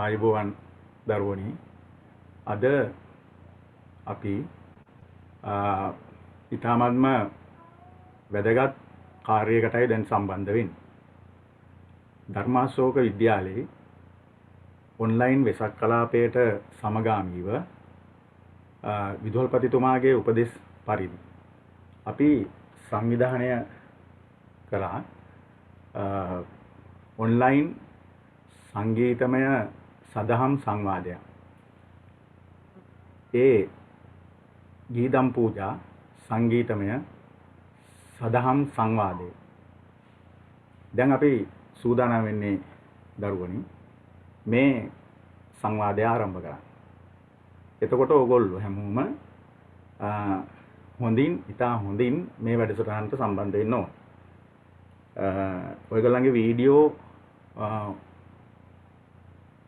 ආයුබෝවන් දරුවනි අද අපි ඊටමත්ම වැදගත් කාර්යයකටයි දැන් සම්බන්ධ වෙන්නේ. ධර්මාශෝක විද්‍යාලයේ ඔන්ලයින් වෙසක් කලාපයට සමගාමීව විදුහල්පතිතුමාගේ උපදෙස් පරිදි අපි සංවිධානය කළා ඔන්ලයින් සංගීතමය සදහම් සංවාදයක්. ඒ ගීදම් පූජා සංගීතමය සදහම් සංවාදය. දැන් අපි සූදානම් වෙන්නේ දරුවනි මේ සංවාදය ආරම්භ කරන්න. එතකොට ඕගොල්ලෝ හැමෝම ඉතා හොඳින් මේ වැඩසටහනට සම්බන්ධ වෙන්න ඕන. ඔයගොල්ලන්ගේ වීඩියෝ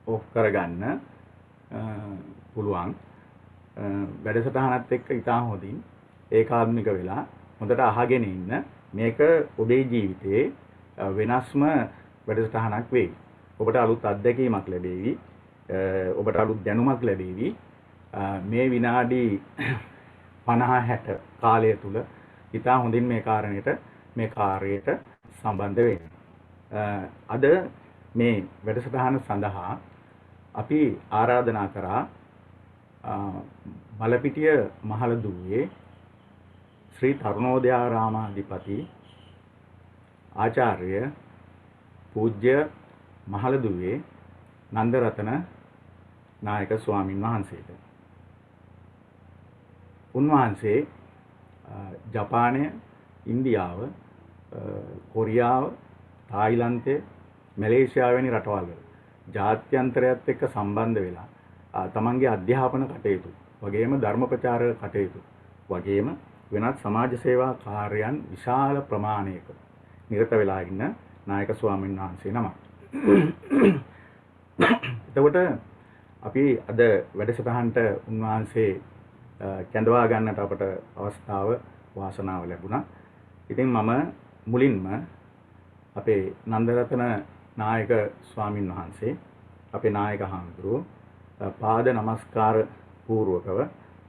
ඔෆ් කරගන්න පුළුවන්. වැඩසටහනත් එක්ක ඉතා හොඳින් ඒකාත්මික වෙලා හොඳට අහගෙන ඉන්න. මේක ඔබේ ජීවිතයේ වෙනස්ම වැඩසටහනක් වෙයි. ඔබට අලුත් අත්දැකීමක් ලැබෙවි. ඔබට අලුත් දැනුමක් ලැබෙවි. මේ විනාඩි 50-60 කාලය තුල ඉතා හොඳින් මේ කාර්යයට සම්බන්ධ වෙන්න. අද මේ වැඩසටහන සඳහා අපි ආරාධනා කරා මලපිටිය මහලදුවේ ශ්‍රී තරුණෝදයාරාමාධිපති ආචාර්ය පූජ්‍ය මහලදුවේ නන්දරතන නායක ස්වාමින් වහන්සේට. උන්වහන්සේ ජපානය, ඉන්දියාව, කොරියාව, තායිලන්තය, මැලේසියාව වැනි රටවල් වල ජාත්‍යන්තරයත් එක්ක සම්බන්ධ වෙලා තමන්ගේ අධ්‍යාපන කටයුතු වගේම ධර්ම ප්‍රචාර කටයුතු වගේම වෙනත් සමාජ සේවා කාර්යයන් විශාල ප්‍රමාණයක නිරත වෙලා ඉන්න නායක ස්වාමීන් වහන්සේ නමක්. එතකොට අපි අද වැඩසටහනට උන්වහන්සේ කැඳවා ගන්නට අපට අවස්ථාව වාසනාව ලැබුණා. ඉතින් මම මුලින්ම අපේ නන්දරතන නායක ස්වාමින් වහන්සේ අපේ නායක හාමුදුරුවෝ පාද නමස්කාර පූර්වකව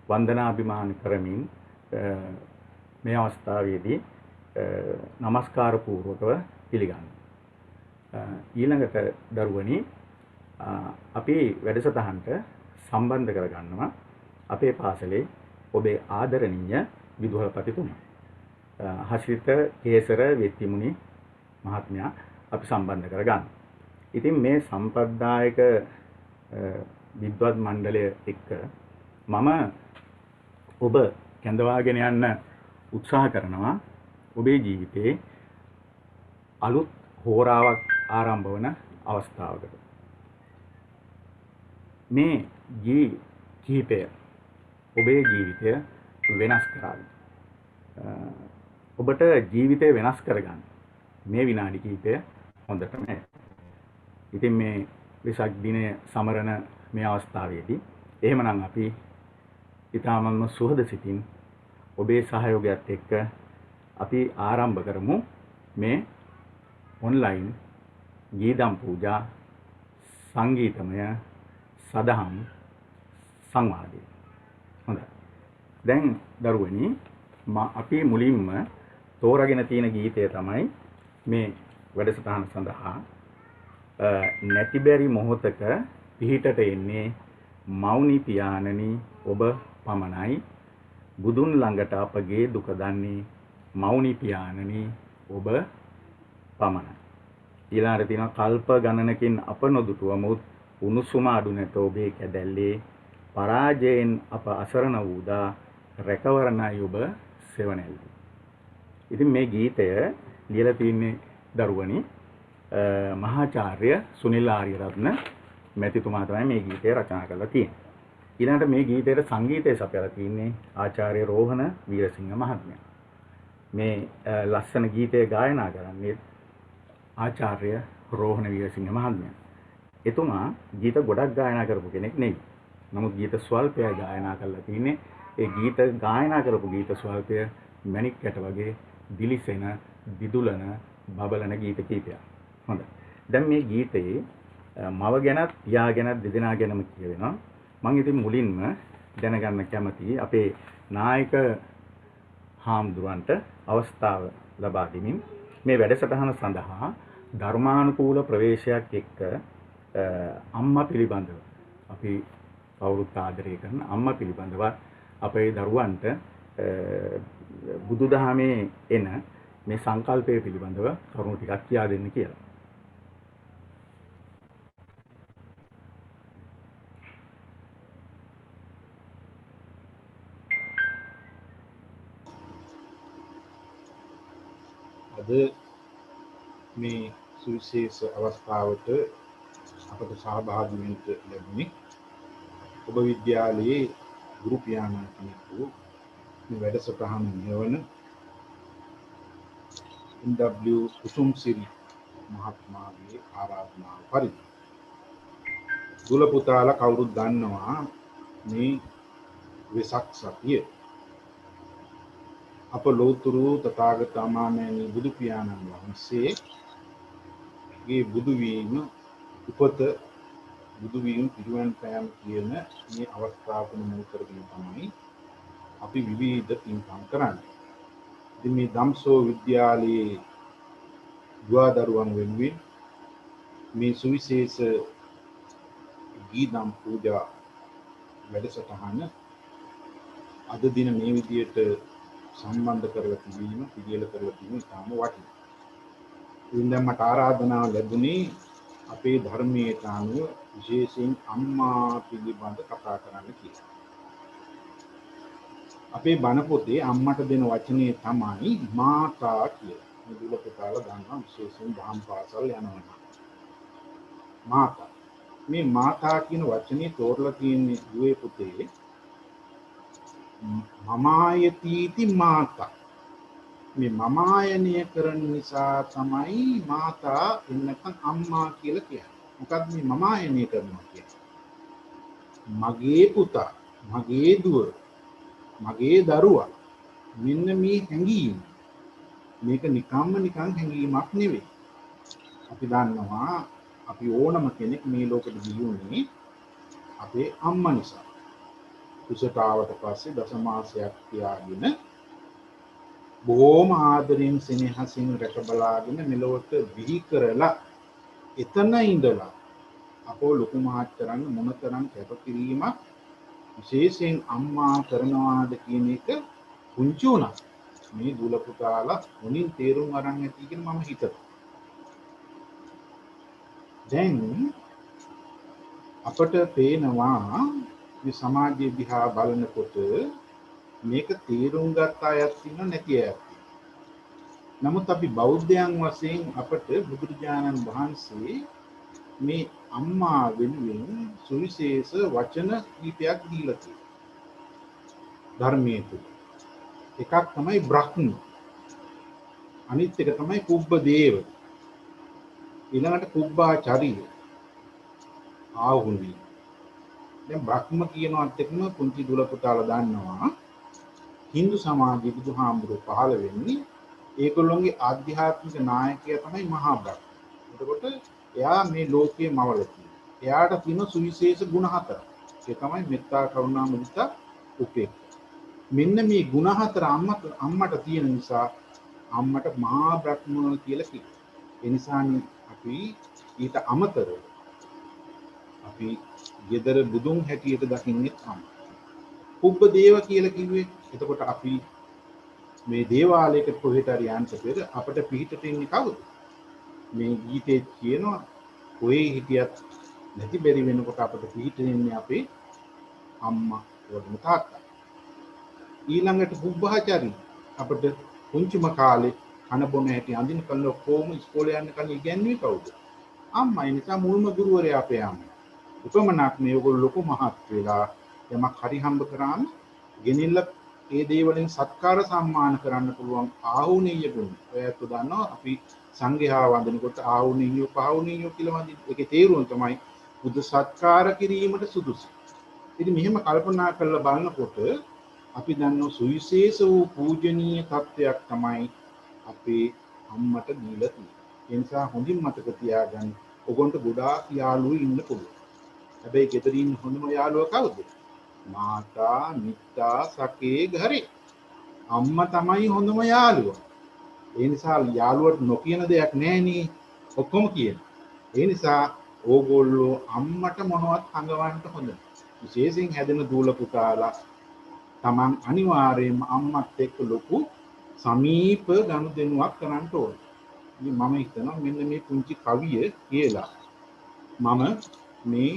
වන්දනාභිමාන කරමින් මේ අවස්ථාවේදී නමස්කාර පූර්වකව පිළිගන්න. ඊළඟට දරුවනි අපි වැඩසටහනට සම්බන්ධ කරගන්නවා අපේ පාසලේ ඔබේ ආදරණීය විදුහල්පතිතුමා හසිත කේසර වෙත්තිමුනි මහත්මයා අපි සම්බන්ධ කරගන්න. ඉතින් මේ සම්ප්‍රදායික විද්වත් මණ්ඩලය එක්ක මම ඔබ කැඳවාගෙන යන්න උත්සාහ කරනවා ඔබේ ජීවිතේ අලුත් හෝරාවක් ආරම්භ වන අවස්ථාවකට. මේ කිහිපය ඔබේ ජීවිතය වෙනස් කරાવી. ඔබට ජීවිතය වෙනස් කරගන්න මේ විනාඩි කිහිපය හොඳටම ඇති. ඉතින් මේ වෙසක් දිනය සමරන මේ අවස්ථාවේදී එහෙමනම් අපි ඊටමන්ම සුහද සිතින් ඔබේ සහයෝගයත් එක්ක අපි ආරම්භ කරමු මේ ඔන්ලයින් ගීදම් පූජා සංගීතමය සදහම් සංවාදය. හොඳයි. දැන් දරුවනි අපි මුලින්ම තෝරාගෙන තියෙන ගීතය තමයි මේ වැඩසටහන සඳහා නැති බැරි මොහොතක පිහිටට එන්නේ මෞනි පියාණනි ඔබ පමණයි බුදුන් ළඟට අපගේ දුක දන්නේ මෞනි පියාණනි ඔබ පමණයි. ඊළඟට තියෙනවා කල්ප ගණනකින් අප නොදුටුවමුත් උණුසුම අඩු නැත ඔබේ කැදැල්ලේ පරාජයෙන් අප අසරණ වූදා රැකවරණයි ඔබ සෙවණැල්ලේ. ඉතින් මේ ගීතය ලියලා තින්නේ දරුවනි මහාචාර්ය සුනිල් ආරියරත්න මැතිතුමා තමයි මේ ගීතය රචනා කරලා තියෙන්නේ. ඊළඟට මේ ගීතයට සංගීතය සපයලා තින්නේ ආචාර්ය රෝහණ වීරසිංහ මහත්මයා. මේ ලස්සන ගීතය ගායනා කරන්නේ ආචාර්ය රෝහණ වීරසිංහ මහත්මයා. එතුමා ගීත ගොඩක් ගායනා කරපු කෙනෙක් නෙවෙයි. නමුත් ගීත ස්වල්පයක් ගායනා කරලා තින්නේ. ඒ ගීත ගායනා කරපු ගීත ස්වල්පය මණික් කැට වගේ දිලිසෙන, දිදුලන, බබලන ගීත කීපයක්. හොඳයි. දැන් මේ ගීතයේ මව ගැනත් පියා ගැනත් දෙදෙනා ගැනම කියවෙනවා. මම ඉතින් මුලින්ම දැනගන්න කැමතියි අපේ නායක හාමුදුරන්ට අවස්ථාව ලබා දෙමින් මේ වැඩසටහන සඳහා ධර්මානුකූල ප්‍රවේශයක් එක්ක අම්මා පිළිබඳව අපි කවුරුත් ආදරය කරන අම්මා පිළිබඳව අපේ දරුවන්ට බුදුදහමේ එන මේ සංකල්පය පිළිබඳව කරුණු ටිකක් කියා දෙන්න කියලා. අද මේ සුවිශේෂ අවස්ථාවට අපට සහභාගී වෙන්න ලැබුණේ ඔබ විද්‍යාලයේ ගුරු පියාණන් කෙනෙකු මේ වැඩසටහන නියවන NW කුසුම්සිරි මහත්මයාගේ ආරාධනාව පරිදි දුල පුතාලා කවුරුත් දන්නවා මේ වෙසක් සතිය අප ලෝතුරු තථාගත අමාමෑණී බුදු පියාණන් වහන්සේගේ බුදු වීම උපත බුදු වීම පිරිවන් පෑම කියන මේ අවස්ථාවක මුල් කරගෙන තමයි අපි විවිධ පින්කම් කරන්නේ. ඉතින් මේ ධම්සෝ විද්‍යාලයේ දුවදරුවන් වෙනුවෙන් මේ සුවිශේෂ ගීදම් පූජා වැඩසටහන අද දින මේ විදියට සම්බන්ධ කරලා තිබීම පිළියෙල කරලා තිබීම ඉතාම වටිනවා. ඉතින් දැන් මට ආරාධනාව ලැබුණේ අපේ ධර්මයේ අනුව විශේෂයෙන් අම්මා පිළිබඳ කතා කරන්න කියලා. අපේ බණ පොතේ අම්මට දෙන වචනේ තමයි මාතා කියලා. මේ දුල පුතාලා දන්නවා විශේෂයෙන් දහම් පාසල් යනවා. මාතා. මේ මාතා කියන වචනේ තෝරලා තියෙන්නේ දුවේ පුතේ මමායතිති මාතා. මේ මමායනය කරන නිසා තමයි මාතා එන්නකම් අම්මා කියලා කියන්නේ. මොකක්ද මේ මමායනය කරනවා කියන්නේ? මගේ පුතා, මගේ දුව, මගේ දරුවා මෙන්න මේ හැඟීම. මේක නිකන් හැඟීමක් නෙවෙයි. අපි දන්නවා අපි ඕනම කෙනෙක් මේ ලෝකෙට ගියුනේ අපේ අම්මා නිසා. කුසට ආවට පස්සේ දසමාසයක් තියාගෙන බොහොම ආදරෙන් සෙනෙහසින් රැක බලාගෙන මෙලොවට බිහි කරලා එතන ඉඳලා අපෝ ලොකු මහත් කරන්න මොනතරම් කැපකිරීමක් විශේෂයෙන් අම්මා කරනවාද කියන එක පුංචි උනා මේ දුල පුතාලා මුලින් තේරුම් අරන් ඇති කියන මම හිතනවා. දැන් අපට පේනවා මේ සමාජයේ දිහා බලනකොට මේක තේරුම් ගත්ත අයත් ඉන්න නැති අයත්. නමුත් අපි බෞද්ධයන් වශයෙන් අපට බුදුරජාණන් වහන්සේ මේ අම්මා වෙනුවෙන් සුවිශේෂ වචන කීපයක් දීලා තියෙනවා. ධර්මයේ තුල. එකක් තමයි බ්‍රහ්ම. අනිත් එක තමයි කුබ්බ දේව. ඊළඟට කුබ්බාචාරිය. ආහුණි. දැන් බ්‍රහ්ම කියනවත් එක්කම කුංචි දුල පුතාලා දන්නවා Hindu සමාජයේ බුදුහාමුදුරුවෝ පහළ වෙන්නේ ඒගොල්ලොන්ගේ ආධ්‍යාත්මික නායකයා තමයි මහා බ්‍රහ්ම. එතකොට එයා මේ ලෝකයේ මවලා තියෙනවා. එයාට තියෙන සුවිශේෂ ගුණ හතර. ඒ තමයි මෙත්තා කරුණා මුදිතා උපේක්ඛා. මෙන්න මේ ගුණ හතර අම්මට තියෙන නිසා අම්මට මහා බ්‍රහ්ම කියලා කියනවා. ඒ නිසානේ අපි ඊට අමතරව අපි ගෙදර බුදුන් හැටියට දකින්නේ තමයි. කුබ්බ දේව කියලා කිව්වේ. එතකොට අපි මේ දේවාලයකට කොහෙට හරි යන්න පෙර අපිට පිහිටට ඉන්නේ කවුද? මේ ගීතේ කියනවා කොහේ හිටියත් නැති බැරි වෙනකොට අපිට පිහිටට ඉන්නේ අපේ අම්මා වගේ තාත්තා. ඊළඟට කුබ්බාචාරි අපිට පුංචිම කාලේ කන බොන හැටි අඳින කල්ල කොහොම ඉස්කෝලේ යන්න කලින් ඉගෙනුවේ කවුද? අම්මා. ඒ නිසා මුල්ම ගුරුවරයා අපේ අම්මා. උපමනක් මේගොල්ලෝ ලොකු මහත් වෙලා යමක් හරි හම්බ කරාම ගෙනිල්ල ඒ දේ වලින් සත්කාර සම්මාන කරන්න පුළුවන් ආහුණීය ගුණ. ඔයත් දන්නවා අපි සංඝයා වන්දනකොට ආහුණීය පහුණීය කියලා වන්දින. ඒකේ තේරුම තමයි බුදු සත්කාර කිරීමට සුදුසු. ඉතින් මෙහෙම කල්පනා කරලා බලනකොට අපි දන්නෝ සුවිශේෂ වූ පූජනීය තත්වයක් තමයි අපේ අම්මට දීලා තියෙන්නේ. ඒ නිසා හොඳින් මතක තියාගන්න ඔගොන්ට ගොඩාක් යාළුවෝ ඉන්න පුළුවන්. හැබැයි ගෙදර ඉන්න හොඳම යාළුවා කවුද? මාතා, මිත්තා, සකේ, ගහරේ. අම්මා තමයි හොඳම යාළුවා. ඒ නිසා යාළුවට නොකියන දෙයක් නැහෙනේ. ඔක්කොම කියන. ඒ නිසා ඕගොල්ලෝ අම්මට මොනවත් හංගවන්න හොඳ නැහැ. විශේෂයෙන් හැදෙන දූල පුතාලා තමන් අනිවාර්යයෙන්ම අම්මත් එක්ක ලොකු සමීප ගනුදෙනුවක් කරන්න ඕනේ. ඉතින් මම හිතනවා මෙන්න මේ පුංචි කවිය කියලා මම මේ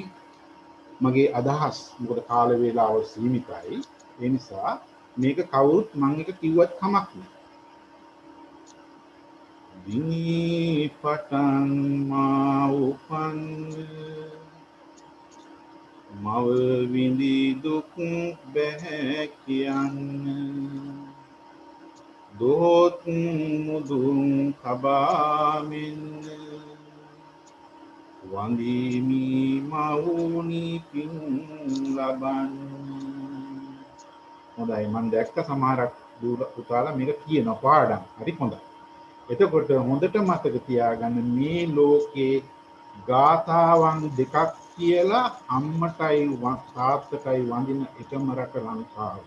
මගේ අදහස් මොකද කාල වේලාව සීමිතයි. ඒ නිසා මේක කවුරුත් මම එක කිව්වත් කමක් නෑ. දිනී පටන් මා උපන් මව විඳි දුක් බැහැ කියන්න දොත් මුදුන් කබාමින් වඳිමි මවුනි පින් ලබන්න. හොඳයි මම දැක්ක සමහරක් දූල පුතාලා මේක කියන පාඩම්. හරි හොඳයි. එතකොට හොඳට මතක තියාගන්න මේ ලෝකේ ගාථාවන් දෙකක් කියලා අම්මටයි තාත්තටයි වඳින එකම රට ලංකාව.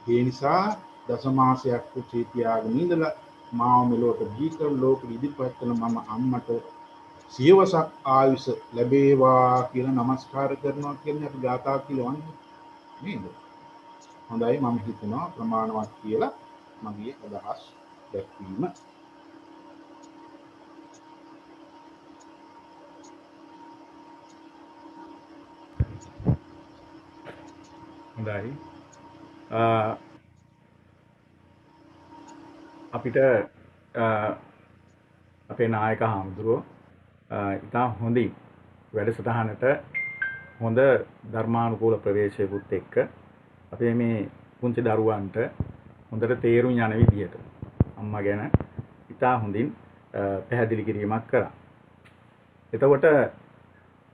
ඒ නිසා දසමාසයක් කුටි තියාගෙන ඉඳලා මාව මෙලොවට දීකර ලෝක ඉදිරිපත් කළ මම අම්මට සියවසක් ආයුෂ ලැබේවා කියලා নমස්කාර කරනවා කියන්නේ අපි ගාථා කියලා වන්නේ නේද? හොඳයි මම හිතනවා ප්‍රමාණවත් කියලා මගේ අදහස් දැක්වීම. හොඳයි. අපිට අපේ නායක හාමුදුරුවෝ ඉතා හොඳින් වැඩසටහනට හොඳ ධර්මානුකූල ප්‍රවේශයකුත් එක්ක අපේ මේ පුංචි දරුවන්ට හොඳට තේරුම් යන විදිහට අම්මා ගැන ඉතා හොඳින් පැහැදිලි කිරීමක් කරා. එතකොට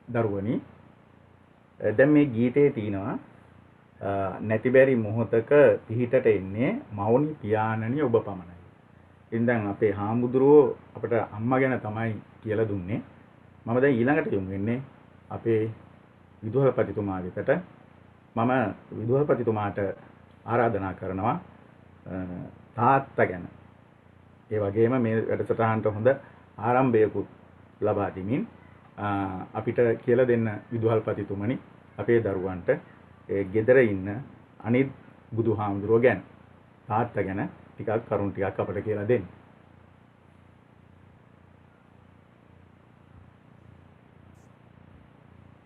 දරුවනි දැන් මේ ගීතයේ තියෙනවා නැති බැරි මොහොතක පිහිටට එන්නේ මවුනි පියාණනි ඔබ පමණයි. ඉතින් දැන් අපේ හාමුදුරුවෝ අපිට අම්මා ගැන තමයි කියලා දුන්නේ. මම දැන් ඊළඟට යොමු වෙන්නේ අපේ විදුහල්පතිතුමා වෙතට. මම විදුහල්පතිතුමාට ආරාධනා කරනවා තාත්තා ගැන ඒ වගේම මේ වැඩසටහනට හොඳ ආරම්භයකුත් ලබා දෙමින් අපිට කියලා දෙන්න විදුහල්පතිතුමනි අපේ දරුවන්ට ඒ ගෙදර ඉන්න අනිත් බුදුහාමුදුරුවෝ ගැන තාත්තා ගැන ටිකක් කරුණු ටිකක් අපිට කියලා දෙන්න.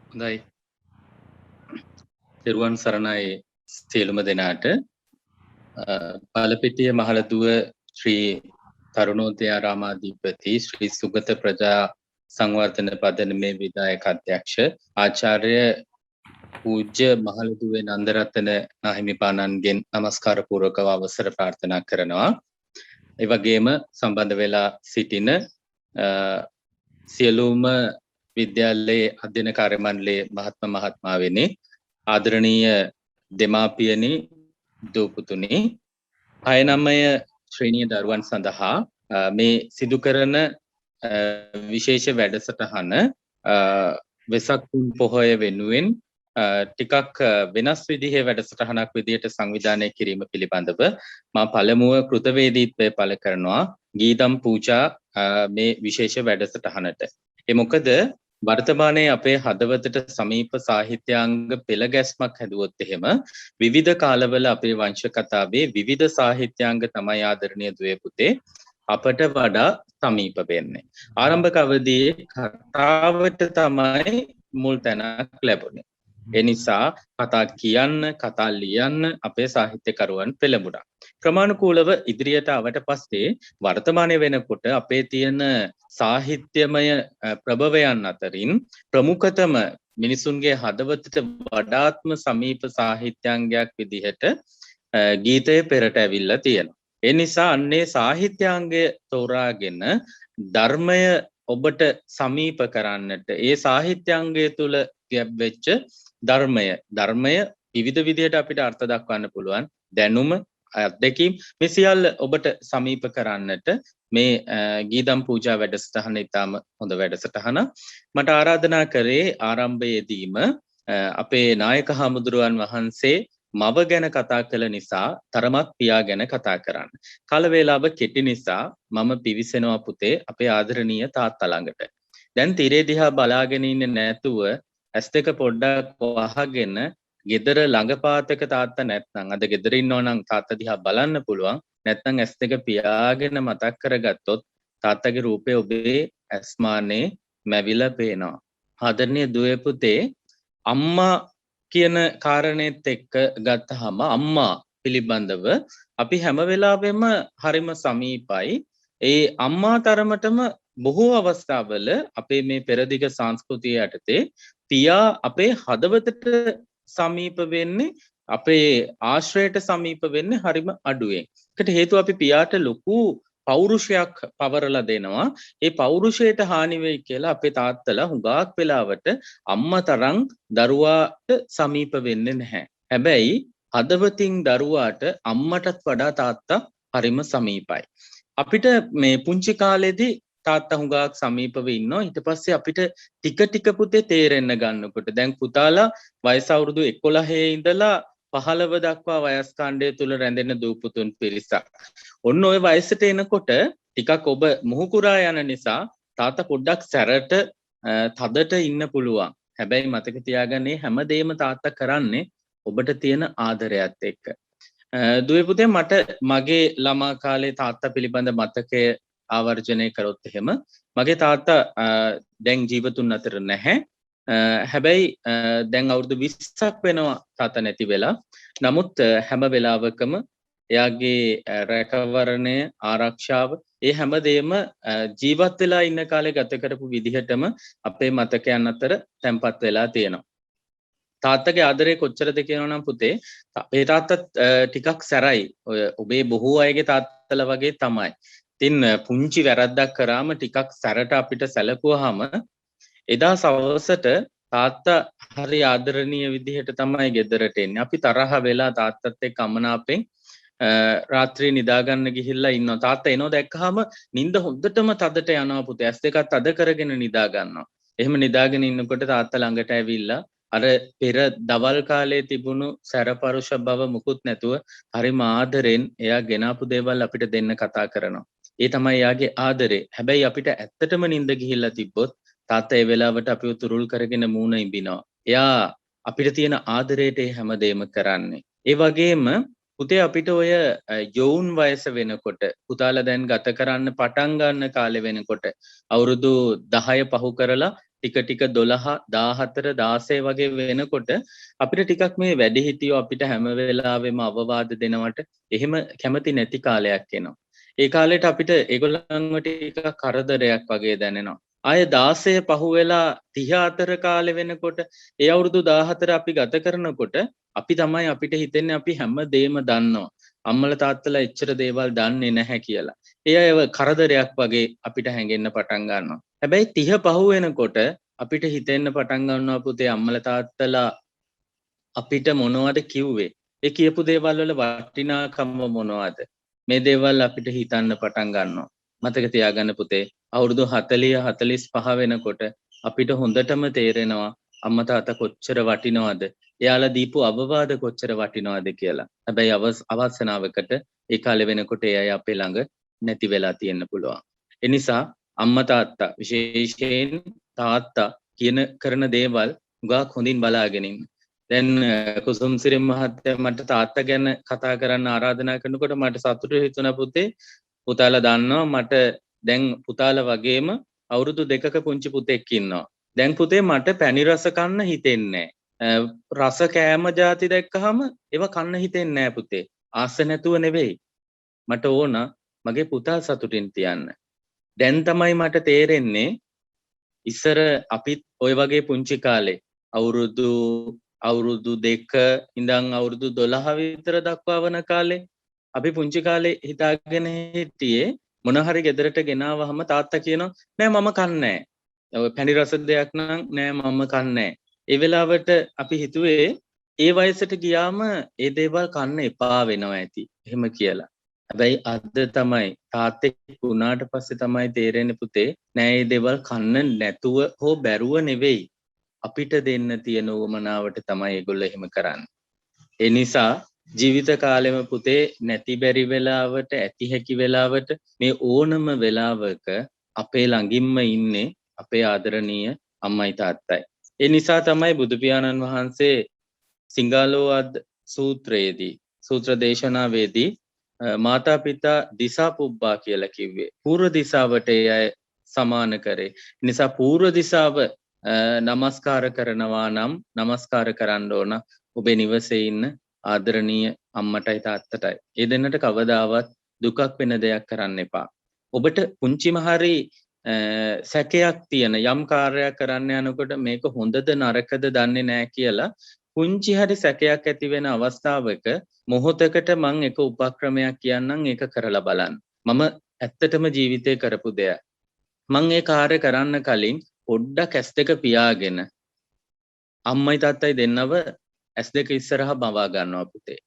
හොඳයි. තෙරුවන් සරණයි සියලුම දෙනාට. පාලපිටිය මහලදුව ශ්‍රී තරුණෝදයාරාමාධිපති ශ්‍රී සුගත ප්‍රජා සංවර්ධන පදනමේ විධායක අධ්‍යක්ෂ ආචාර්ය පූජ්‍ය මහලදුවේ නන්දරත්න නාහිමිපාණන්ගෙන් නමස්කාර පූර්වකව අවසර ප්‍රාර්ථනා කරනවා. ඒ වගේම සම්බන්ධ වෙලා සිටින සියලුම විද්‍යාලයේ අධ්‍යයන කාර්ය මණ්ඩලයේ මහත්මාවෙනි ආදරණීය දෙමාපියනි දූපුතුනි 6-9 ශ්‍රේණිය දරුවන් සඳහා මේ සිදු කරන විශේෂ වැඩසටහන වෙසක් පොහොය වෙනුවෙන් ටිකක් වෙනස් විදිහේ වැඩසටහනක් විදිහට සංවිධානය කිරීම පිළිබඳව මා පළමුව කෘතවේදීත්වය පළ කරනවා ගීතම් පූජා මේ විශේෂ වැඩසටහනට. ඒ මොකද වර්තමානයේ අපේ හදවතට සමීප සාහිත්‍යාංග පෙළ ගැස්මක් හැදුවොත් එහෙම විවිධ කාලවල අපේ වංශ කතාවේ විවිධ සාහිත්‍යාංග තමයි ආදරණීය දුවේ පුතේ අපට වඩා සමීප වෙන්නේ. ආරම්භක අවදියේ කතාවට තමයි මුල් තැනක් ලැබුණේ. ඒ නිසා කතා කියන්න, කතා ලියන්න අපේ සාහිත්‍යකරුවන් පෙළඹුණා. ක්‍රමානුකූලව ඉදිරියට ආවට පස්සේ වර්තමානයේ වෙනකොට අපේ තියෙන සාහිත්‍යමය ප්‍රභවයන් අතරින් ප්‍රමුඛතම මිනිසුන්ගේ හදවතට වඩාත්ම සමීප සාහිත්‍යාංගයක් විදිහට ගීතය පෙරට ඇවිල්ලා තියෙනවා. ඒ නිසා අන්නේ සාහිත්‍යාංගය තෝරාගෙන ධර්මය ඔබට සමීප කරන්නට ඒ සාහිත්‍යාංගය තුල ගැබ්වෙච්ච ධර්මය විවිධ විදිහට අපිට අර්ථ දක්වන්න පුළුවන්. දැනුම, අත්දැකීම් මේ සියල්ල ඔබට සමීප කරන්නට මේ ගීදම් පූජා වැඩසටහන ඉතාම හොඳ වැඩසටහන. මට ආරාධනා කරේ ආරම්භයේදීම අපේ නායක හාමුදුරුවන් වහන්සේ මව ගැන කතා කළ නිසා තරමක් පියා ගැන කතා කරන්න. කාල වේලාව කෙටි නිසා මම පිවිසෙනවා පුතේ අපේ ආදරණීය තාත්තා ළඟට. දැන් තිරේ දිහා බලාගෙන ඉන්නේ නැතුව ඇස් දෙක පොඩ්ඩක් වහගෙන ගෙදර ළඟපාතක තාත්තා නැත්නම් අද ගෙදර ඉන්නවා නම් තාත්තා දිහා බලන්න පුළුවන්. නැත්නම් ඇස් දෙක පියාගෙන මතක් කරගත්තොත් තාත්තගේ රූපය ඔබේ ඇස්මානේ මැවිලා පේනවා. ආදරණීය දුවේ පුතේ අම්මා කියන කාරණේත් එක්ක ගත්තහම අම්මා පිළිබඳව අපි හැම වෙලාවෙම හරිම සමීපයි. ඒ අම්මා තරමටම බොහෝ අවස්ථාවල අපේ මේ පෙරදිග සංස්කෘතිය යටතේ පියා අපේ හදවතට සමීප වෙන්නේ අපේ ආශ්‍රයට සමීප වෙන්නේ හරිම අඩුවෙන්. ඒකට හේතුව අපි පියාට ලොකු පෞරුෂයක් පවරලා දෙනවා. ඒ පෞරුෂයට හානි වෙයි කියලා අපේ තාත්තලා හුඟක් වෙලාවට අම්මා තරම් දරුවාට සමීප වෙන්නේ නැහැ. හැබැයි හදවතින් දරුවාට අම්මටත් වඩා තාත්තා හරිම සමීපයි. අපිට මේ පුංචි කාලේදී තාත්තා හුඟක් සමීපව ඉන්නවා. ඊට පස්සේ අපිට ටික ටික පුතේ තේරෙන්න ගන්නකොට දැන් පුතාලා වයස අවුරුදු 11 ඉඳලා 15 දක්වා වයස් කාණ්ඩය තුල රැඳෙන දූපුතුන් පිරිසක්. ඔන්න ඔය වයසට එනකොට ටිකක් ඔබ මුහුකුරා යන නිසා තාත්තා පොඩ්ඩක් සැරට තදට ඉන්න පුළුවන්. හැබැයි මතක තියාගන්න මේ හැමදේම තාත්තා කරන්නේ ඔබට තියෙන ආදරයත් එක්ක. දුවේ පුතේ මට මගේ ළමා කාලේ තාත්තා පිළිබඳ මතකය ආවර්ජනය කරොත් එහෙම මගේ තාත්තා දැන් ජීවතුන් අතර නැහැ. හැබැයි දැන් අවුරුදු 20ක් වෙනවා තාත්තා නැති වෙලා. නමුත් හැම වෙලාවකම එයාගේ රැකවරණය ආරක්ෂාව ඒ හැමදේම ජීවත් වෙලා ඉන්න කාලේ ගත කරපු විදිහටම අපේ මතකයන් අතර තැන්පත් වෙලා තියෙනවා. තාත්තගේ ආදරේ කොච්චරද කියනවා නම් පුතේ අපේ තාත්තත් ටිකක් සැරයි. ඔය ඔබේ බොහෝ අයගේ තාත්තලා වගේ තමයි. ඉතින් පුංචි වැරද්දක් කරාම ටිකක් සැරට අපිට සැලකුවාම එදා සවසට තාත්තා හරි ආදරණීය විදිහට තමයි ගෙදරට එන්නේ. අපි තරහ වෙලා තාත්තත් එක්ක අමනාපෙන් රාත්‍රියේ නිදාගන්න ගිහිල්ලා ඉන්නවා. තාත්තා එනවා දැක්කහම නිින්ද හොඳටම තදට යනවා පුතේ. ඇස් දෙකත් අද කරගෙන නිදා ගන්නවා. එහෙම නිදාගෙන ඉන්නකොට තාත්තා ළඟට ඇවිල්ලා අර පෙර දවල් කාලේ තිබුණු සැරපරුෂ බව මුකුත් නැතුව හරිම ආදරෙන් එයා ගෙනාපු දේවල් අපිට දෙන්න කතා කරනවා. ඒ තමයි එයාගේ ආදරේ. හැබැයි අපිට ඇත්තටම නිින්ද ගිහිල්ලා තිබ්බොත් තාත්තා ඒ වෙලාවට අපිව තුරුල් කරගෙන මූණ ඉඹිනවා. එයා අපිට තියෙන ආදරයට ඒ හැමදේම කරන්නේ. ඒ වගේම පුතේ අපිට ඔය යෝන් වයස වෙනකොට පුතාලා දැන් ගත කරන්න පටන් ගන්න කාලේ වෙනකොට අවුරුදු 10 පහු කරලා ටික ටික 12 14 16 වගේ වෙනකොට අපිට ටිකක් මේ වැඩිහිටියෝ අපිට හැම වෙලාවෙම අවවාද දෙනවට එහෙම කැමති නැති කාලයක් එනවා. ඒ කාලෙට අපිට ඒගොල්ලන්ව ටිකක් කරදරයක් වගේ දැනෙනවා. ආය 16 පහු වෙලා 30 අතර කාලේ වෙනකොට ඒ අවුරුදු 14 අපි ගත කරනකොට අපි තමයි අපිට හිතෙන්නේ අපි හැම දෙයක්ම දන්නවා. අම්මලා තාත්තලා එච්චර දේවල් දන්නේ නැහැ කියලා. ඒ අයව කරදරයක් වගේ අපිට හැඟෙන්න පටන් ගන්නවා. හැබැයි 30 පහු වෙනකොට අපිට හිතෙන්න පටන් ගන්නවා පුතේ අම්මලා තාත්තලා අපිට මොනවද කිව්වේ? ඒ කියපු දේවල් වල වටිනාකම මොනවද? මේ දේවල් අපිට හිතන්න පටන් ගන්නවා. මතක තියාගන්න පුතේ අවුරුදු 40 45 වෙනකොට අපිට හොඳටම තේරෙනවා අම්මා තාත්තා කොච්චර වටිනවද? එයාලා දීපු අවවාද කොච්චර වටිනවද කියලා. හැබැයි අවසනාවකට ඒ කාලේ වෙනකොට ඒ අය අපේ ළඟ නැති වෙලා තියෙන්න පුළුවන්. ඒ නිසා අම්මා තාත්තා විශේෂයෙන් තාත්තා කරන දේවල් ගාක් හොඳින් බලාගෙන ඉන්න. දැන් කුසුම්සිරි මහත්තයා මට තාත්තා ගැන කතා කරන්න ආරාධනා කරනකොට මට සතුටු හිතුණා පුතේ. පුතාලා දන්නවා මට දැන් පුතාලා වගේම අවුරුදු 2ක පුංචි පුතෙක් ඉන්නවා. දැන් පුතේ මට පැණි රස කන්න හිතෙන්නේ නැහැ. රස කෑම ಜಾති දැක්කහම ඒව කන්න හිතෙන්නේ නැහැ පුතේ. ආස නැතුව නෙවෙයි. මට ඕන මගේ පුතා සතුටින් තියන්න. දැන් තමයි මට තේරෙන්නේ ඉස්සර අපිත් ওই වගේ පුංචි කාලේ අවුරුදු 2 ඉඳන් අවුරුදු 12 විතර දක්වා වන කාලේ අපි පුංචි කාලේ හිතාගෙන හිටියේ මොන හරි ගෙදරට ගෙනාවහම තාත්තා කියනවා නෑ මම කන්නේ නෑ. පැණි රස දෙයක් නම් නෑ මම කන්නේ නෑ. ඒ වෙලාවට අපි හිතුවේ ඒ වයසට ගියාම ඒ දේවල් කන්න එපා වෙනවා ඇති. එහෙම කියලා. හැබැයි අද තමයි තාත්තෙක් වුණාට පස්සේ තමයි තේරෙන්නේ පුතේ නෑ මේ දේවල් කන්න නැතුව හෝ බැරුව නෙවෙයි. අපිට දෙන්න තියෙන උවමනාවට තමයි ඒගොල්ලෝ එහෙම කරන්නේ. ඒ නිසා ජීවිත කාලෙම පුතේ නැති බැරි වෙලාවට ඇති හැකි වෙලාවට මේ ඕනම වෙලාවක අපේ ළඟින්ම ඉන්නේ අපේ ආදරණීය අම්මයි තාත්තයි. ඒ නිසා තමයි බුදු පියාණන් වහන්සේ සිංගාලෝවද සූත්‍රයේදී සූත්‍ර දේශනාවේදී මාතා පිතා දිසා පුබ්බා කියලා කිව්වේ. පූර්ව දිසාවට ඒ අය සමාන කරේ. නිසා පූර්ව දිසාව නමස්කාර කරනවා නම් නමස්කාර කරන්න ඕන ඔබේ නිවසේ ඉන්න ආදරණීය අම්මටයි තාත්තටයි. ඒ දෙන්නට කවදාවත් දුකක් වෙන දෙයක් කරන්න එපා. ඔබට පුංචිම හරි සැකයක් තියෙන යම් කාර්යයක් කරන්න යනකොට මේක හොඳද නරකද දන්නේ නැහැ කියලා පුංචි හරි සැකයක් ඇති වෙන අවස්ථාවක මොහොතකට මං එක උපක්‍රමයක් කියන්නම් ඒක කරලා බලන්න. මම ඇත්තටම ජීවිතේ කරපු දෙයක්. මං ඒ කාර්ය කරන්න කලින් පොඩ්ඩක් S2 පියාගෙන අම්මයි තාත්තයි දෙන්නව S2 ඉස්සරහා මවා ගන්නවා පුතේ.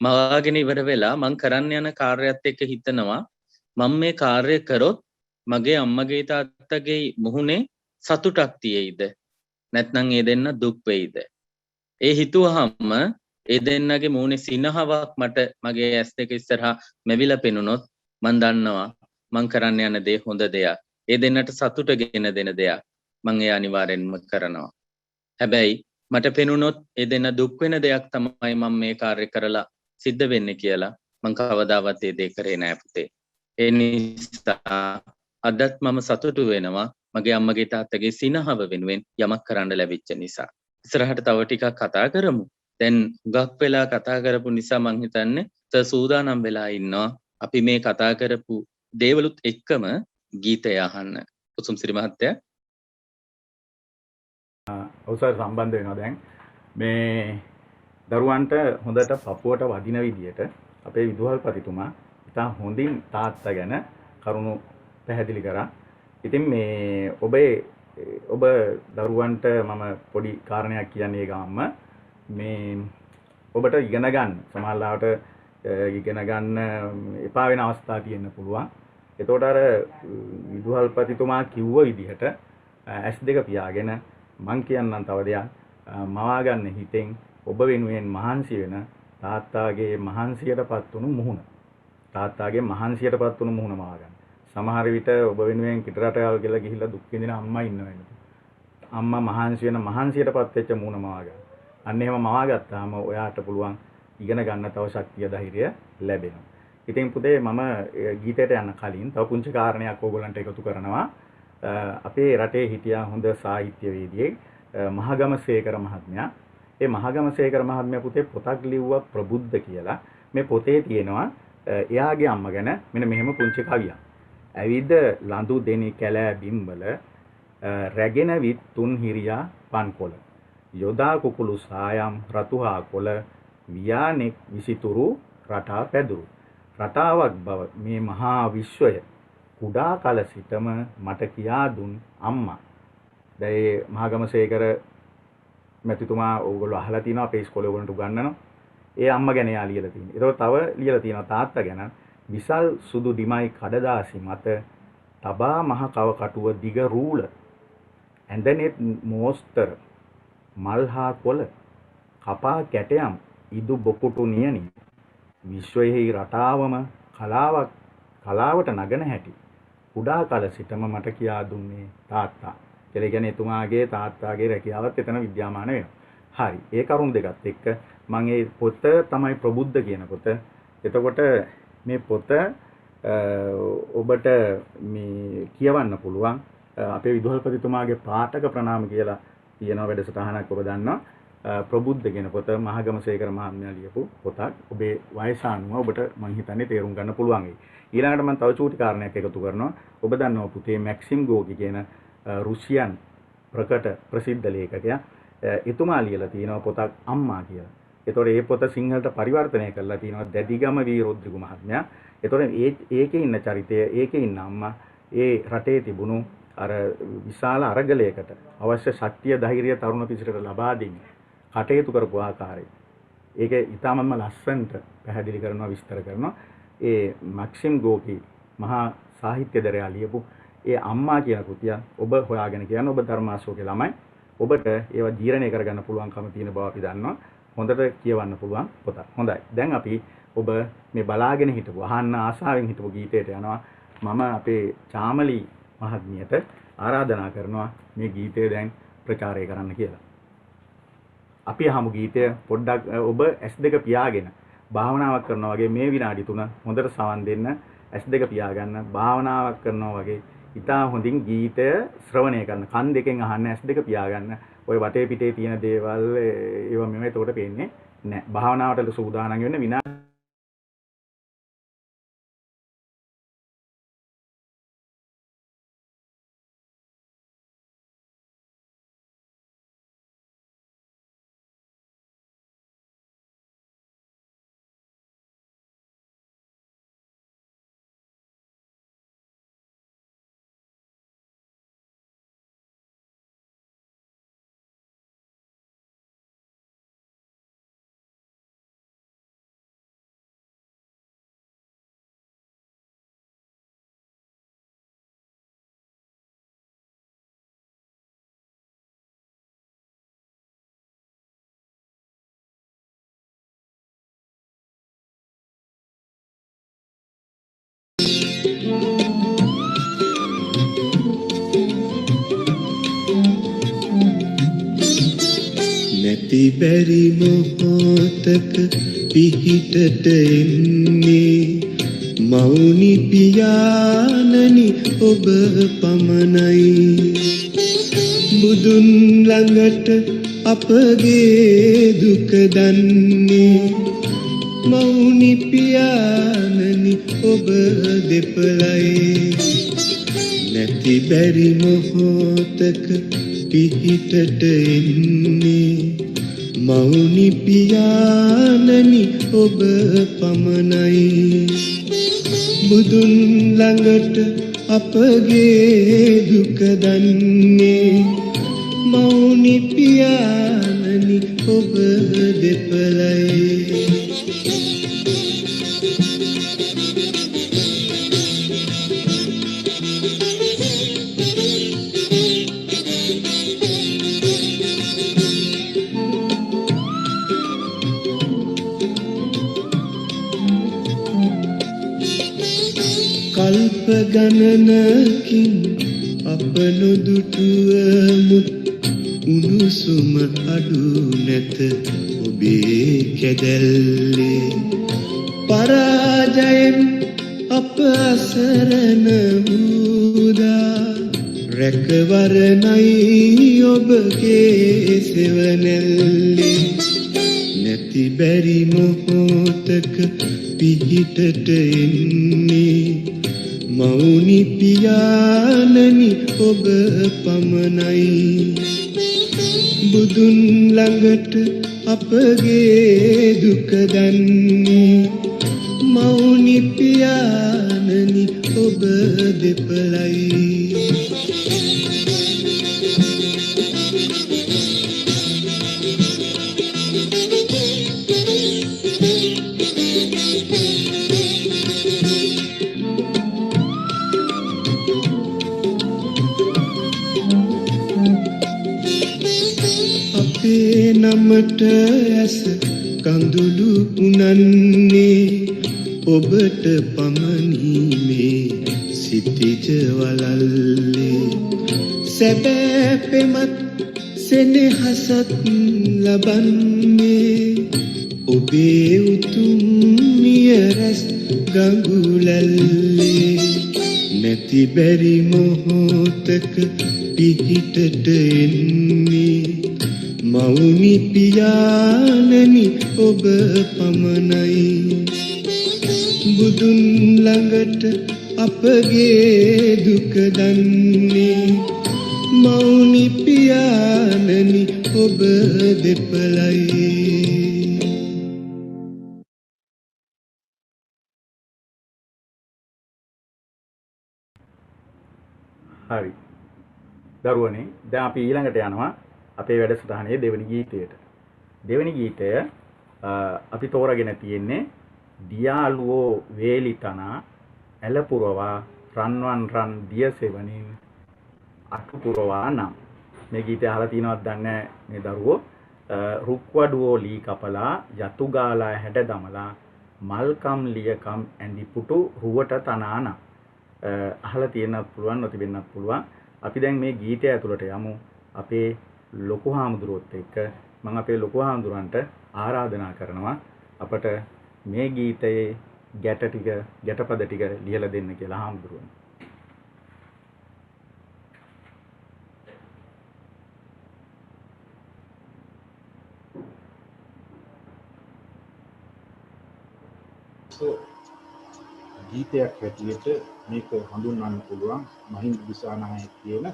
මවාගෙන ඉවර වෙලා මං කරන්න යන කාර්යයත් එක්ක හිතනවා මම මේ කාර්යය කරොත් මගේ අම්මගේ තාත්තගේ මුහුණේ සතුටක් තියෙයිද නැත්නම් ඒ දෙන්න දුක් වෙයිද. ඒ හිතුවහම ඒ දෙන්නගේ මුහුණේ සිනහවක් මට මගේ S2 ඉස්සරහා මෙවිලා පෙනුනොත් මං දන්නවා මං කරන්න යන දේ හොඳ දෙයක්. ඒ දෙන්නට සතුට ගෙන දෙන දෙයක්. මං ඒ අනිවාර්යෙන්ම කරනවා. හැබැයි මට පෙනුනොත් ඒ දෙන්න දුක් වෙන දෙයක් තමයි මම මේ කාර්ය කරලා සිද්ධ වෙන්නේ කියලා මං කවදාවත් ඒ දේ කරේ නෑ පුතේ. ඒ නිසා අදත් මම සතුටු වෙනවා මගේ අම්මගේ තාත්තගේ සිනහව වෙනුවෙන් යමක් කරන්න ලැබිච්ච නිසා. ඉස්සරහට තව ටිකක් කතා කරමු. දැන් හුඟක් වෙලා කතා කරපු නිසා මං හිතන්නේ සූදානම් වෙලා ඉන්නවා අපි මේ කතා කරපු දේවලුත් එක්කම ගීතය අහන්න. උසුම්සිරි මහත්තයා ඔසර් සම්බන්ධ වෙනවා දැන් මේ දරුවන්ට හොඳට පපුවට වදින විදියට අපේ විදුහල්පතිතුමා ඉතා හොඳින් තාත්තා ගැන කරුණු පැහැදිලි කරා. ඉතින් මේ ඔබ දරුවන්ට මම පොඩි කාරණයක් කියන්නේ ගාම්ම මේ ඔබට ඉගෙන ගන්න සමහරවිට ඉගෙන ගන්න එපා වෙන අවස්ථා තියෙන්න පුළුවන්. එතකොට අර විදුහල්පතිතුමා කිව්ව විදිහට S2 පියාගෙන මං කියන්නම් තව දෙයක් මවා ගන්න හිතෙන් ඔබ වෙනුවෙන් මහන්සි වෙන තාත්තාගේ මහන්සියටපත් වුණු මුහුණ. තාත්තාගේ මහන්සියටපත් වුණු මුහුණ මවා ගන්න. සමහර විට ඔබ වෙනුවෙන් පිටරටවල් ගෙල ගිහිල්ලා දුක් විඳින අම්මා ඉන්නවා නේද? අම්මා මහන්සි වෙන මහන්සියටපත් වෙච්ච මුහුණ මවා ගන්න. අන්න එහෙම මවා ගත්තාම ඔයාට පුළුවන් ඉගෙන ගන්න තව ශක්තිය ධෛර්යය ලැබෙනවා. ඉතින් පුතේ මම ගීතයට යන්න කලින් තව පුංචි කාරණයක් ඕගොල්ලන්ට එකතු කරනවා. අපේ රටේ හිටියා හොඳ සාහිත්‍යවේදියෙක් මහගමසේකර මහත්මයා. ඒ මහගමසේකර මහත්මයා පුතේ පොතක් ලිව්වා ප්‍රබුද්ධ කියලා. මේ පොතේ තියෙනවා එයාගේ අම්මා ගැන මෙන්න මෙහෙම පුංචි කවියක්. ඇවිද ලඳු දෙනි කැලෑ බිම්වල රැගෙන විත් තුන් හිරියා පන්කොළ. යොදා කුකුළු සායම් රතුහා කොළ වියානෙක් විසිතුරු රටා පැදුරු. රටාවක් බව මේ මහා විශ්වය කුඩා කල සිටම මට කියා දුන් අම්මා. දැන් මහගමසේකර මැතිතුමා ඕගොල්ලෝ අහලා තිනවා අපේ ඉස්කෝලේ ඕගොල්ලන්ට උගන්වනවා. ඒ අම්මා ගැන යා ලියලා තියෙනවා. ඒතකොට තව ලියලා තියෙනවා තාත්තා ගැන. විසල් සුදු දිමයි කඩදාසි මත තබා මහ කව කටුව දිග රූල. ඇඳෙනෙත් මෝස්තර මල්හා කොළ කපා කැටයම් ඉදු බොකුටු නියනි. විශ්වයෙහි රටාවම කලාවට නගන හැටි කුඩා කල සිටම මට කියා දුන්නේ තාත්තා. කියලා කියන්නේ එතුමාගේ තාත්තාගේ රැකියාවත් එතන විද්‍යාමාන වෙනවා. හරි. ඒ කරුණු දෙකත් එක්ක මම මේ පොත තමයි ප්‍රබුද්ධ කියන පොත. එතකොට මේ පොත ඔබට මේ කියවන්න පුළුවන්. අපේ විදුහල්පතිතුමාගේ පාඨක ප්‍රණාම කියලා තියෙන වැඩසටහනක් ඔබ දන්නවා. ප්‍රබුද්ධ කියන පොත මහගමසේකර මහත්මයා ලියපු පොතක්. ඔබේ වයස අනුව ඔබට මම හිතන්නේ තේරුම් ගන්න පුළුවන් වෙයි. ඊළඟට මම තව චූටි කාරණයක් එකතු කරනවා. ඔබ දන්නවා පුතේ මැක්සිම් ගෝගි කියන රුසියන් ප්‍රකට ප්‍රසිද්ධ ලේඛකයා. එතුමා ලියලා තියෙනවා පොතක් අම්මා කියලා. ඒතකොට මේ පොත සිංහලට පරිවර්තනය කරලා තියෙනවා දැඩිගම වී රොද්රිගු මහත්මයා. ඒතකොට ඒකේ ඉන්න චරිතය, ඒකේ ඉන්න අම්මා ඒ රටේ තිබුණු අර විශාල අරගලයකට අවශ්‍ය ශක්තිය ධෛර්යය තරුණ පිරිසට ලබා දෙන්නේ කටයුතු කරපු ආකාරය. ඒක ඊටමම ලස්සනට පැහැදිලි කරනවා විස්තර කරනවා. ඒ මැක්සිම් ගෝකි මහා සාහිත්‍යදරයා ලියපු ඒ අම්මා කියන කෘතිය ඔබ හොයාගෙන කියන්න ඔබ ධර්මාශෝකේ ළමයි ඔබට ඒවා ජීර්ණය කරගන්න පුළුවන්කම තියෙන බව අපි දන්නවා. හොඳට කියවන්න පුළුවන් පොතක්. හොඳයි. දැන් අපි ඔබ මේ බලාගෙන හිටපු අහන්න ආසාවෙන් හිටපු ගීතයට යනවා. මම අපේ චාමලි මහත්මියට ආරාධනා කරනවා මේ ගීතය දැන් ප්‍රචාරය කරන්න කියලා. අපි අහමු ගීතය පොඩ්ඩක් ඔබ S2 පියාගෙන භාවනාවක් කරනවා වගේ මේ විනාඩි 3 හොඳට සවන් දෙන්න S2 පියාගන්න භාවනාවක් කරනවා වගේ ඉතා හොඳින් ගීතය ශ්‍රවණය කරන්න කන් දෙකෙන් අහන්න S2 පියාගන්න ඔය වටේ පිටේ තියෙන දේවල් ඒවා මෙහෙම එතකොට පේන්නේ නැහැ භාවනාවට සූදානම් වෙන්න විනාඩි නැති බැරි මොහොතක පිහිටට එන්නේ මෞනි පියාණනි ඔබ පමණයි බුදුන් ළඟට අපගේ දුක දන්නේ මෞනි පියාණනි ඔබ දෙපළයි නැති බැරි මොහොතක පිහිටට එන්නේ මෞනි පියාණනි ඔබ පමණයි බුදුන් ළඟට අපගේ දුක දන්නේ මෞනි පියාණනි ඔබ දෙපළයි කල්ප ගණනකින් අප නොදුටුවමුත් උණුසුම අඩු නැත ඔබේ කැදැල්ලේ පරාජයෙන් අප අසරණ වූදා රැකවරණයි ඔබගේ සෙවණැල්ලේ නැති බැරි මොහොතක පිහිටට එන්නේ මෞනි පියාණනි ඔබ පමණයි බුදුන් ළඟට අපගේ දුක දන්නේ මෞනි පියාණනි ඔබ දෙපළයි නමට ඇස කඳුළු උනන්නේ ඔබට පමණීමේ සිතිජ වලල්ලේ සැබෑ පෙමත් සෙනෙහසත් ලබන්නේ ඔබේ උතුම් නියරස් ගඟුලල්ලේ නැති බැරි මොහොතක පිහිටට එන්නේ මෞනි පියාණනි ඔබ පමණයි බුදුන් ළඟට අපගේ දුක දන්නේ මෞනි පියාණනි ඔබ දෙපළයි හරි දරුවනේ දැන් අපි ඊළඟට යනවා අපේ වැඩසටහනේ දෙවෙනි ගීතයට. දෙවෙනි ගීතය අපි තෝරගෙන තියෙන්නේ දියාලුවෝ වේලිතනා ඇලපුරවා රන්වන් රන් දියසෙවණින් අටුපුරවා නම්. මේ ගීතය අහලා තියෙනවද දන්නේ මේ දරුවෝ. රුක්වඩුවෝ ලී කපලා යතු ගාලා හැඩ දමලා මල්කම් ලියකම් ඇඳි පුටු රුවට තනාන. අහලා තියෙනත් පුළුවන් නොතිබෙන්නත් පුළුවන්. අපි දැන් මේ ගීතය ඇතුළට යමු. අපේ ලොකු හාමුදුරුවොත් එක්ක මම අපේ ලොකු හාමුදුරන්ට ආරාධනා කරනවා අපට මේ ගීතයේ ගැටපද ටික ලියලා දෙන්න කියලා හාමුදුරුවෝ. ගීතයක් හැටියට මේක හඳුන්වන්න පුළුවන් මහින්ද දිසානායක කියන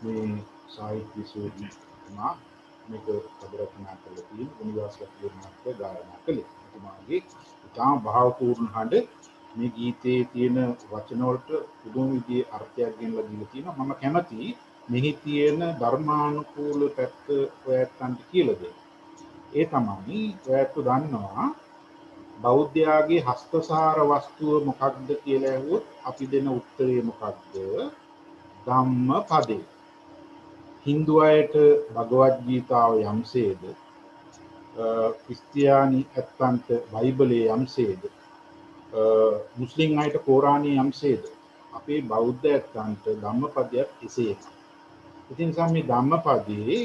මේ සාහිත්‍ය සූත්‍රනා මේක පද රචනා කළ තියෙන උනිවාසයක් විරණත්ව ගායනා කළේ. එතුමාගේ ඉතාම භාවපූර්ණ හඬ මේ ගීතයේ තියෙන වචන වලට පුදුම විදිහේ අර්ථයක් ගෙනලා දීලා තියෙනවා. මම කැමතියි මෙහි තියෙන ධර්මානුකූල පැත්ත ඔයයන්ට කියලා දෙන්න. ඒ තමයි ඔයත් දන්නවා බෞද්ධයාගේ හස්තසාර වස්තුව මොකක්ද කියලා ඇහුවොත් අපි දෙන උත්තරේ මොකක්ද? ධම්මපදේ. හින්දු අයට භගවත් ගීතාව යම්සේද ක්‍රිස්තියානි ඇත්තන්ට බයිබලයේ යම්සේද මුස්ලිම් අයට කෝරානයේ යම්සේද අපේ බෞද්ධ ඇත්තන්ට ධම්මපදයක් එසේ. ඉතින් මේ ධම්මපදයේ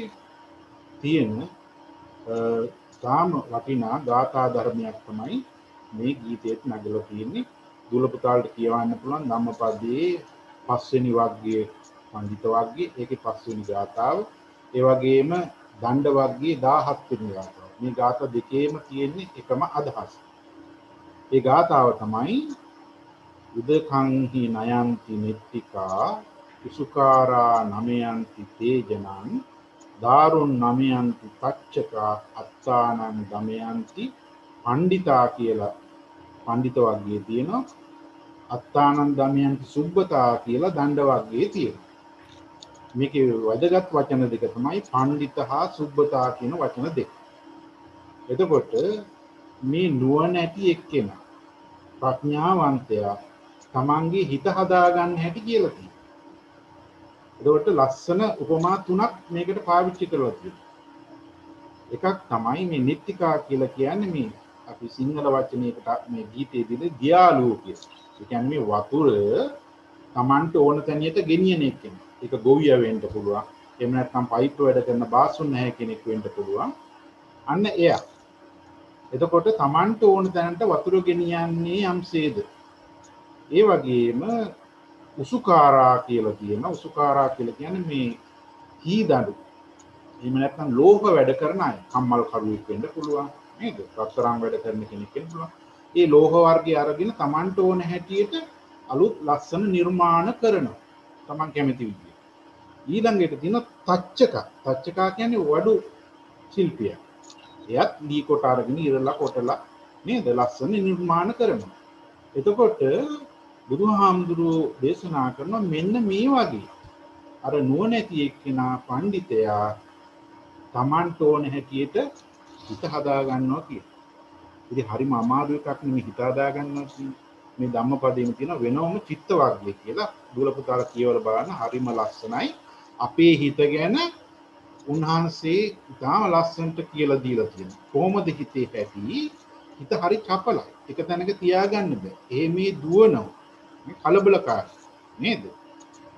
තියෙන තාම වටිනා ගාථා ධර්මයක් තමයි මේ ගීතයේත් නැගලා තියෙන්නේ. දුල පුතාලට කියවන්න පුළුවන් ධම්මපදයේ 5 වෙනි වර්ගයේ පඬිත වර්ගයේ ඒකේ 5 වෙනි ගාථාව. ඒ වගේම දණ්ඩ වර්ගයේ 17 වෙනි ගාථාව. මේ ගාථා දෙකේම තියෙන්නේ එකම අදහස. ඒ ගාථාව තමයි උදකංහි නයන්ති නිත්තිකා උසුකාරා නමයන්ති තේජනං දාරුන් නමයන්ති පච්චකා අත්තානං දමයන්ති පණ්ඩිතා කියලා පඬිත වර්ගයේ තියෙනවා. අත්තානං දමයන්ති සුබ්බතා කියලා දණ්ඩ වර්ගයේ තියෙනවා. මේකේ වැදගත් වචන දෙක තමයි පණ්ඩිත හා සුබ්බතා කියන වචන දෙක. එතකොට මේ නුවණැති එක්කෙනා ප්‍රඥාවන්තයා තමන්ගේ හිත හදාගන්න හැටි කියලා තියෙනවා. එතකොට ලස්සන උපමා තුනක් මේකට පාවිච්චි කරලා තියෙනවා. එකක් තමයි මේ නිත්තිකා කියලා කියන්නේ මේ අපි සිංහල වචනයකට මේ ගීතයේ දෙන දියාලුව කියලා. ඒ කියන්නේ මේ වතුර තමන්ට ඕන තැනියට ගෙනියන එක්කෙනා. ඒක ගොවිය වෙන්න පුළුවන්. එහෙම නැත්නම් පයිප් වැඩ කරන බාසුන් නැහැ කෙනෙක් වෙන්න පුළුවන්. අන්න එයා. එතකොට තමන්ට ඕන තැනට වතුර ගෙනියන්නේ යම්සේද. ඒ වගේම උසුකාරා කියලා තියෙනවා. උසුකාරා කියලා කියන්නේ මේ හීදඬු. එහෙම නැත්නම් ලෝහ වැඩ කරන අය. කම්මල් කරුවෙක් වෙන්න පුළුවන්. නේද? රත්තරන් වැඩ කරන කෙනෙක් වෙන්න පුළුවන්. ඒ ලෝහ වර්ගය අරගෙන තමන්ට ඕන හැටියට අලුත් ලස්සන නිර්මාණ කරනවා. තමන් කැමති විදියට. ඊළඟට තියෙන තච්චක. තච්චකා කියන්නේ වඩු ශිල්පියා. එයත් දී කොට අරගෙන ඉරලා කොටලා නේද ලස්සන නිර්මාණ කරනවා. එතකොට බුදුහාමුදුරුවෝ දේශනා කරනවා මෙන්න මේ වගේ අර නුවණැති එක්කෙනා පඬිතයා තමන්ට ඕන හැටියට හිත හදා ගන්නවා කියලා. ඉතින් හරිම අමාරු එකක් නෙමෙයි හිත හදා ගන්නවා කියන්නේ. මේ ධම්මපදයෙන් තියෙන වෙනවම චිත්ත වර්ගය කියලා දුල පුතාලා කියවලා බලන්න හරිම ලස්සනයි. අපේ හිත ගැන උන්වහන්සේ ඉතාම ලස්සනට කියලා දීලා තියෙනවා. කොහොමද හිතේ ඇති? හිත හරි චපලයි. එක තැනක තියාගන්න බෑ. මේ දුවනවා. මේ කලබලකාරී නේද?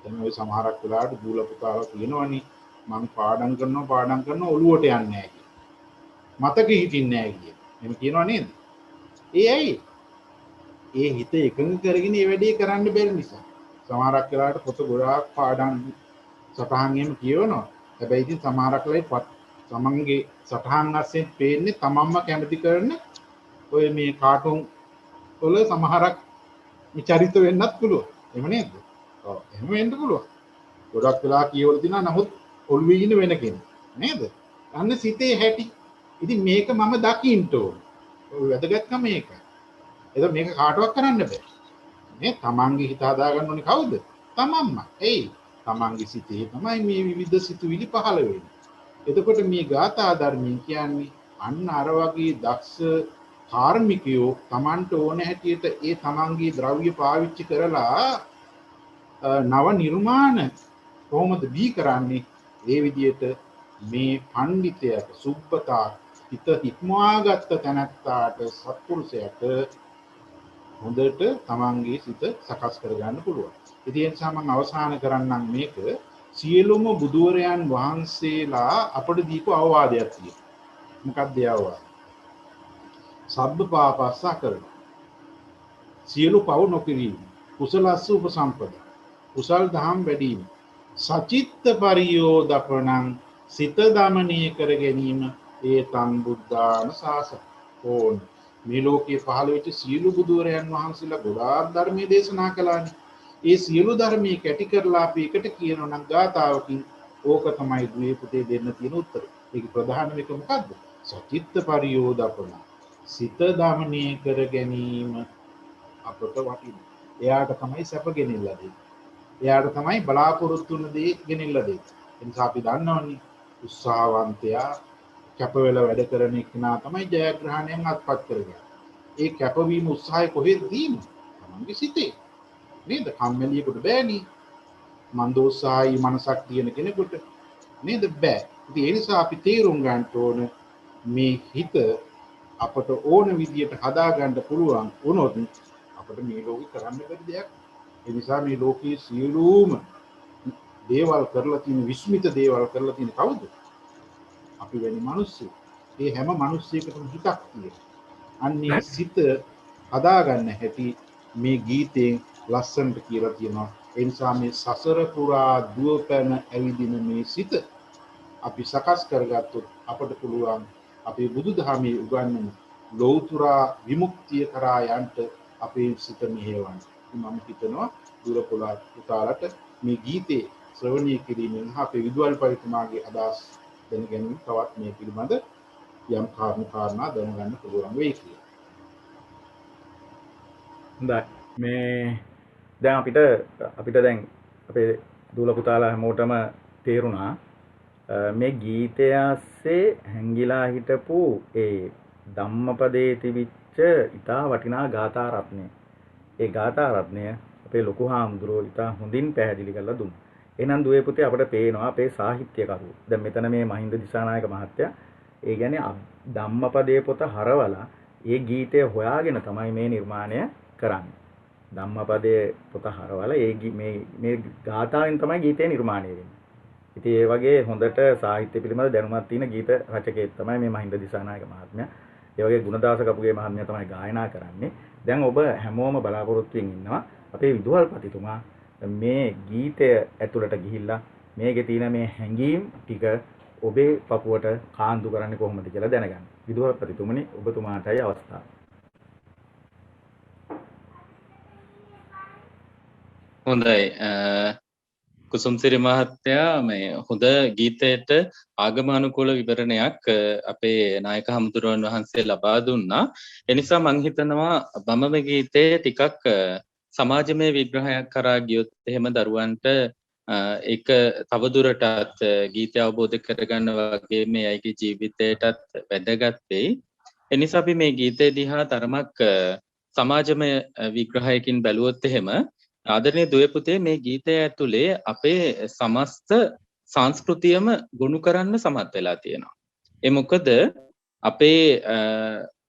දැන් ඔය සමහරක් වෙලාවට දුල පුතාලා කියනවනේ මම පාඩම් කරනවා ඔළුවට යන්නේ නැහැ කියලා. මතක හිටින්නේ නැහැ කියලා. එහෙම කියනවා නේද? ඒ ඇයි? ඒ හිත එකඟ කරගෙන මේ වැඩේ කරන්න බැරි නිසා. සමහරක් වෙලාවට පොත ගොඩාක් පාඩම් සටහන් එහෙම කියවනවා. හැබැයි ඉතින් සමහරක් වෙලාවට තමන්ගේ සටහන් අස්සෙන් පේන්නේ තමන්ම කැමති කරන ඔය මේ කාටුන් වල සමහරක් චරිත වෙන්නත් පුළුවන්. එහෙම නේද? ඔව් එහෙම වෙන්න පුළුවන්. ගොඩක් වෙලා කියවල තිනා නමුත් ඔළුවේ ඉන්න වෙන කෙනෙක්. නේද? අන්න සිතේ හැටි. ඉතින් මේක මම දකින්න ඕන. ඔය වැදගත්කම මේකයි. ඒක මේක කාටවත් කරන්න බෑ. මේ තමන්ගේ හිත හදා ගන්න ඕනේ කවුද? තමන්ම. එයි තමන්ගේ සිතේ තමයි මේ විවිධ සිතුවිලි පහළ වෙන්නේ. එතකොට මේ ගාථා ධර්මයෙන් කියන්නේ අන්න අර වගේ දක්ෂ කාර්මිකයෝ Tamanට ඕන හැටියට ඒ තමන්ගේ ද්‍රව්‍ය පාවිච්චි කරලා නව නිර්මාණ කොහොමද දී කරන්නේ? ඒ විදිහට මේ පඬිතයාට සුබ්බතා හිත හික්මවාගත්ත තැනැත්තාට සත්පුරුෂයාට හොඳට තමන්ගේ සිත සකස් කරගන්න පුළුවන්. ඉතින් ඒ නිසා මම අවසාන කරන්නම් මේක සියලුම බුදුවරයන් වහන්සේලා අපට දීපු අවවාදයක් තියෙනවා. මොකක්ද ඒ අවවාද? සබ්බ පාපස්සා කරන. සියලු පව් නොකිරීම. කුසලස්ස උපසම්පද. කුසල් දහම් වැඩිම. සචිත්ත පරියෝදපණං සිත දමනය කර ගැනීම ඒ තන් බුද්ධාන ශාසන ඕන. මේ ලෝකයේ පහළ වෙච්ච සියලු බුදුරයන් වහන්සේලා ගොඩාක් ධර්මයේ දේශනා කළානේ. ඒ සියලු ධර්මයේ කැටි කරලා අපි එකට කියනවා නම් ගාතාවකින් ඕක තමයි දුවේ පුතේ දෙන්න තියෙන උත්තරේ. ඒක ප්‍රධානම එක මොකද්ද? සචිත්ත පරියෝදපණ. සිත දමනය කර ගැනීම අපට වටිනවා. එයාට තමයි සැප ගෙනිල්ලා දෙන්නේ. එයාට තමයි බලාපොරොත්තු වෙන දේ ගෙනිල්ලා දෙන්නේ. ඒ නිසා අපි දන්නවනේ උත්සාහවන්තයා කැප වෙලා වැඩ කරන කෙනා තමයි ජයග්‍රහණයෙන් අත්පත් කරගන්නේ. ඒ කැපවීම උත්සාහය කොහෙද දීම? තමන්ගේ සිතේ. නේද? කම්මැලියෙකුට බෑනේ. මන්දෝත්සාහී මනසක් තියෙන කෙනෙකුට නේද? බෑ. ඉතින් ඒ නිසා අපි තේරුම් ගන්න ඕන මේ හිත අපට ඕන විදියට හදා ගන්න පුළුවන් වුණොත් අපිට මේ ලෝකේ කරන්න බැරි දෙයක්. ඒ නිසා මේ ලෝකයේ සියලුම දේවල් කරලා තියෙන විස්මිත දේවල් කරලා තියෙන කවුද? අපි වෙනි මිනිස්සු. ඒ හැම මිනිස්සෙකුටම හිතක් තියෙනවා. අන්නේ සිත හදාගන්න හැටි මේ ගීතයෙන් ලස්සනට කියලා තියෙනවා. ඒ නිසා මේ සසර පුරා දුවපැන ඇවිදින මේ සිත අපි සකස් කරගත්තොත් අපට පුළුවන් අපේ බුදුදහමේ උගන්වන ලෞතුරා විමුක්තිය කරා යන්න අපේ සිත මෙහෙවන්න. මම හිතනවා දුර පුතාලට මේ ගීතේ ශ්‍රවණය කිරීමෙන් අපේ විදුහල් පරිතුමාගේ අදහස් දැනගැනීම තවත් මේ පිළිබඳ යම් කාරණා දැනගන්න පුළුවන් වෙයි කියලා. හොඳයි. මේ දැන් අපිට දැන් අපේ දූල පුතාලා හැමෝටම තේරුණා මේ ගීතය ඇස්සේ හැංගිලා හිටපු ඒ ධම්මපදයේ තිබිච්ච ඉතා වටිනා ගාථා රත්නය. ඒ ගාථා රත්නය අපේ ලොකු හාමුදුරුවෝ ඉතා හොඳින් පැහැදිලි කරලා දුන්නා. එහෙනම් දුවේ පුතේ අපිට පේනවා අපේ සාහිත්‍යකරුවෝ. දැන් මෙතන මේ මහින්ද දිසානායක මහත්තයා ඒ කියන්නේ ධම්මපදයේ පොත හරවලා ඒ ගීතය හොයාගෙන තමයි මේ නිර්මාණය කරන්නේ. ධම්මපදයේ පොත හරවලා මේ ගාථාවෙන් තමයි ගීතය නිර්මාණය වෙන්නේ. ඉතින් ඒ වගේ හොඳට සාහිත්‍ය පිළිබඳ දැනුමක් තියෙන ගීත රචකයෙක් තමයි මේ මහින්ද දිසානායක මහත්මයා. ඒ වගේ ගුණදාස කපුගේ මහත්මයා තමයි ගායනා කරන්නේ. දැන් ඔබ හැමෝම බලාපොරොත්තුෙන් ඉන්නවා අපේ විදුහල්පතිතුමා මේ ගීතය ඇතුළට ගිහිල්ලා මේකේ තියෙන මේ හැඟීම් ටික ඔබේ පපුවට කාන්දු කරන්නේ කොහොමද කියලා දැනගන්න. විදුහල්පතිතුමනි ඔබතුමාටයි අවස්ථාව. හොඳයි කුසුම්සිරි මහත්තයා මේ හොඳ ගීතයට ආගමානුකූල විවරණයක් අපේ නායක හමුදුරුවන් වහන්සේ ලබා දුන්නා. එනිසා මං හිතනවා බඹම ගීතයේ ටිකක් සමාජමය විග්‍රහයක් කරා ගියොත් එහෙම දරුවන්ට ඒක තවදුරටත් ගීතය අවබෝධ කරගන්න වගේ මේ අයගේ ජීවිතයටත් වැදගත් වෙයි. එනිසා අපි මේ ගීතය දිහා තරමක් සමාජමය විග්‍රහයකින් බැලුවොත් එහෙම ආදරණීය දුවේ පුතේ මේ ගීතය ඇතුලේ අපේ සමස්ත සංස්කෘතියම ගොනු කරන්න සමත් වෙලා තියෙනවා. ඒ මොකද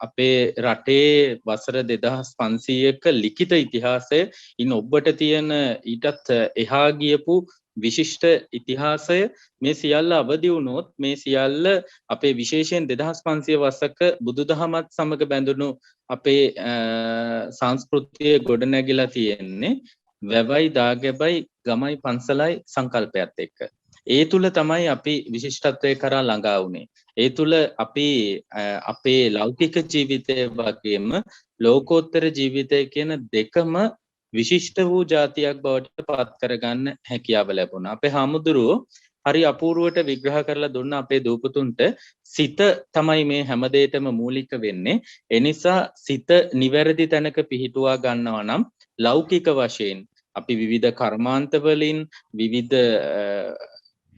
අපේ රටේ වසර 2500ක ලිඛිත ඉතිහාසය ඉන් ඔබට තියෙන ඊටත් එහා ගියපු විශිෂ්ට ඉතිහාසය මේ සියල්ල අවදි වුණොත් මේ සියල්ල අපේ විශේෂයෙන් 2500 වසක බුදුදහමත් සමග බැඳුණු අපේ සංස්කෘතිය ගොඩනැගිලා තියෙන්නේ වැවයි දාගැබයි ගමයි පන්සලයි සංකල්පයත් එක්ක. ඒ තුල තමයි අපි විශිෂ්ටත්වය කරා ළඟා වුණේ. ඒ තුල අපි අපේ ලෞකික ජීවිතය වගේම ලෝකෝත්තර ජීවිතය කියන දෙකම විශිෂ්ට වූ જાතියක් බවට පත් කරගන්න හැකියාව ලැබුණා. අපේ හාමුදුරුවෝ හරි අපූර්වට විග්‍රහ කරලා දුන්න අපේ දූපතුන්ට සිත තමයි මේ හැමදේටම මූලික වෙන්නේ. ඒ නිසා සිත නිවැරදි තැනක පිහිටුවා ගන්නවා නම් ලෞකික වශයෙන් අපි විවිධ කර්මාන්ත වලින් විවිධ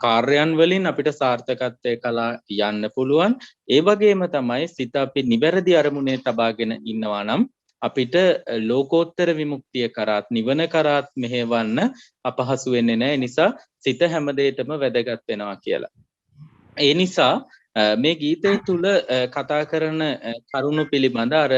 කාර්යයන් වලින් අපිට සාර්ථකත්වය කලා යන්න පුළුවන්. ඒ වගේම තමයි සිත අපි නිවැරදි අරමුණේ තබාගෙන ඉන්නවා නම් අපිට ලෝකෝත්තර විමුක්තිය කරාත් නිවන කරාත් මෙහෙවන්න අපහසු වෙන්නේ නැහැ. නිසා සිත හැමදේටම වැදගත් වෙනවා කියලා. ඒ නිසා මේ ගීතය තුල කතා කරන කරුණු පිළිබඳ අර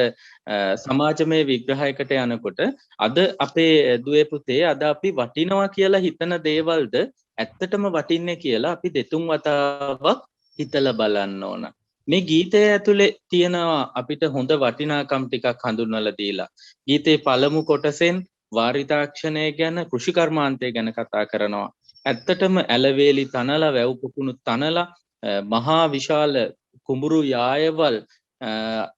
සමාජමය විග්‍රහයකට යනකොට අද අපේ දුවේ පුතේ අද අපි වටිනවා කියලා හිතන දේවල්ද ඇත්තටම වටින්නේ කියලා අපි දෙතුන් වතාවක් හිතලා බලන්න ඕන. මේ ගීතය ඇතුලේ තියෙනවා අපිට හොඳ වටිනාකම් ටිකක් හඳුන්වලා දීලා. ගීතේ පළමු කොටසෙන් වාරිතාක්ෂණය ගැන කෘෂිකර්මාන්තය ගැන කතා කරනවා. ඇත්තටම ඇලවේලි තනලා වැව් පුකුණු තනලා මහා විශාල කුඹුරු යායවල්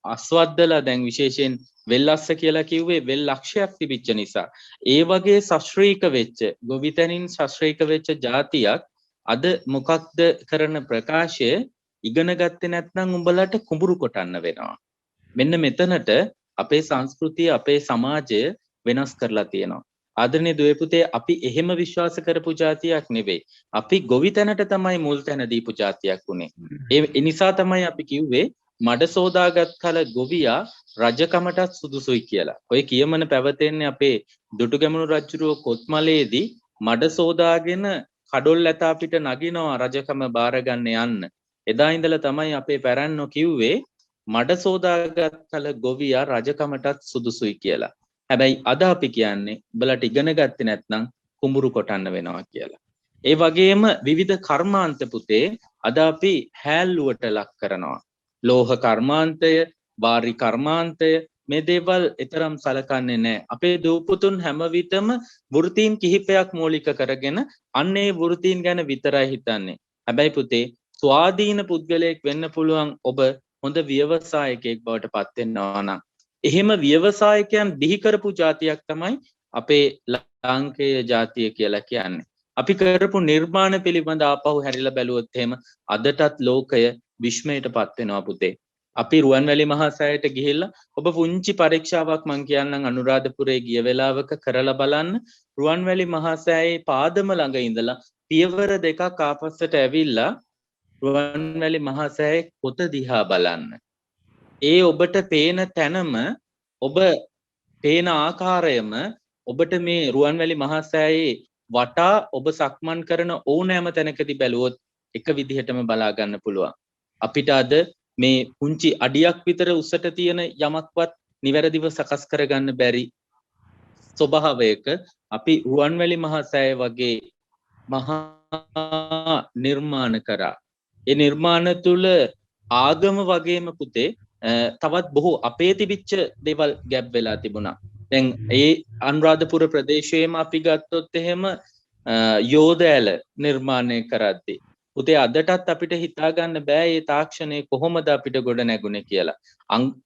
අස්වද්දලා දැන් විශේෂයෙන් වෙල්ලස්ස කියලා කිව්වේ වෙල් ලක්ෂයක් තිබිච්ච නිසා ඒ වගේ ශාස්ත්‍රීක වෙච්ච ගොවිතැනින් ශාස්ත්‍රීක වෙච්ච જાතියක් අද මොකක්ද කරන ප්‍රකාශය ඉගෙන ගත්තේ නැත්නම් උඹලට කුඹුරු කොටන්න වෙනවා. මෙන්න මෙතනට අපේ සංස්කෘතිය අපේ සමාජය වෙනස් කරලා තියෙනවා. ආදරණීය දුවේ පුතේ අපි එහෙම විශ්වාස කරපු જાතියක් නෙවෙයි. අපි ගොවිතැනට තමයි මුල් තැන දීපු જાතියක් උනේ. ඒ නිසා තමයි අපි කිව්වේ මඩ සෝදාගත් කල ගොවියා රජකමටත් සුදුසුයි කියලා. ඔය කියමන පැවතෙන්නේ අපේ දුටුගැමුණු රජුගේ කොත්මලේදී මඩ සෝදාගෙන කඩොල් ඇතා පිට නගිනවා රජකම බාරගන්න යන්න. එදා ඉඳලා තමයි අපේ පැරණියෝ කිව්වේ මඩ සෝදාගත් කල ගොවියා රජකමටත් සුදුසුයි කියලා. හැබැයි අද අපි කියන්නේ උඹලට ඉගෙන ගත්තේ නැත්නම් කුඹුරු කොටන්න වෙනවා කියලා. ඒ වගේම විවිධ කර්මාන්ත පුතේ අද අපි හැල්ලුවට ලක් කරනවා. ලෝහ කර්මාන්තය, වාරි කර්මාන්තය මේ දේවල් ඊතරම් සලකන්නේ නැහැ. අපේ දූපුතුන් හැම විටම වෘත්තීන් කිහිපයක් මූලික කරගෙන අන්නේ වෘත්තීන් ගැන විතරයි හිතන්නේ. හැබැයි පුතේ ස්වාධීන පුද්ගලයෙක් වෙන්න පුළුවන් ඔබ හොඳ ව්‍යවසායකයෙක් බවට පත් වෙනවා නම් එහෙම ව්‍යවසායකයන් බිහි කරපු જાතියක් තමයි අපේ ලාංකේය જાතිය කියලා කියන්නේ. අපි කරපු නිර්මාණ පිළිබඳ ආපහු හැරිලා බැලුවොත් එහෙම අදටත් ලෝකය විශ්මයටපත් වෙනවා පුතේ. අපි රුවන්වැලි මහා සෑයට ගිහිල්ලා ඔබ පුංචි පරීක්ෂාවක් මං කියන්නම් අනුරාධපුරේ ගිය වෙලාවක කරලා බලන්න. රුවන්වැලි මහා සෑයේ පාදම ළඟ ඉඳලා පියවර දෙකක් ආපස්සට ඇවිල්ලා රුවන්වැලි මහා සෑයේ පොත දිහා බලන්න. ඒ ඔබට පේන තැනම ඔබ පේන ආකාරයම ඔබට මේ රුවන්වැලි මහා සෑයේ වටා ඔබ සක්මන් කරන ඕනෑම තැනකදී බැලුවොත් එක විදිහටම බලා ගන්න පුළුවන්. අපිට අද මේ පුංචි අඩියක් විතර උසට තියෙන යමක්වත් නිවැරදිව සකස් කරගන්න බැරි ස්වභාවයක අපි රුවන්වැලි මහා සෑය වගේ මහා නිර්මාණ කරා. ඒ නිර්මාණ තුල ආගම වගේම පුතේ තවත් බොහෝ අපේ තිබිච්ච දේවල් ගැබ් වෙලා තිබුණා. දැන් ඒ අනුරාධපුර ප්‍රදේශයේම අපි ගත්තොත් එහෙම යෝධෑල නිර්මාණය කරද්දී පුතේ අදටත් අපිට හිතා ගන්න බෑ මේ තාක්ෂණය කොහොමද අපිට ගොඩ නැගුණේ කියලා.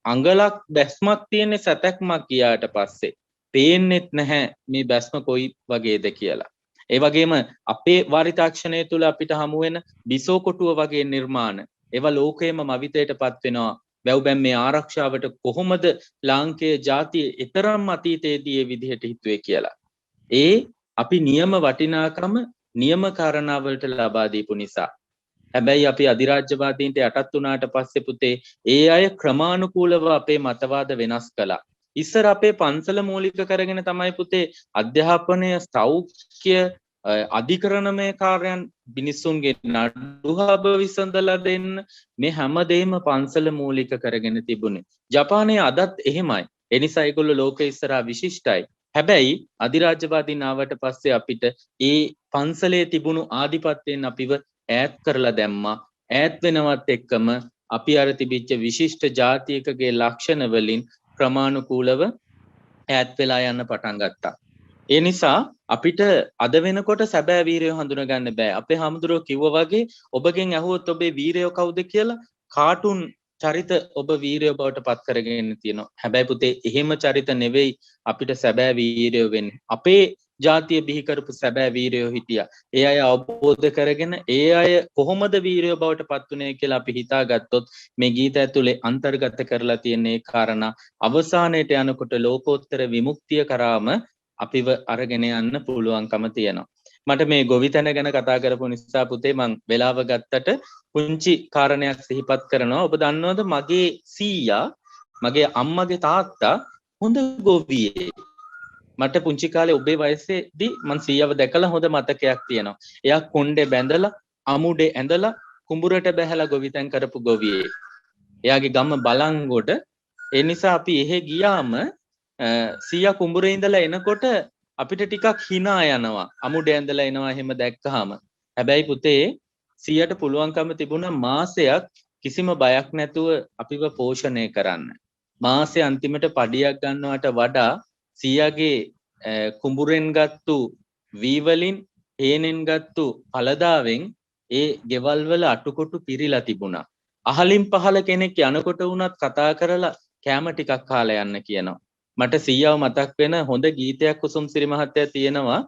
අඟලක් බැස්මක් තියෙන සතක්මක් ගියාට පස්සේ පේන්නෙත් නැහැ මේ බැස්ම කොයි වගේද කියලා. ඒ වගේම අපේ වාරි තාක්ෂණය තුල අපිට හමු වෙන බිසෝ කොටුව වගේ නිර්මාණ ඒවා ලෝකයේම මවිතයටපත් වෙනවා. වැව්බැම් මේ ආරක්ෂාවට කොහොමද ලාංකේය ජාතිය ඊතරම් අතීතයේදී මේ විදිහට හිතුවේ කියලා. ඒ අපි නියම වටිනාකම නියම කාරණාවලට ලබා දීපු නිසා. හැබැයි අපි අධිරාජ්‍යවාදීන්ට යටත් වුණාට පස්සේ පුතේ ඒ අය ක්‍රමානුකූලව අපේ මතවාද වෙනස් කළා. ඉස්සර අපේ පන්සල මූලික කරගෙන තමයි පුතේ අධ්‍යාපනය සෞඛ්‍ය අධිකරණමය කාර්යයන් මිනිස්සුන්ගේ නඩුහබ විසඳලා දෙන්න මේ හැමදේම පන්සල මූලික කරගෙන තිබුණේ. ජපානයේ අදත් එහෙමයි. ඒ නිසා ඒගොල්ලෝ ලෝකෙ ඉස්සරහා විශිෂ්ටයි. හැබැයි අධිරාජ්‍යවාදීන් ආවට පස්සේ අපිට ඒ පන්සලේ තිබුණු ආධිපත්‍යයෙන් අපිව ඈත් කරලා දැම්මා. ඈත් වෙනවත් එක්කම අපි අර තිබිච්ච විශිෂ්ට ජාතියකගේ ලක්ෂණ වලින් ක්‍රමානුකූලව ඈත් වෙලා යන්න පටන් ගත්තා. ඒ නිසා අපිට අද වෙනකොට සැබෑ වීරයෝ හඳුනා ගන්න බෑ. අපේ හාමුදුරුවෝ කිව්වා වගේ ඔබගෙන් අහුවොත් ඔබේ වීරයෝ කවුද කියලා කාටුන් චරිත ඔබ වීරයෝ බවට පත් කරගෙන තියෙනවා. හැබැයි පුතේ එහෙම චරිත නෙවෙයි අපිට සැබෑ වීරයෝ වෙන්නේ. අපේ ජාතිය බිහි කරපු සැබෑ වීරයෝ හිටියා. ඒ අය අවබෝධ කරගෙන ඒ අය කොහොමද වීරයෝ බවට පත් වුනේ කියලා අපි හිතාගත්තොත් මේ ගීත ඇතුලේ අන්තර්ගත කරලා තියෙන ඒ කාරණා අවසානයේට යනකොට ලෝකෝත්තර විමුක්තිය කරාම අපිව අරගෙන යන්න පුළුවන්කම තියෙනවා. මට මේ ගොවිතැන ගැන කතා කරපු නිසා පුතේ මං වෙලාව ගත්තට පුංචි කාරණයක් සිහිපත් කරනවා. ඔබ දන්නවද මගේ සීයා මගේ අම්මගේ තාත්තා හොඳ ගොවියෙක්. මට පුංචි කාලේ ඔබේ වයසේදී මං සීයාව දැකලා හොඳ මතකයක් තියෙනවා. එයා කොණ්ඩේ බැඳලා අමුඩේ ඇඳලා කුඹුරට බැහැලා ගොවිතැන් කරපු ගොවියෙක්. එයාගේ ගම බලංගොඩ. ඒ නිසා අපි එහෙ ගියාම සීයා කුඹුරේ ඉඳලා එනකොට අපිට ටිකක් hina යනවා. අමුඩේ ඇඳලා එනවා එහෙම දැක්කහම. හැබැයි පුතේ සීයාට පුළුවන්කම තිබුණා මාසයක් කිසිම බයක් නැතුව අපිව පෝෂණය කරන්න. මාසේ අන්තිමට පඩියක් ගන්නවට වඩා සීයාගේ කුඹුරෙන් ගත්තු වී වලින් හේනෙන් ගත්තු පළදාවෙන් ඒ ගෙවල් වල අටුකොටු පිරීලා තිබුණා. අහලින් පහල කෙනෙක් යනකොට වුණත් කතා කරලා කෑම ටිකක් කාලා යන්න කියනවා. මට සීයාව මතක් වෙන හොඳ ගීතයක් කුසුම්සිරි මහත්තයා තියෙනවා.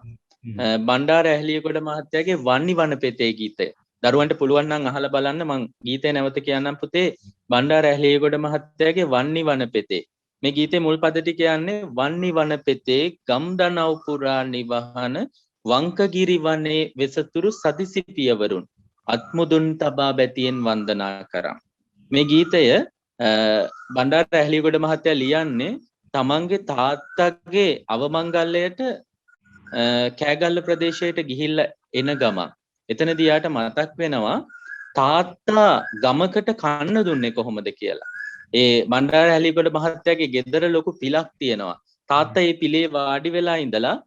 බණ්ඩාර ඇහලියගොඩ මහත්තයාගේ වන්නි වනපෙතේ ගීතය. දරුවන්ට පුළුවන් නම් අහලා බලන්න. මං ගීතය නැවත කියන්නම් පුතේ. බණ්ඩාර ඇහලියගොඩ මහත්තයාගේ වන්නි වනපෙතේ. මේ ගීතේ මුල් පද ටික කියන්නේ වන්නි වනපෙතේ ගම්දනව් පුරා නිවහන වංකගිරි වනේ වෙසතුරු සදිසි පියවරුන් අත්මුදුන් තබා බැතියෙන් වන්දනා කරම්. මේ ගීතය බණ්ඩාර ඇහලියගොඩ මහත්තයා ලියන්නේ තමන්ගේ තාත්තගේ අවමංගල්‍යයට කෑගල්ල ප්‍රදේශයට ගිහිල්ලා එන ගමන්. එතනදී යාට මතක් වෙනවා තාත්තා ගමකට කන්න දුන්නේ කොහොමද කියලා. ඒ බණ්ඩාර ඇහලියගොඩ මහත්තයාගේ ගෙදර ලොකු පිලක් තියෙනවා. තාත්තා මේ පිලේ වාඩි වෙලා ඉඳලා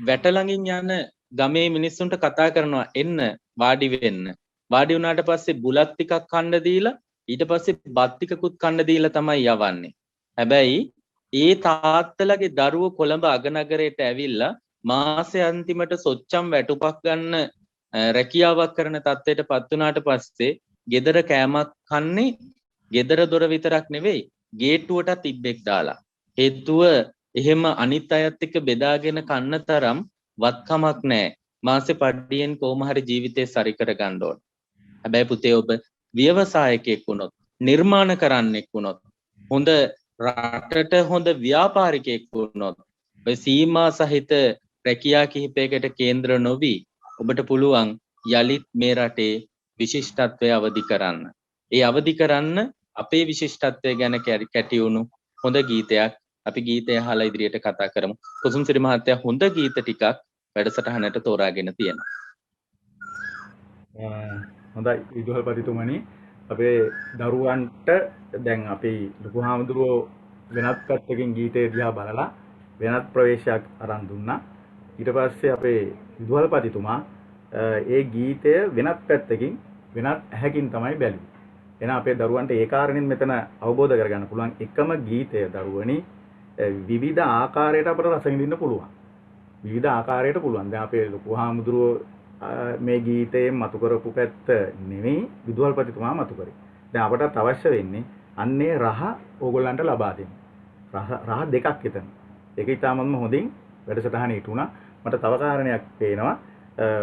වැට ළඟින් යන ගමේ මිනිස්සුන්ට කතා කරනවා එන්න වාඩි වෙන්න. වාඩි වුණාට පස්සේ බුලත් ටිකක් කන්න දීලා ඊට පස්සේ බත් ටිකකුත් කන්න දීලා තමයි යවන්නේ. හැබැයි ඒ තාත්තලගේ දරුවෝ කොළඹ අගනගරයට ඇවිල්ලා මාසේ අන්තිමට සොච්චම් වැටුපක් ගන්න රැකියාවක් කරන තත්ත්වයට පත් වුණාට පස්සේ ගෙදර කෑමක් කන්නේ ගෙදර දොර විතරක් නෙවෙයි ගේට්ටුවටත් ඉබ්බෙක් දාලා. හේතුව එහෙම අනිත් අයත් එක්ක බෙදාගෙන කන්න තරම් වත්කමක් නැහැ. මාසේ පඩියෙන් කොහොම හරි ජීවිතේ සරි කර ගන්න ඕන. හැබැයි පුතේ ඔබ ව්‍යවසායකයෙක් වුණොත්, නිර්මාණ කරන්නෙක් වුණොත්, හොඳ රටට හොඳ ව්‍යාපාරිකයෙක් වුණොත්, ඔය සීමා සහිත රැකියා කිහිපයකට කේන්ද්‍ර නොවි ඔබට පුළුවන් යලිත් මේ රටේ විශිෂ්ටත්වය අවදි කරන්න. ඒ අවදි කරන්න අපේ විශිෂ්ටත්වය ගැන කැටි වුණු හොඳ ගීතයක් අපි ගීතය අහලා ඉදිරියට කතා කරමු. කුසුම්සිරි මහත්තයා හොඳ ගීත ටිකක් වැඩසටහනට තෝරාගෙන තියෙනවා. හොඳයි විදුහල්පතිතුමනි, අපේ දරුවන්ට දැන් අපේ ලොකු හාමුදුරුවෝ වෙනත් පැත්තකින් ගීතය දිහා බලලා වෙනත් ප්‍රවේශයක් අරන් දුන්නා. ඊට පස්සේ අපේ විදුහල්පතිතුමා ඒ ගීතය වෙනත් පැත්තකින් වෙනත් ඇහැකින් තමයි බැලුවේ. එහෙනම් අපේ දරුවන්ට ඒ කාරණෙන් මෙතන අවබෝධ කරගන්න පුළුවන් එකම ගීතය දරුවනි විවිධ ආකාරයට අපට රස විඳින්න පුළුවන්. විවිධ ආකාරයට පුළුවන්. දැන් අපේ ලොකු හාමුදුරුවෝ මේ ගීතයෙන් මතු කරපු පැත්ත නෙවෙයි විදුහල්පතිතුමා මතු කරේ. දැන් අපටත් අවශ්‍ය වෙන්නේ අන්නේ රහ ඕගොල්ලන්ට ලබා දෙන්න. රහ දෙකක් එතන. ඒක ඉතාමත්ම හොඳින් වැඩසටහනේ හිටුණා. මට තව කාරණයක් පේනවා.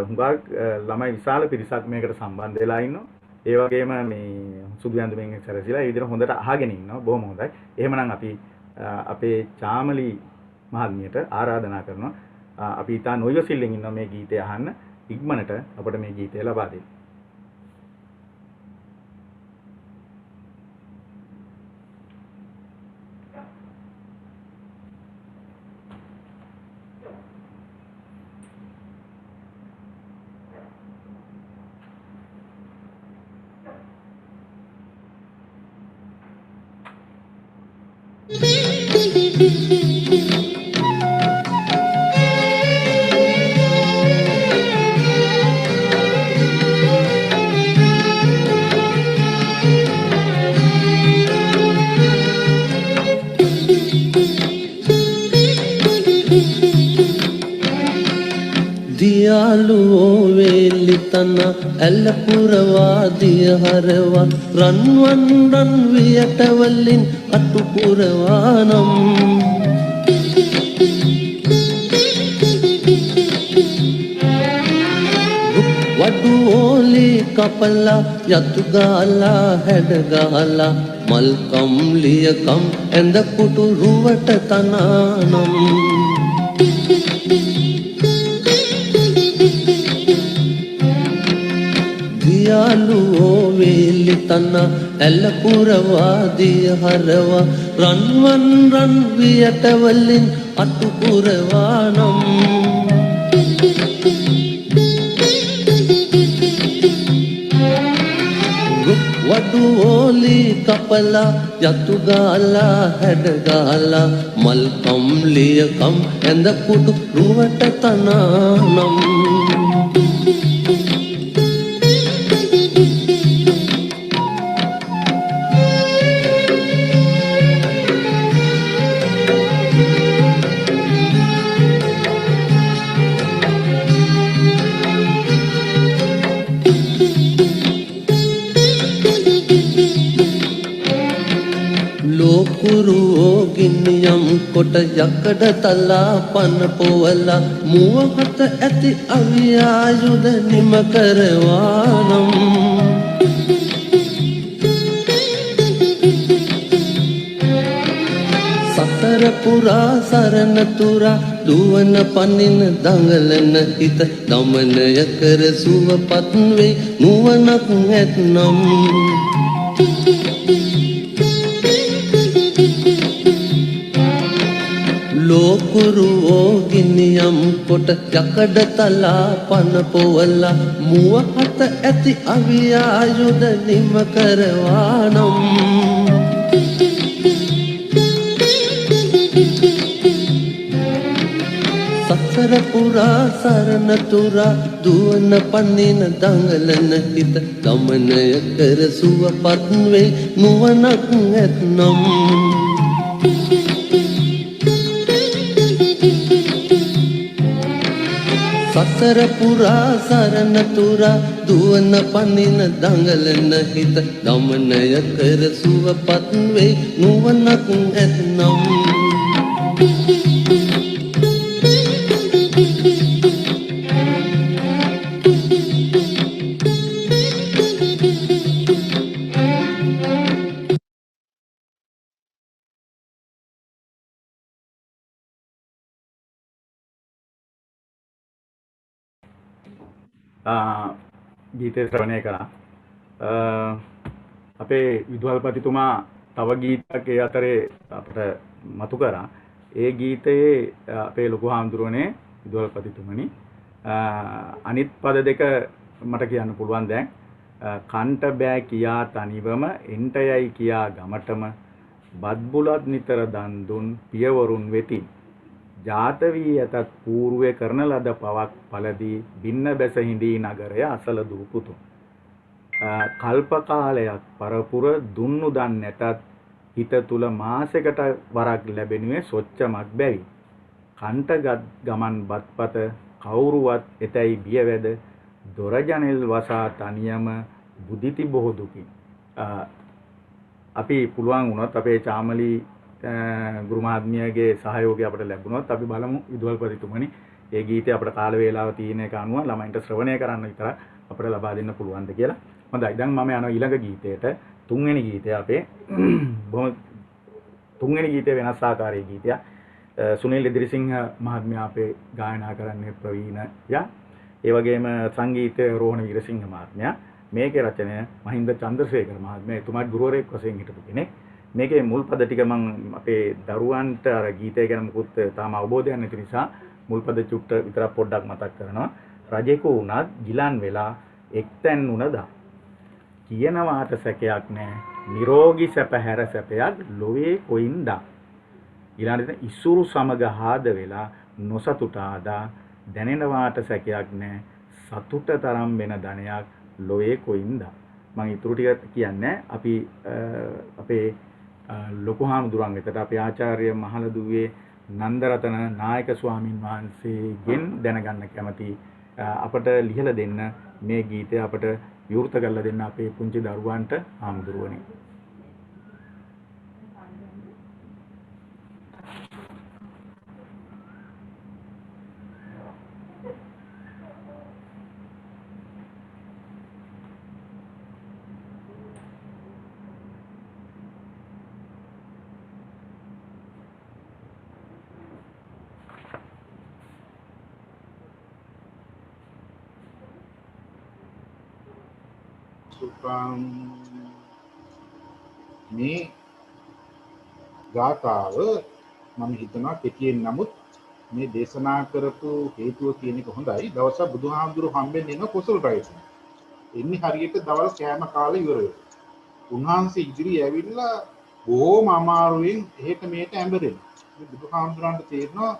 හුඟක් ළමයි විශාල පිරිසක් මේකට සම්බන්ධ වෙලා ඉන්නවා. ඒ වගේම මේ සුදු ඇඳුමින් සැරසිලා ඒ විදිහට හොඳට අහගෙන ඉන්නවා. බොහොම හොඳයි. එහෙමනම් අපි අපේ චාමලි මහත්මියට ආරාධනා කරනවා. අපි ඉතා නොයොසිල්ලෙන් ඉන්නවා මේ ගීතය අහන්න. ඉක්මනට අපිට මේ ගීතය ලබා දෙන්න. දියාලුවෝ වේලිතන ඇල්ලපුරවා දිය හරවා රන්වන් රන් වියටවලින් අටුපුරවානම් වඩුවෝලි කපලා යතුගාලා හැඩගාලා මල්කම් ලියකම් ඇඳ පුටු රුවට තනානම් පියාලුවෝ වේලි තන ඇල්ල පුරවාදිය හරවා රන්වන් රන් වියටවලින් අතු පුරවා නම් වඩු ඕලි කපලා යතු ගාලා හැඩ ගාලා මල් කම්ලියකම් ඇඳ පුටු රුවට තනානම් ලෝකුරුවෝ ගින්නියම් කොට යකඩ තලා පන පොවලා මුවහත ඇති අවියායුධ නිම කරවානම් සතර පුරා සරණ තුරා දුවන පනින දඟලන හිත දමනය කර සුවපත් වේ නුවණක් ඇත්නම් ලෝකුරුවෝ ගිනියම් කොට යකඩ තලා පන පොවලා මුවහත ඇති අවියායුධ නිම කරවානම් සසර පුරා සරණ තුරා දුවන පනින දඟලන හිත ගමනය කර සුවපත් වේ නුවණක් ඇත්නම් සසර පුරා සරණ තුරා දුවන පනින දඟලන හිත ගමනය කර සුවපත් වේ නුවණක් ඇත්නම් ගීතය ශ්‍රවණය කරා. අපේ විදුහල්පතිතුමා තව ගීතයක් ඒ අතරේ අපට මතු කරා. ඒ ගීතයේ අපේ ලොකු හාමුදුරුවනේ විදුහල්පතිතුමනි අනිත් පද දෙක මට කියන්න පුළුවන් දැන්. කන්ට බෑ කියා තනිවම එන්ට යයි කියා ගමටම බත් බුලත් නිතර දන් දුන් පියවරුන් වෙතින් ජාත වී ඇතත් పూర్වේ කරන ලද පවක් පළදී බින්න බැස හිඳී නගරය අසල දුපුතුන් කල්ප කාලයක් පරපුර දුන්නු දන් නැතත් හිත තුල මාසෙකට වරක් ලැබෙනුවේ සොච්චමක් බැවි කන්ටගත් ගමන් බත්පත කවුරුවත් එතැයි බියවැද දොර ජනෙල් වසා තනියම බුදිති බොහෝ දුකින් අපි පුළුවන් වුණොත් අපේ චාමලි ගුරු මහත්මියගේ සහයෝගය අපට ලැබුණොත් අපි බලමු විදුහල්පතිතුමනි ඒ ගීතය අපේ කාල වේලාව තියෙන එක අනුව ළමයින්ට ශ්‍රවණය කරන්න විතර අපිට ලබා දෙන්න පුළුවන්ද කියලා. හොඳයි. දැන් මම යනවා ඊළඟ ගීතයට. තුන්වෙනි ගීතය අපේ බොහොම තුන්වෙනි ගීතය වෙනස් ආකාරයේ ගීතයක්. සුනිල් ඉදිරිසිංහ මහත්මයා අපේ ගායනා කරන්නේ ප්‍රවීණයා. ඒ වගේම සංගීතය රෝහණ වීරසිංහ මහත්මයා. මේකේ රචනය මහින්ද චන්ද්‍රසේකර මහත්මයා. එතුමාත් ගුරුවරයෙක් වශයෙන් හිටපු කෙනෙක්. මේකේ මුල් පද ටික මම අපේ දරුවන්ට අර ගීතය ගැන මුකුත් තාම අවබෝධයක් නැති නිසා මුල් පද චුට්ට විතරක් පොඩ්ඩක් මතක් කරනවා. රජෙකු වුණත් ගිලන් වෙලා එක්තැන් වුණදා කියනවාට සැකයක් නැහැ. නිරෝගී සැප හැර සැපයක් ලොවේ කොයින්දා. ඊළඟට ඉසුරු සමග ආද වෙලා නොසතුට ආදා දැනෙනවාට සැකයක් නැහැ. සතුට තරම් වෙන ධනයක් ලොවේ කොයින්දා. මම ඊටු ටික කියන්නේ අපි අපේ ලොකු හාමුදුරන් වෙතට අපේ ආචාර්ය මහලදුවේ නන්දරතන නායක ස්වාමින් වහන්සේගෙන් දැනගන්න කැමති අපට ලියලා දෙන්න මේ ගීතය අපට විවෘත කරලා දෙන්න අපේ පුංචි දරුවන්ට හාමුදුරුවනේ. සුඛං මේ ගාථාව මම හිතනවා කෙටියෙන් නමුත් මේ දේශනා කරපු හේතුව කියන එක හොඳයි. දවසක් බුදුහාමුදුරු හම්බෙන්නේ න කොසල් රයිතුමා. එන්නේ හරියට දවල් කෑම කාලේ ඉවර වෙනවා. උන්වහන්සේ ඉදිරිය ඇවිල්ලා බොහොම අමාරුවෙන් එහෙට මෙහෙට ඇඹරෙනවා. මේ බුදුහාමුදුරන්ට තේරෙනවා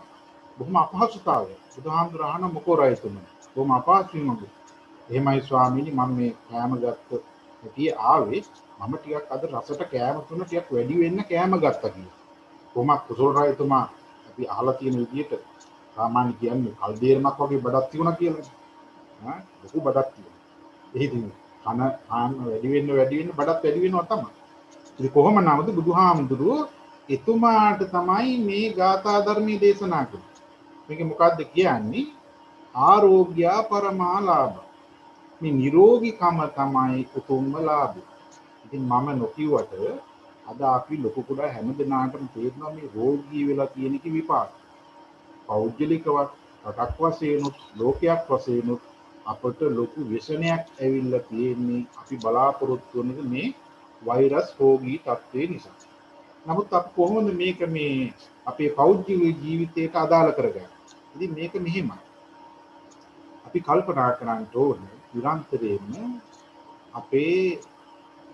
බොහොම අපහසුතාවයක්. බුදුහාමුදුර අහන මොකෝ රයිතුමා. බොහොම අපහසුයි මගේ. එහෙමයි ස්වාමීනි මම මේ කෑම ගත්ත හැටි ආවේ මම ටිකක් අද රසට කෑම තුන ටිකක් වැඩි වෙන්න කෑම ගත්තා කියලා. කොහොමද කුසල රායතුමා අපි අහලා තියෙන විදිහට සාමාන්‍ය කියන්නේ කල්දේරමක් වගේ බඩක් තියුණා කියලා. ලොකු බඩක් තියෙනවා. එහෙදින් කන වැඩි වෙන්න බඩක් වැඩි වෙනවා තමයි. ඉතින් කොහොම නමුත් බුදුහාමුදුරුවෝ එතුමාට තමයි මේ ගාථා ධර්මයේ දේශනා කළේ. මේක මොකද්ද කියන්නේ? ආරෝග්‍ය පරමාලාභ. මේ නිරෝගීකම තමයි උතුම්ම ලාභය. ඉතින් මම නොකියුවට අද අපි ලොකු කුඩා හැම දිනාටම තේරෙනවා මේ රෝගී වෙලා තියෙන කි විපාක. පෞද්ගලිකවත් රටක් වශයෙන් ලෝකයක් වශයෙන් අපට ලොකු ව්‍යසනයක් ඇවිල්ලා තියෙන්නේ අපි බලාපොරොත්තු වෙන මේ වෛරස් රෝගී තත්ත්වේ නිසා. නමුත් අපි කොහොමද මේක මේ අපේ පෞද්ගලික ජීවිතයට අදාළ කරගන්නේ? ඉතින් මේක මෙහෙමයි. අපි කල්පනා කරන්න ඕනේ නිරන්තරයෙන්ම අපේ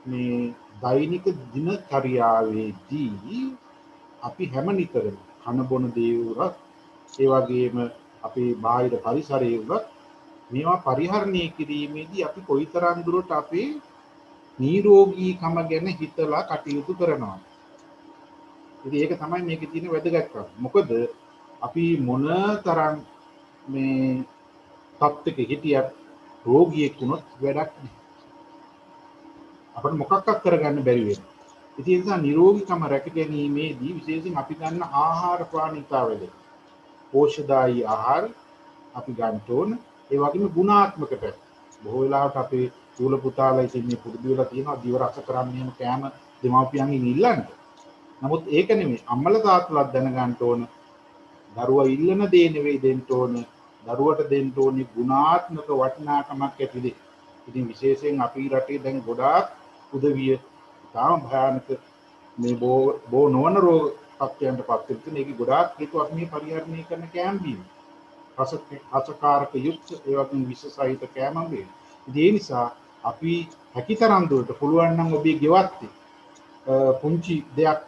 මේ දෛනික දිනචර්යාවේදී අපි හැම නිතරම කන බොන දේ උරත් ඒ වගේම අපේ බාහිර පරිසරයේ උරත් මේවා පරිහරණය කිරීමේදී අපි කොයිතරම් දුරට අපේ නිරෝගීකම ගැන හිතලා කටයුතු කරනවා. ඉතින් ඒක තමයි මේකේ තියෙන වැදගත්කම. මොකද අපි මොනතරම් මේ තත්ත්වයක හිටියත් රෝගියෙක් වුණොත් වැඩක් නෑ. අපිට මොකක්වත් කරගන්න බැරි වෙනවා. ඉතින් ඒ නිසා නිරෝගීකම රැක ගැනීමේදී විශේෂයෙන් අපි ගන්න ආහාර පානිතාවල පෝෂ්‍යදායී ආහාර අපි ගන්න ඕන. ඒ වගේම ගුණාත්මක පැත්ත. බොහෝ වෙලාවට අපේ චූල පුතාලා ඉතින් මේ පුරුදු වෙලා තියෙනවා දිව රස කරන්නේම කෑම දෙමාපියන්ගෙන් ඉල්ලන්න. නමුත් ඒක නෙමෙයි අම්මලා තාත්තලාත් දැනගන්න ඕන. දරුවා ඉල්ලන දේ නෙවෙයි දෙන්න ඕන. දරුවට දෙන්න ඕනේ ගුණාත්මක වටිනාකමක් ඇති දේ. ඉතින් විශේෂයෙන් අපි රටේ දැන් ගොඩාක් උදවිය තාම භයානක මේ බෝ නොවන රෝග තත්ත්වයන්ට පත් වෙන එක ගොඩාක් හේතුව අපි මේ පරිහරණය කරන කෑම බීම. රසකාරක යුක්ත ඒ වගේම විෂ සහිත කෑම බීම. ඉතින් ඒ නිසා අපි හැකිතරම් දුරට පුළුවන් නම් ඔබේ ගෙවත්තේ පුංචි දෙයක්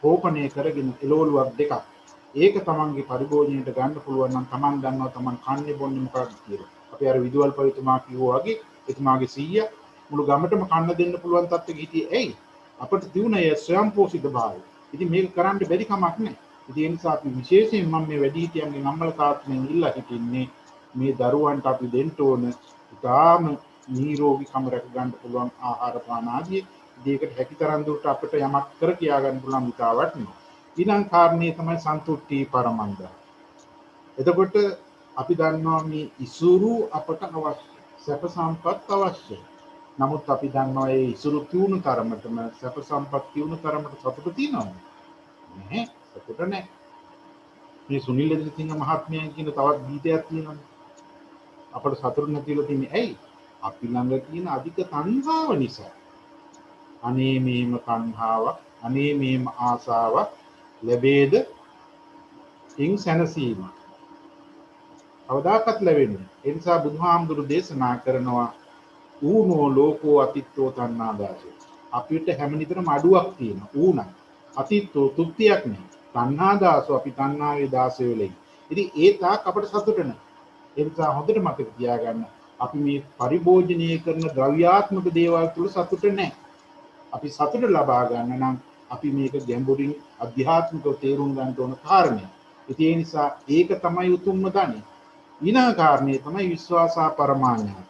රෝපණය කරගෙන එළවලුවක් දෙකක් ඒක තමන්ගේ පරිභෝජනයට ගන්න පුළුවන් නම් තමන් දන්නවා තමන් කන්නේ බොන්නේ මොකක්ද කියලා. අපි අර විදුවල් පරිතුමා කිව්වා වගේ එතුමාගේ 100 මුළු ගමටම කන්න දෙන්න පුළුවන් තත්ත්වෙක හිටියේ ඇයි? අපිට තියුණේ ස්වයංපෝෂිත භාවය. ඉතින් මේක කරන්න බැරි කමක් නැහැ. ඉතින් ඒ නිසා අපි විශේෂයෙන් මම මේ වැඩිහිටියන්ගේ නම්මල තාත්තෙන් ඉල්ලා හිටින්නේ මේ දරුවන්ට අපි දෙන්න ඕන ඉතාම නිරෝගීකම රැක ගන්න පුළුවන් ආහාර පාන ආදී දෙයකට හැකිතරම් දුරට අපිට යමක් කර කියා ගන්න පුළුවන් විතාවට නේ. ඊළඟ කාරණේ තමයි සන්තුට්ටි පරමන්ද. එතකොට අපි දන්නවා මේ ඉසුරු අපට අවශ්‍ය සැප සම්පත් අවශ්‍යයි. නමුත් අපි දන්නවා ඒ ඉසුරු තියුණු තරමටම සැප සම්පත් තියුණු තරමට සතුට තියෙනවද? නැහැ. සතුට නැහැ. මේ සුනිල් එදිරිසිංහ මහත්මයා කියන තවත් ගීතයක් තියෙනවානේ. අපට සතුට නැතිලා තින්නේ ඇයි? අපි ළඟ තියෙන අධික තණ්හාව නිසා. අනේ මේම තණ්හාවක්, අනේ මේම ආසාවක් ලැබේද? ඉන් සැනසීම. අවදාකත් ලැබෙන්නේ. ඒ නිසා බුදුහාමුදුරු දේශනා කරනවා ඌනෝ ලෝකෝ අතිත්තෝ තණ්හාදාසෝ. අපිට හැම නිතරම අඩුවක් තියෙනවා. ඌණයි. අතිත්තෝ තුප්තියක් නෑ. තණ්හාදාසෝ අපි තණ්හාවේ දාසය වෙලයි. ඉතින් ඒ තාක් අපිට සතුට නෑ. ඒ නිසා හොඳට මතක තියාගන්න අපි මේ පරිභෝජනය කරන ද්‍රව්‍යාත්මක දේවල් තුල සතුට නෑ. අපි සතුට ලබා ගන්න නම් අපි මේක ගැඹුරින් අධ්‍යාත්මිකව තේරුම් ගන්න ඕන කාරණය. ඉතින් ඒ නිසා ඒක තමයි උතුම්ම ධනෙ. ඊළඟ කාරණේ තමයි විශ්වාසා පරමාඥය.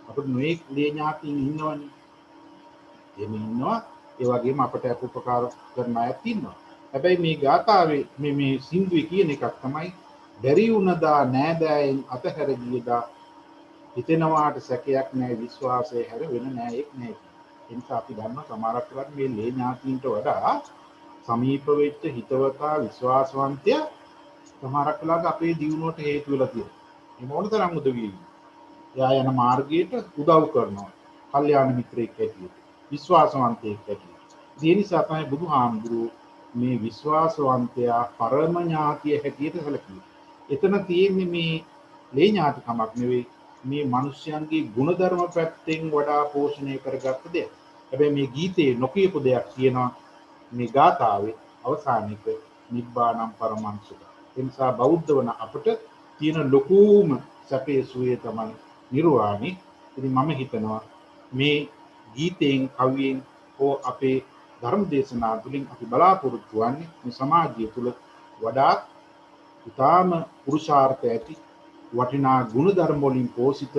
අපිට නොඑක් ලේ ඥාතියින් ඉන්නවනේ. එහෙම ඉන්නවා. ඒ වගේම අපට උපකාර කරන අයත් ඉන්නවා. හැබැයි මේ ගාථාවේ මේ සින්දුවේ කියන එකක් තමයි බැරි වුණදා නෑදෑයන් අතහැර ගියදා හිතෙනවාට සැකයක් නෑ විශ්වාසය හැර වෙන නෑ එක් නෑ. ඒ නිසා අපි දන්නවා සමහරක් වෙලාවට මේ ලේ ඥාතියින්ට වඩා සමීප වෙච්ච හිතවතා විශ්වාසවන්තයා සමහරක් වෙලාවට අපේ දියුණුවට හේතු වෙලා තියෙනවා. මේ මොන තරම් උදවියයි. එයා යන මාර්ගයට උදව් කරනවා. කල්යාණ මිත්‍රයෙක් හැටියට, විශ්වාසවන්තයෙක් හැටියට. ඒ නිසා තමයි බුදුහාමුදුරුවෝ මේ විශ්වාසවන්තයා පරම ඥාතිය හැටියට සැලකුවේ. එතන තියෙන්නේ මේ ලේ ඥාතිකමක් නෙවෙයි, මේ මිනිස්යන්ගේ ගුණධර්ම පැත්තෙන් වඩා පෝෂණය කරගත්ත දෙයක්. හැබැයි මේ ගීතේ නොකියපු දෙයක් තියෙනවා මේ ගාථාවේ අවසානයේක නිබ්බානම් පරමං සුඛං. ඒ නිසා බෞද්ධ වන අපට තියෙන ලොකුම සැපේ සුවේ තමයි නිර්වාණි. ඉතින් මම හිතනවා මේ ගීතයෙන් කවියෙන් හෝ අපේ ධර්ම දේශනා තුළින් අපි බලාපොරොත්තු වන්නේ මේ සමාජය තුළ වඩාත් ඉතාම පුරුෂාර්ථ ඇති වටිනා ගුණධර්ම වලින් පෝෂිත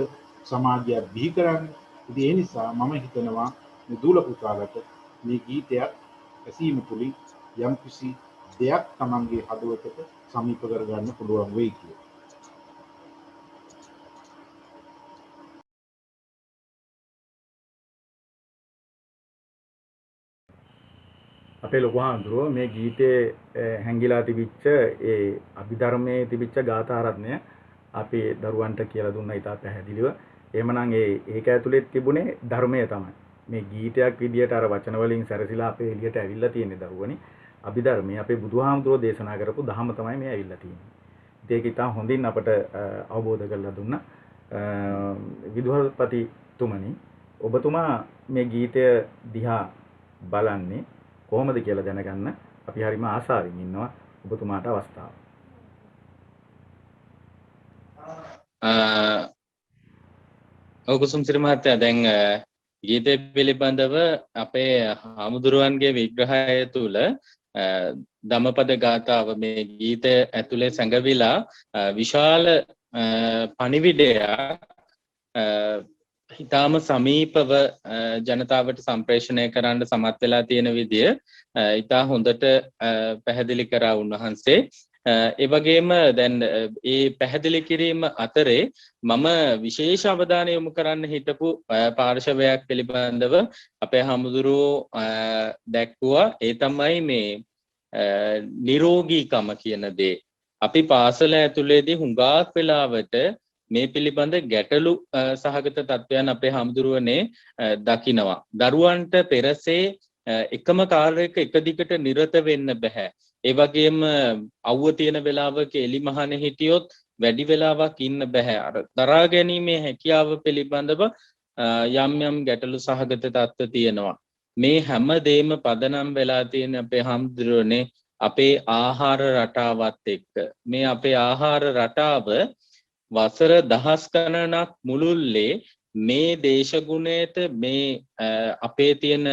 සමාජයක් බිහි කරන්න. ඉතින් ඒ නිසා මම හිතනවා මේ දූල පුතාලට මේ ගීතයක් ඇසීම තුළින් යම්කිසි දෙයක් තමන්ගේ හදවතට සමීප කරගන්න පුළුවන් වෙයි කියලා. අපේ ලොකු හාමුදුරුවෝ මේ ගීතේ හැංගිලා තිබිච්ච ඒ අභිධර්මයේ තිබිච්ච ගාථා රත්නය අපේ දරුවන්ට කියලා දුන්නා ඉතා පැහැදිලිව. එහෙමනම් ඒක ඇතුලේ තිබුණේ ධර්මය තමයි. මේ ගීතයක් විදියට අර වචන වලින් සැරසිලා අපේ එළියට ඇවිල්ලා තියෙන්නේ දරුවනි. අභිධර්මයේ අපේ බුදුහාමුදුරුවෝ දේශනා කරපු ධහම තමයි මේ ඇවිල්ලා තියෙන්නේ. ඒක ඉතා හොඳින් අපට අවබෝධ කරලා දුන්නා. විදුහල්පතිතුමනි, ඔබතුමා මේ ගීතය දිහා බලන්නේ කොහොමද කියලා දැනගන්න අපි හරිම ආසාවෙන් ඉන්නවා. ඔබතුමාට අවස්ථාව. කුසුම්සිරි මහත්තයා, දැන් ගීතය පිළිබඳව අපේ හාමුදුරුවන්ගේ විග්‍රහය තුළ ධම්මපද ගාථාව මේ ගීතය ඇතුලේ සැඟවිලා විශාල පණිවිඩයක් හිතාම සමීපව ජනතාවට සම්ප්‍රේෂණය කරන්න සමත් වෙලා තියෙන විදිය ඉතා හොඳට පැහැදිලි කරා උන්වහන්සේ. ඒ වගේම දැන් ඒ පැහැදිලි කිරීම අතරේ මම විශේෂ අවධානය යොමු කරන්න හිටපු පාර්ශවයක් පිළිබඳව අපේ හාමුදුරුවෝ දැක්වුවා. ඒ තමයි මේ නිරෝගීකම කියන දේ. අපි පාසල ඇතුලේදී හුඟක් වෙලාවට මේ පිළිබඳ ගැටලු සහගත තත්ත්වයන් අපේ හාමුදුරුවනේ දකිනවා. දරුවන්ට පෙරසේ එකම කාර්යයක එක දිගට නිරත වෙන්න බෑ. ඒ වගේම අවුව තියෙන වෙලාවක එලි මහන හිටියොත් වැඩි වෙලාවක් ඉන්න බෑ. අර දරා ගැනීමේ හැකියාව පිළිබඳව යම් යම් ගැටලු සහගත තත්ත්ව තියෙනවා. මේ හැම දෙයක්ම පදනම් වෙලා තියෙන අපේ හාමුදුරුවනේ අපේ ආහාර රටාවත් එක්ක. මේ අපේ ආහාර රටාව වසර දහස් ගණනක් මුළුල්ලේ මේ දේශගුණයට මේ අපේ තියෙන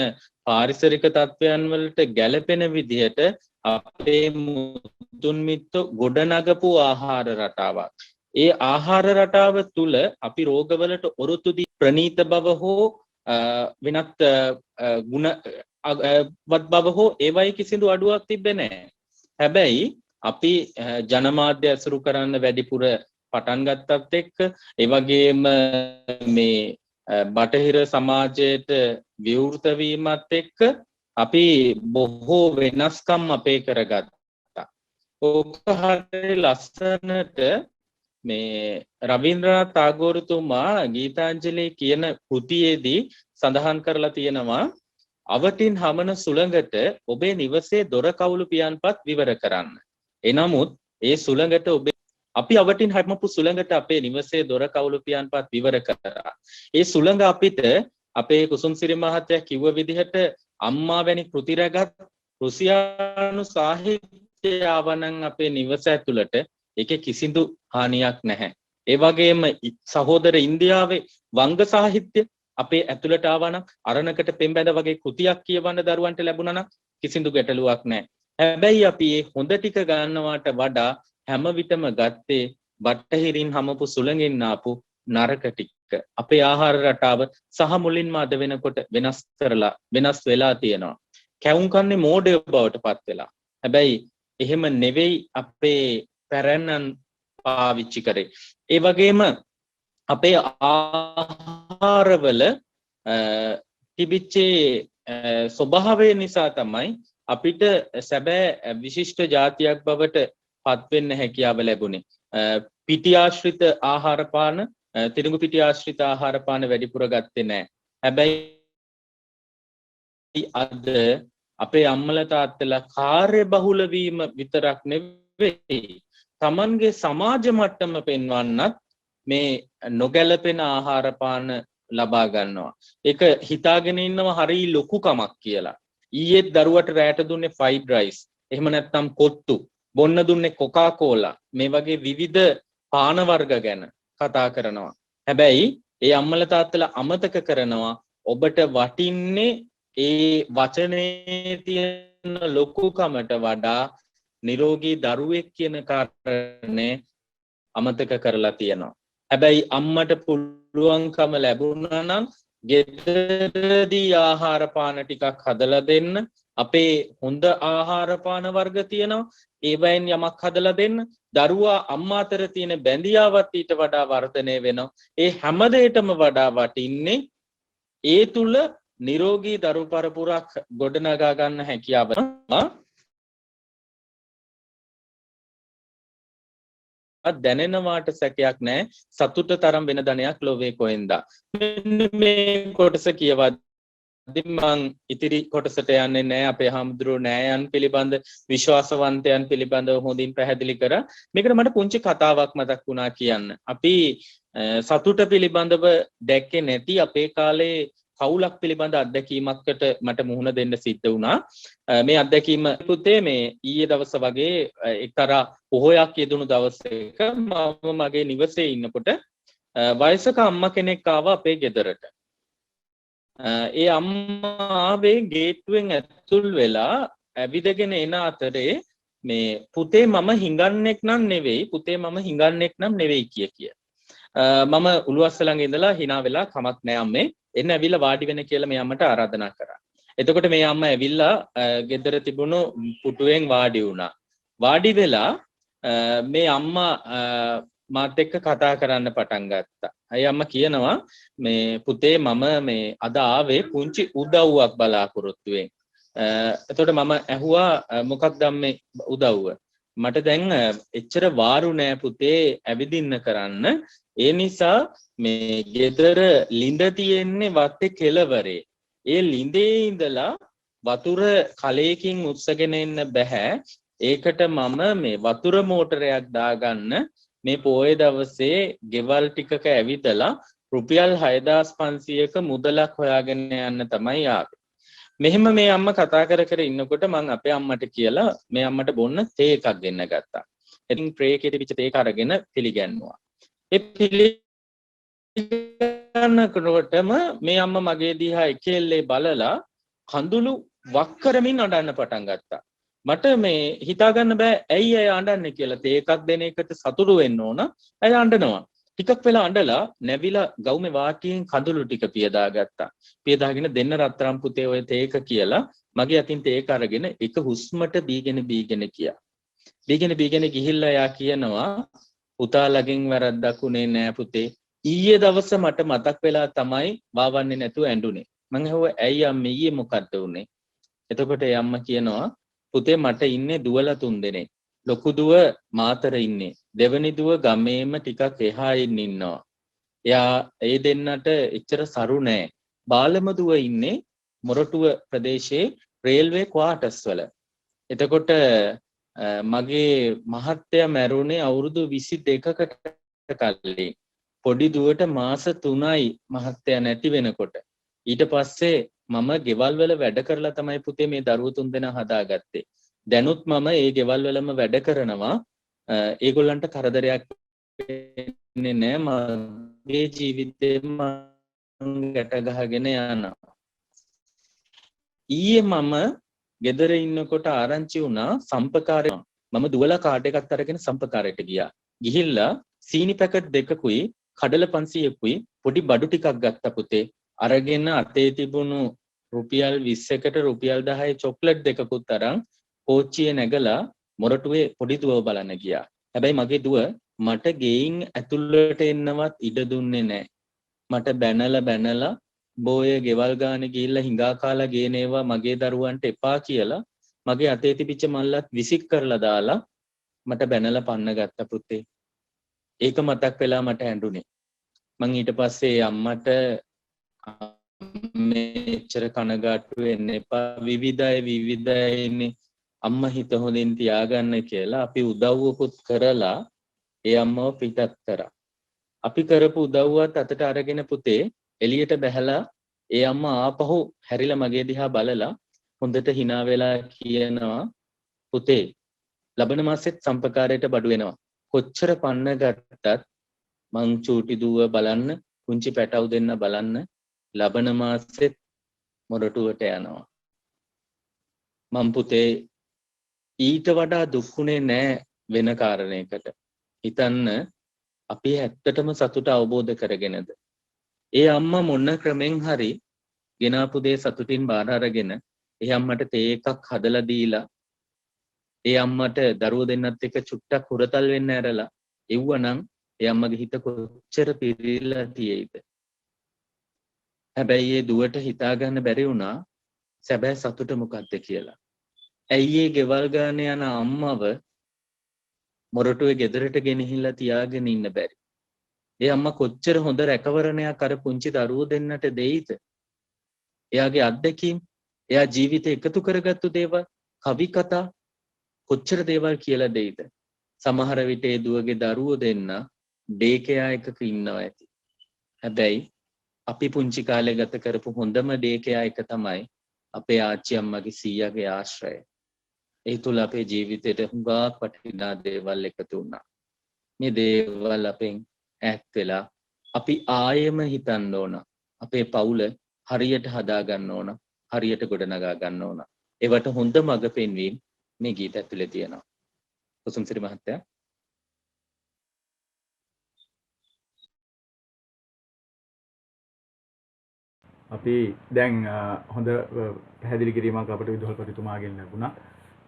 පාරිසරික තත්ත්වයන් වලට ගැළපෙන විදිහට අපේ මුතුන් මිත්තෝ ගොඩනගපු ආහාර රටාවක්. ඒ ආහාර රටාව තුල අපි රෝගවලට ඔරොත්තු දී ප්‍රනීත බව හෝ වෙනත් ගුණවත් බව හෝ ඒවයි කිසිදු අඩුවක් තිබෙන්නේ නැහැ. හැබැයි අපි ජනමාධ්‍ය ඇසුරු කරන්න වැඩිපුර පටන් ගත්තත් එක්ක ඒ වගේම මේ බටහිර සමාජයට විවෘත වීමත් එක්ක අපි බොහෝ වෙනස්කම් අපේ කරගත්තා. ඕක හරිය ලස්සනට මේ රවීන්ද්‍රනාත් tagore තුමා ගීතාංජලි කියන කෘතියේදී සඳහන් කරලා තියෙනවා, අවටින් හමන සුළඟට ඔබේ නිවසේ දොර කවුළු පියන්පත් විවර කරන්න. එනමුත් ඒ සුළඟට ඔබේ අපි අවටින් හැමපු සුළඟට අපේ නිවසේ දොර කවුළු පියන්පත් විවර කරා. ඒ සුළඟ අපිට අපේ කුසුම්සිරි මහත්තයා කිව්ව විදිහට අම්මා වැනි කෘති රැගත් රුසියානු සාහිත්‍යය ආවනම් අපේ නිවස ඇතුළට ඒකේ කිසිදු හානියක් නැහැ. ඒ වගේම සහෝදර ඉන්දියාවේ වංග සාහිත්‍ය අපේ ඇතුළට ආවනම් අරණකට පෙම්බැඳ වගේ කෘතියක් කියවන්න දරුවන්ට ලැබුණා නම් කිසිදු ගැටලුවක් නැහැ. හැබැයි අපි මේ හොඳ ටික ගන්නවට වඩා හැම විටම ගත්තේ බටහිරින් හමපු සුළඟින් ආපු නරක ටික. අපේ ආහාර රටාව සහ මුලින්ම අද වෙනකොට වෙනස් වෙලා තියෙනවා. කැවුම් කන්නේ මෝඩය බවට පත් වෙලා. හැබැයි එහෙම නෙවෙයි අපේ පැරණන් පාවිච්චි කරේ. ඒ වගේම අපේ ආහාරවල තිබිච්චේ ස්වභාවය නිසා තමයි අපිට සැබෑ විශිෂ්ට ජාතියක් බවට පත් වෙන්න හැකියාව ලැබුණේ. පිටි ආශ්‍රිත ආහාර පාන තිරිඟු පිටි ආශ්‍රිත ආහාර පාන වැඩිපුර ගත්තේ නැහැ. හැබැයි අද අපේ අම්මලා තාත්තලා කාර්ය බහුල වීම විතරක් නෙවෙයි තමන්ගේ සමාජ මට්ටම පෙන්වන්නත් මේ නොගැලපෙන ආහාර පාන ලබා ගන්නවා. ඒක හිතාගෙන ඉන්නවා හරි ලොකු කමක් කියලා. ඊයේත් දරුවට රැට දුන්නේ ෆ්‍රයිඩ් රයිස්. එහෙම නැත්නම් කොත්තු. බොන්න දුන්නේ කොකා කෝලා. මේ වගේ විවිධ පාන වර්ග ගැන කතා කරනවා. හැබැයි ඒ අම්මලා තාත්තලා අමතක කරනවා ඔබට වටින්නේ ඒ වචනේ තියෙන ලොකුකමට වඩා නිරෝගී දරුවෙක් කියන කාරණේ අමතක කරලා තියෙනවා. හැබැයි අම්මට පුළුවන්කම ලැබුණා නම් ගෙදරදී ආහාර පාන ටිකක් හදලා දෙන්න. අපේ හොඳ ආහාර පාන වර්ග තියෙනවා. ඒවයින් යමක් හදලා දෙන්න. දරුවා අම්මා අතර තියෙන බැඳියාවත් ඊට වඩා වර්ධනය වෙනවා. ඒ හැම දෙයකටම වඩා වටින්නේ ඒ තුල නිරෝගී දරු පරපුරක් ගොඩනගා ගන්න හැකියාව. දැනෙනවාට සැකයක් නැහැ. සතුට තරම් වෙන ධනයක් ලෝකේ කොහෙන්ද? මෙන්න මේ කොටස කියවද්දි මං ඉතිරි කොටසට යන්නේ නැහැ. අපේ හාමුදුරුවෝ නෑයන් පිළිබඳ විශ්වාසවන්තයන් පිළිබඳව හොඳින් පැහැදිලි කරා. මේකට මට පුංචි කතාවක් මතක් වුණා කියන්න. අපි සතුට පිළිබඳව දැක්කේ නැති අපේ කාලේ පවුලක් පිළිබඳ අත්දැකීමකට මට මුහුණ දෙන්න සිද්ධ වුණා. මේ අත්දැකීම පුතේ මේ ඊයේ දවස වගේ එක්තරා පොහොයක් යෙදුණු දවසක මම මගේ නිවසේ ඉන්නකොට වයසක අම්මා කෙනෙක් ආවා අපේ ගෙදරට. ඒ අම්මා ආවේ ගේට්ටුවෙන් ඇතුල් වෙලා ඇවිදගෙන එන අතරේ මේ පුතේ මම හිඟන්නෙක් නම් නෙවෙයි කිය. මම උළුවස්ස ළඟ ඉඳලා hina වෙලා කමක් නෑ අම්මේ එන්න ඇවිල්ලා වාඩි වෙන්න කියලා මේ අම්මට ආරාධනා කරා. එතකොට මේ අම්මා ඇවිල්ලා ගෙදර තිබුණු පුටුවෙන් වාඩි වුණා. වාඩි වෙලා මේ අම්මා මාත් එක්ක කතා කරන්න පටන් ගත්තා. අය අම්මා කියනවා මේ පුතේ මම මේ අද ආවේ පුංචි උදව්වක් බලාපොරොත්තුවෙන්. එතකොට මම ඇහුවා මොකක්ද මේ උදව්ව? මට දැන් එච්චර වාරු නෑ පුතේ ඇවිදින්න කරන්න. ඒ නිසා මේ ගෙදර ළිඳ තියෙන්නේ වත්තේ කෙළවරේ. ඒ ළිඳේ ඉඳලා වතුර කලයකින් උස්සගෙන එන්න බෑ. ඒකට මම මේ වතුර මෝටරයක් දාගන්න මේ පොයේ දවසේ ගෙවල් ටිකක ඇවිදලා රුපියල් 6500ක මුදලක් හොයාගෙන යන්න තමයි ආවේ. මෙහෙම මේ අම්මා කතා කර ඉන්නකොට මං අපේ අම්මට කියලා මේ අම්මට බොන්න තේ එකක් දෙන්න ගත්තා. ඉතින් ප්‍රේ එකේ තිබිච්ච තේ අරගෙන පිළිගන්නවා. ඒ පිළිගන්නකොටම මේ අම්මා මගේ දිහා එකෙල්ලේ බලලා කඳුළු වක් කරමින් අඬන්න පටන් ගත්තා. මට මේ හිතා ගන්න බෑ ඇයි අය අඬන්නේ කියලා. තේ එකක් දෙන එකට සතුටු වෙන්න ඕන. අය අඬනවා. ටිකක් වෙලා අඬලා නැවිලා ගවුමේ වාටියෙන් කඳුළු ටික පියදාගත්තා. පියදාගෙන දෙන්න රත්තරන් පුතේ ඔය තේ එක කියලා මගේ අතින් තේ එක අරගෙන එක හුස්මට බීගෙන කියා. බීගෙන ගිහිල්ලා යා කියනවා පුතාලගෙන් වැරද්දක් උනේ නෑ පුතේ. ඊයේ දවස මට මතක් වෙලා තමයි වාවන්නේ නැතුව ඇඬුනේ. මං ඇහුවා ඇයි අම්මේ ඊයේ මොකද්ද උනේ? එතකොට ඒ අම්මා කියනවා පුතේ මට ඉන්නේ දුවලා 3 දෙනෙක්. ලොකු දුව මාතර ඉන්නේ. දෙවෙනි දුව ගමේම ටිකක් එහායින් ඉන්නවා. එයා ඒ දෙන්නට එච්චර සරු නෑ. බාලම දුව ඉන්නේ මොරටුව ප්‍රදේශයේ රේල්වේ ක්වාටර්ස් වල. එතකොට මගේ මහත්තයා මැරුණේ අවුරුදු 22කට කලින්. පොඩි දුවට මාස 3යි මහත්තයා නැති වෙනකොට. ඊට පස්සේ මම ගෙවල් වල වැඩ කරලා තමයි පුතේ මේ දරුවෝ 3 දෙනා හදාගත්තේ. දැනුත් මම ඒ ගෙවල් වලම වැඩ කරනවා. ඒගොල්ලන්ට කරදරයක් වෙන්නේ නැහැ. මගේ ජීවිතේ මම ගැට ගහගෙන යනවා. ඊයේ මම ගෙදර ඉන්නකොට ආරංචි වුණා සම්පකාරය. මම දුවලා කාඩ් එකක් අරගෙන සම්පකාරයට ගියා. ගිහිල්ලා සීනි පැකට් 2කුයි කඩල 500කුයි පොඩි බඩු ටිකක් ගත්තා පුතේ. අරගෙන අතේ තිබුණු රුපියල් 20කට රුපියල් 10 චොක්ලට් දෙකකුත් අරන් කෝච්චියේ නැගලා මොරටුවේ පොඩි දුව බලන්න ගියා. හැබැයි මගේ දුව මට ගෙයින් ඇතුළට එන්නවත් ඉඩ දුන්නේ නැහැ. මට බැනලා බෝය ගෙවල් ගානේ ගිහිල්ලා හිඟා කාලා ගේනේවා මගේ දරුවන්ට එපා කියලා මගේ අතේ තිබිච්ච මල්ලත් විසික් කරලා දාලා මට බැනලා පන්න ගත්ත පුතේ. ඒක මතක් වෙලා මට ඇඬුනේ. මං ඊට පස්සේ අම්මට මෙච්චර කනගාටු වෙන්න එපා විවිධයිනේ අම්මා හිත හොඳින් තියාගන්න කියලා අපි උදව්වකුත් කරලා ඒ අම්මව පිටත් කරා. අපි කරපු උදව්වත් අතට අරගෙන පුතේ එළියට බැහැලා ඒ අම්මා ආපහු හැරිලා මගේ දිහා බලලා හොඳට hina වෙලා කියනවා පුතේ ලබන මාසෙත් සම්පකාරයට බඩු වෙනවා. කොච්චර පන්න ගත්තත් මං චූටි දුව බලන්න කුංචි පැටව් දෙන්න බලන්න ලබන මාසෙත් මොරටුවට යනවා. මං පුතේ ඊට වඩා දුක්ුණේ නෑ වෙන කාරණයකට. හිතන්න අපි ඇත්තටම සතුට අවබෝධ කරගෙනද. ඒ අම්මා මොන ක්‍රමෙන් හරි ගෙනාපු දේ සතුටින් බාර අරගෙන ඒ අම්මට තේ එකක් හදලා දීලා ඒ අම්මට දරුවෝ දෙන්නත් එක්ක චුට්ටක් හුරතල් වෙන්න ඇරලා එව්වනම් ඒ අම්මගේ හිත කොච්චර පිරීලා තියෙයිද. හැබැයි ඒ දුවට හිතා ගන්න බැරි වුණා සැබෑ සතුට මොකක්ද කියලා. ඇයි ඒ ගෙවල් ගාන යන අම්මව මොරටුවේ ගෙදරට ගෙනහිල්ලා තියාගෙන ඉන්න බැරි. ඒ අම්මා කොච්චර හොඳ රැකවරණයක් අර පුංචි දරුවෝ දෙන්නට දෙයිද. එයාගේ අත්දැකීම් එයා ජීවිතේ එකතු කරගත්තු දේවල් කවි කතා කොච්චර දේවල් කියලා දෙයිද. සමහර විට ඒ දුවගේ දරුවෝ දෙන්න ඩේකයා එකක ඉන්නවා ඇති. හැබැයි අපි පුංචි කාලේ ගත කරපු හොඳම ඩේකයා එක තමයි අපේ ආච්චි අම්මගේ සීයාගේ ආශ්‍රය. ඒ තුල අපේ ජීවිතේට හුඟක් වටිනා දේවල් එකතු වුණා. මේ දේවල් අපෙන් ඈත් වෙලා අපි ආයෙම හිතන්න ඕන. අපේ පවුල හරියට හදා ගන්න ඕන. හරියට ගොඩනගා ගන්න ඕන. ඒවට හොඳ මඟ පෙන්වීම මේ ගීත ඇතුලේ තියෙනවා. කුසුම්සිරි මහත්තයා අපි දැන් හොඳ පැහැදිලි කිරීමක් අපිට විදුහල්පතිතුමාගෙන් ලැබුණා.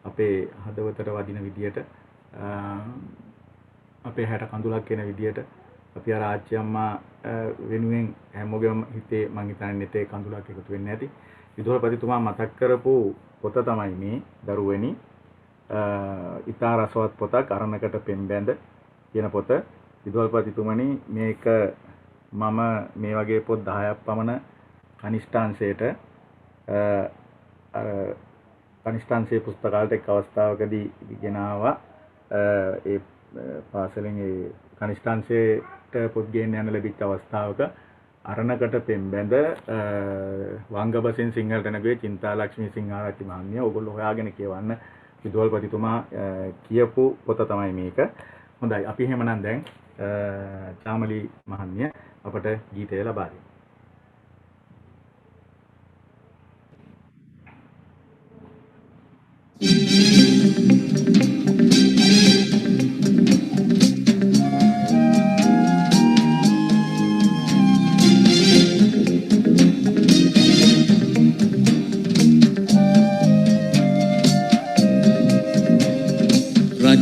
අපේ හදවතට වදින විදියට අපේ හැට කඳුලක් කියන විදියට අපි අර ආච්චි අම්මා වෙනුවෙන් හැමෝගෙම හිතේ මං හිතන්නේ නැතේ කඳුලක් එකතු වෙන්නේ නැති. විදුහල්පතිතුමා මතක් කරපු පොත තමයි මේ දරුවනි ඉතා රසවත් පොතක් අරණකට පෙම්බැඳ කියන පොත. විදුහල්පතිතුමනි මේක මම මේ වගේ පොත් 10ක් පමණ කනිෂ්ඨාංශයට කනිෂ්ඨාංශයේ පුස්තකාලයට එක් අවස්ථාවකදී ගෙනාවා. ඒ පාසලෙන් ඒ කනිෂ්ඨාංශයට පොත් ගේන්න යන ලැබිච්ච අවස්ථාවක අරණකට පෙම්බැඳ වංගබසෙන් සිංහලට නැගුවේ චින්තාලක්ෂ්මී සිංහාරච්චි මහත්මිය. ඕගොල්ලෝ හොයාගෙන කියවන්න. විදුහල්පතිතුමා කියපු පොත තමයි මේක. හොඳයි අපි එහෙමනම් දැන් චාමලි මහත්මිය අපට ගීතය ලබා දෙන්න.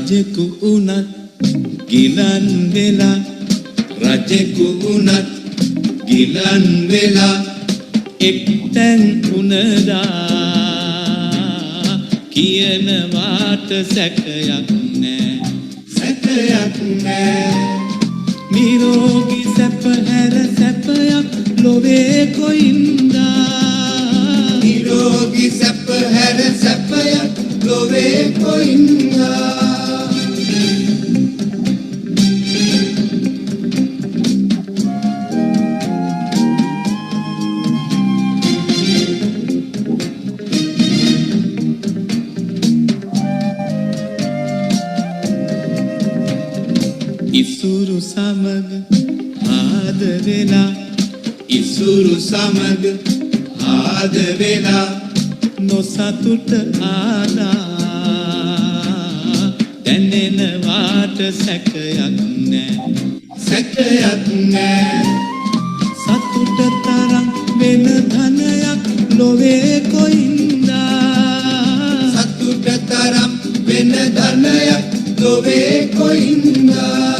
රජෙකු උනත් ගිලන් වෙලා රජෙකු උනත් ගිලන් වෙලා එක්තැන් උනදා කියනවාට සැකයක් නෑ නිරෝගී සැප හැර සැපයක් ලොවේ කොයින්දා නිරෝගී සැප හැර සැපයක් ලොවේ කොයින්දා ඉසුරු සමග ආද වෙලා ඉසුරු සමග ආද වෙලා නොසතුට ආදා දැනෙනවාට සැකයක් නෑ සතුට තරම් වෙන ධනයක් ලොවේ කොයින්දා සතුට තරම් වෙන ධනයක් ලොවේ කොයින්දා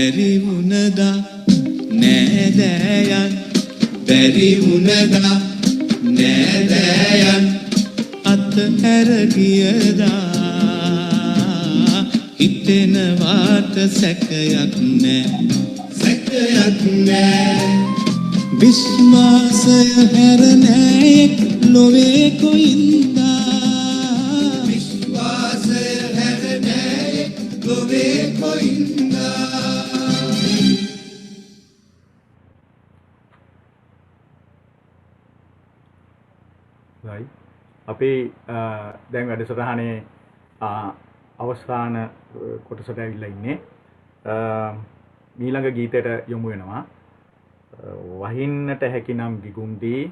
බැරි වුණදා නෑදෑයන් බැරි වුණදා නෑදෑයන් අතහැර ගියදා හිතෙනවාට සැකයක් නෑ විශ්වාසය හැර නෑයෙක් ලොවේ කොයින්දා විශ්වාසය හැර නෑයෙක් ලොවේ කොයින්දා right අපේ දැන් වැඩසටහනේ අවසාන කොටසට ඇවිල්ලා ඉන්නේ ඊළඟ ගීතයට යොමු වෙනවා වහින්නට හැකිනම් ගිගුම්දී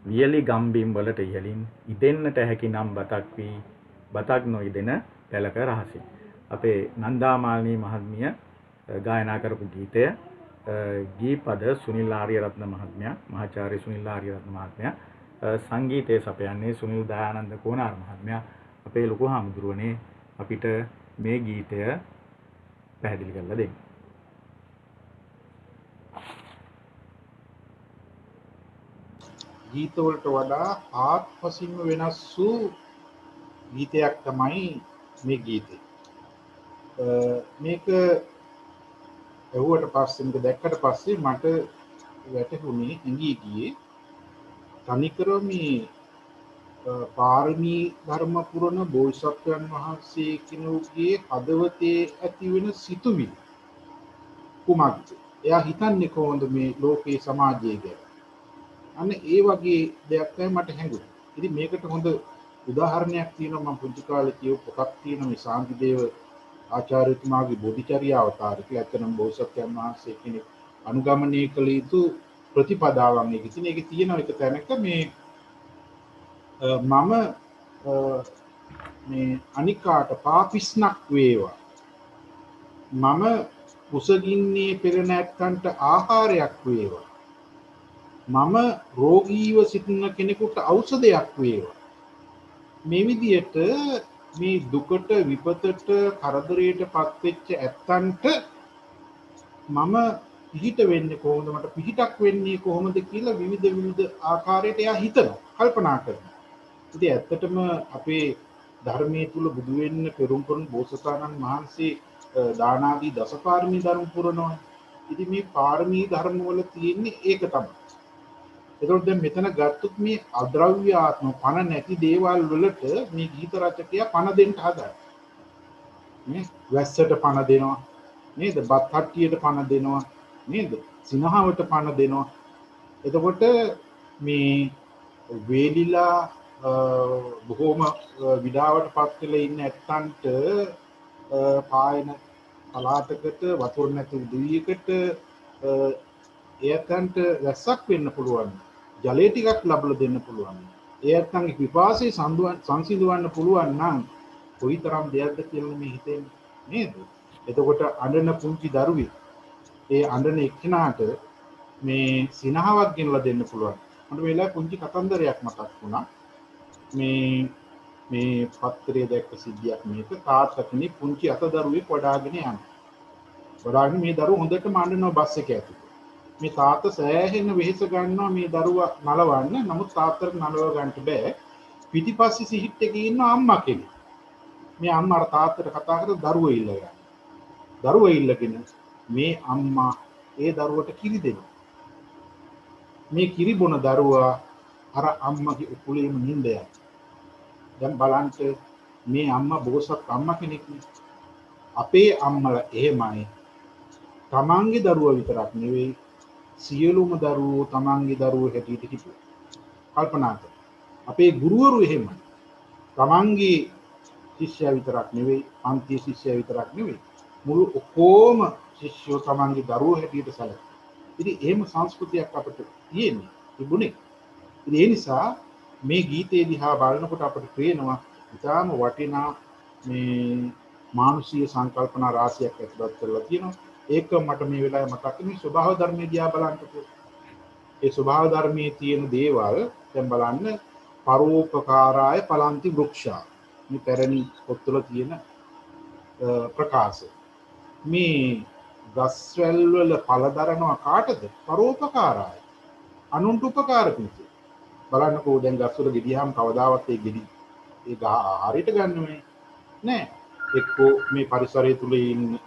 වියලි ගම්බිම් වලට ඉහලින් ඉදෙන්නට හැකිනම් බතක් වී බතක් නොඉදෙන පැලක රහසින් අපේ නන්දාමාලිනී මහත්මිය ගායනා කරපු ගීතය ගීපද සුනිල් ආරියරත්න මහත්මයා මහාචාර්ය සුනිල් ආරියරත්න මහත්මයා සංගීතය සපයන්නේ සුනිල් දයානන්ද කෝනාර මහත්මයා අපේ ලොකු හාමුදුරුවනේ අපිට මේ ගීතය පැහැදිලි කරලා දෙන්න. ගීතවලට වඩා ආත්පසින්ම වෙනස් වූ ගීතයක් තමයි මේ ගීතය. මේක ඇහුවට පස්සේ මේක දැක්කට පස්සේ මට වැටහුණේ ඇඟී ගියේ තනිකර මේ පාරමී ධර්ම පුරන බෝසත්යන් වහන්සේ කෙනෙකුගේ හදවතේ ඇති වෙන සිතුවිලි කුමක්ද? එයා හිතන්නේ කොහොමද මේ ලෝකේ සමාජය ගැන? අන්න ඒ වගේ දෙයක් තමයි මට හැඟුනේ. ඉතින් මේකට හොඳ උදාහරණයක් තියෙනවා මම පුංචි කාලේ කියපු එකක් තියෙනවා මේ සාන්තිදේව ආචාර්යතුමාගේ බෝධිචර්යා අවතාර කියලා. ඇත්තටම බෝසත්යන් වහන්සේ කෙනෙක් අනුගමනය කළ යුතු ප්‍රතිපදාවක් මේක. ඉතින් ඒකේ තියෙන එක තැනක මේ මම මේ අනිකාට පාපිස්නක් වේවා. මම කුසගින්නේ පෙර නැත්තන්ට ආහාරයක් වේවා. මම රෝගීව සිටින කෙනෙකුට ඖෂධයක් වේවා. මේ විදිහට මේ දුකට විපතට කරදරයට පත්වෙච්ච ඇත්තන්ට මම පිහිට වෙන්නේ කොහොමද මට පිහිටක් වෙන්නේ කොහොමද කියලා විවිධ ආකාරයට එයා හිතනවා කල්පනා කරනවා. ඉතින් ඇත්තටම අපේ ධර්මයේ තුල බුදු වෙන්න පෙරම් පුරන බෝසතාණන් වහන්සේ දාන ආදී දසපාරමී ධර්ම පුරනවා. ඉතින් මේ පාරමී ධර්ම වල තියෙන්නේ ඒක තමයි. ඒකෝට දැන් මෙතන ගත්තොත් මේ අද්‍රව්‍යාත්ම පණ නැති දේවල් වලට මේ ගීත රචකයා පණ දෙන්න හදනවා. මේ වැස්සට පණ දෙනවා නේද? බත් හට්ටියට පණ දෙනවා නේද? සිනහවට පණ දෙනවා. එතකොට මේ වේලිලා බොහොම විඩාවට පත් වෙලා ඉන්න ඇත්තන්ට පායන පලාතකට වතුර නැති උදවියකට එයන්ට වැස්සක් වෙන්න පුළුවන්. ජලය ටිකක් ලබලා දෙන්න පුළුවන්. එයන්ගේ පිපාසය සංසිඳවන්න පුළුවන් නම් කොයිතරම් දෙයක්ද කියලා මේ හිතෙන්නේ නේද? එතකොට අඬන පුංචි දරුවෙක් ඒ අඬන එක්කෙනාට මේ සිනහවක් ගෙනලා දෙන්න පුළුවන්. මට වෙලාව පුංචි කතන්දරයක් මතක් වුණා. මේ පත්තරේ දැක්ක සිද්ධියක් මේක. තාත්තා කෙනෙක් පුංචි අත දරුවෙක් වඩාගෙන යනවා. වඩාගෙන මේ දරුවා හොඳටම අඬනවා බස් එක ඇතුලේ. මේ තාත්තා සෑහෙන වෙහෙස ගන්නවා මේ දරුවා නලවන්න. නමුත් තාත්තට නලව ගන්න බෑ. පිටිපස්සේ සිහිට් එකේ ඉන්න අම්මා කෙනෙක්. මේ අම්මා අර තාත්තට කතා කරලා දරුවා ඉල්ලගන්න. දරුවා ඉල්ලගෙන මේ අම්මා ඒ දරුවට කිරි දෙනවා. මේ කිරි බොන දරුවා අර අම්මගේ උකුලේම නිඳ යනවා. දැන් බලන්න මේ අම්මා බෝසත් අම්මා කෙනෙක් නේ. අපේ අම්මලා එහෙමයි. තමන්ගේ දරුවා විතරක් නෙවෙයි සියලුම දරුවෝ තමන්ගේ දරුවෝ හැටියට හිතුවා. කල්පනා කරන්න. අපේ ගුරුවරු එහෙමයි. තමන්ගේ ශිෂ්‍යයා විතරක් නෙවෙයි, පන්තියේ ශිෂ්‍යයා විතරක් නෙවෙයි. මුළු ඔක්කොම ශිෂ්‍යෝ තමන්ගේ දරුවෝ හැටියට සැලකුවා. ඉතින් එහෙම සංස්කෘතියක් අපිට තියෙන්නේ තිබුණේ. ඉතින් ඒ නිසා මේ ගීතේ දිහා බලනකොට අපිට පේනවා ඉතාම වටිනා මේ මානසික සංකල්පනා රාශියක් ඇතුළත් කරලා තියෙනවා. ඒක මට මේ වෙලාවේ මතක් වෙන්නේ ස්වභාව ධර්මයේ දිහා බලනකොට. ඒ ස්වභාව ධර්මයේ තියෙන දේවල් දැන් බලන්න පරෝපකාරාය පලන්ති වෘක්ෂා. මේ පැරණි පොත්වල තියෙන ප්‍රකාශය. මේ ගස්වැල් වල පළ දරනවා කාටද? පරෝපකාරාය. අනුන්ට උපකාර පිණිස. බලන්නකෝ දැන් ගස්වල ගෙඩියම් කවදාවත් ඒ ගෙඩි ඒ ගහ හරියට ගන්නවනේ නෑ. එක්කෝ මේ පරිසරය තුල ඉන්න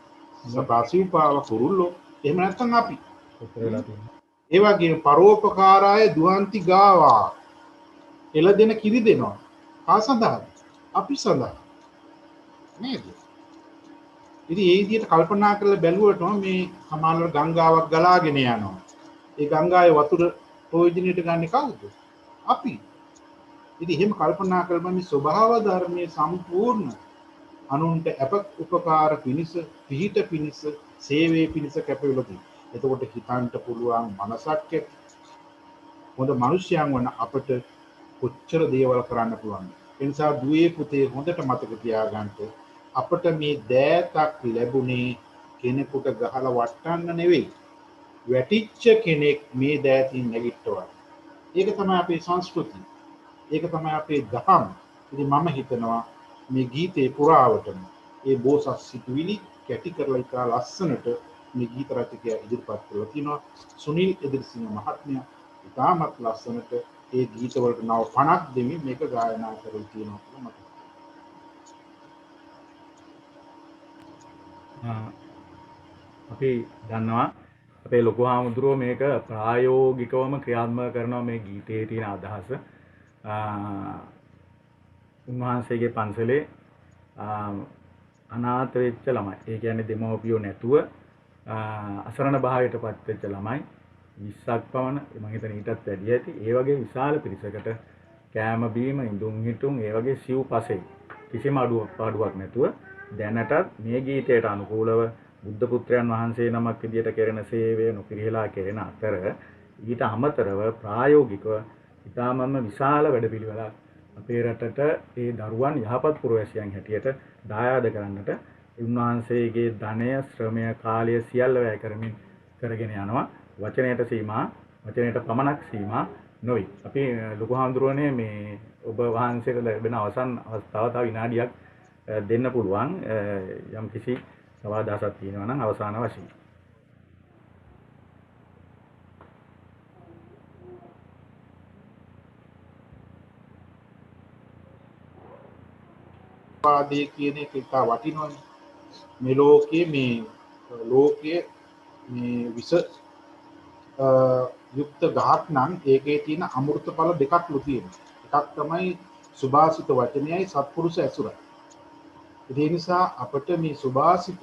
සතාසිව්පාව කුරුල්ලෝ එහෙම නැත්නම් අපි. ඒ වගේම පරෝපකාරාය දුහන්ති ගාවා එළදෙන කිරි දෙනවා. කා සඳහාද? අපි සඳහා. නේද? ඉතින් ඒ විදිහට කල්පනා කරලා බැලුවට මේ සමානව ගංගාවක් ගලාගෙන යනවා. ඒ ගංගාවේ වතුර ප්‍රයෝජනෙට ගන්න කවුද? අපි. ඉතින් එහෙම කල්පනා කරලා මේ ස්වභාව ධර්මයේ සම්පූර්ණ අනුන්ට අප උපකාර පිණිස, පිහිට පිණිස, සේවයේ පිණිස කැපවෙලා තියෙනවා. එතකොට හිතන්න පුළුවන් මනසක් ඇති හොඳ මිනිසයන් වන අපට කොච්චර දේවල් කරන්න පුළුවන්ද? ඒ නිසා දුවේ පුතේ හොඳට මතක තියාගන්න අපට මේ දෑතක් ලැබුණේ කෙනෙකුට ගහලා වටන්න නෙවෙයි. වැටිච්ච කෙනෙක් මේ දෑතින් නැගිට්ටවා. ඒක තමයි අපේ සංස්කෘතිය. ඒක තමයි අපේ දහම. ඉතින් මම හිතනවා මේ ගීතේ පුරාවටම ඒ බෝසත් සිතුවිලි කැටි කරලා ඉතා ලස්සනට මේ ගීත රචකයා ඉදිරිපත් කරලා තිනවා. සුනිල් එදිරිසිංහ මහත්මයා ඉතාමත් ලස්සනට ඒ ගීත වලට නව 50ක් දෙමින් මේක ගායනා කරලා තියෙනවා කියලා මට. අපි දන්නවා අපේ ලොකු හාමුදුරුවෝ මේක ප්‍රායෝගිකවම ක්‍රියාත්මක කරනවා මේ ගීතයේ තියෙන අදහස. උන්වහන්සේගේ පන්සලේ අනාථ වෙච්ච ළමයි. ඒ කියන්නේ දෙමව්පියෝ නැතුව අසරණ භාවයට පත් වෙච්ච ළමයි 20ක් පමණ මම හිතන්නේ ඊටත් වැඩි ඇති. ඒ වගේ විශාල පිරිසකට කෑම බීම ඉඳුන් හිටුන් ඒ වගේ සිව්පසේ කිසිම අඩුවක් නැතුව දැනටත් මේ ගීතයට අනුකූලව බුද්ධ පුත්‍රයන් වහන්සේ නමක් විදියට කෙරෙන සේවය නොපිරිහෙලා කෙරෙන අතර ඊට අමතරව ප්‍රායෝගිකව ඉතාමත්ම විශාල වැඩපිළිවෙලක් අපේ රටට ඒ දරුවන් යහපත් පුරවැසියන් හැටියට දායාද කරන්නට උන්වහන්සේගේ ධනය, ශ්‍රමය, කාලය සියල්ල වැය කරමින් කරගෙන යනවා. වචනයට පමණක් සීමා නොවේ. අපි ලොකු හාමුදුරුවනේ මේ ඔබ වහන්සේට ලැබෙන අවසන් අවස්ථාව තව විනාඩියක් දෙන්න පුළුවන් යම් කිසි සවාදාසක් තියෙනවා නම් අවසාන වශයෙන්. පාදේ කියන එක ඉතා වටිනවනේ. මේ ලෝකයේ මේ විස යුක්ත ගහක් නම් ඒකේ තියෙන අමෘත ඵල දෙකක්ලු තියෙනවා. එකක් තමයි සුභාසිත වචනයයි සත්පුරුෂ ඇසුරයි. ඒ නිසා අපිට මේ සුභාසිත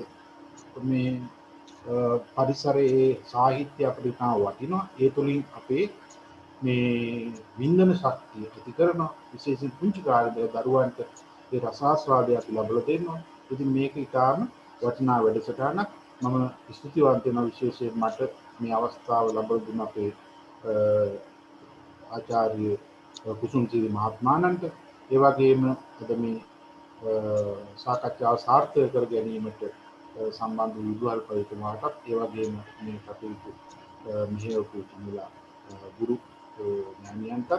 මේ පරිසරයේ සාහිත්‍ය අපිට ඉතා වටිනවා. ඒ තුලින් අපේ මේ වින්දන ශක්තිය ඇති කරනවා. විශේෂයෙන් පුංචි කාලේ දරුවන්ට ඒ රසාස්වාදය අපි ලබා දෙනවා. ඉතින් මේක ඉතාම වටිනා වැඩසටහනක්. මම ස්තුතිවන්ත වෙනවා විශේෂයෙන් මට මේ අවස්ථාව ලබා දුන්න අපේ ආචාර්ය කුසුම්සිරි මහත්මයාණන්ට. ඒ වගේම අද මේ සාකච්ඡාව සාර්ථක කර ගැනීමට සම්බන්ධ විදුහල්පතිතුමාටත් ඒ වගේම මේ කටයුතු මෙහෙයවපු තුමුලා ගුරු ඥානියන්ටත්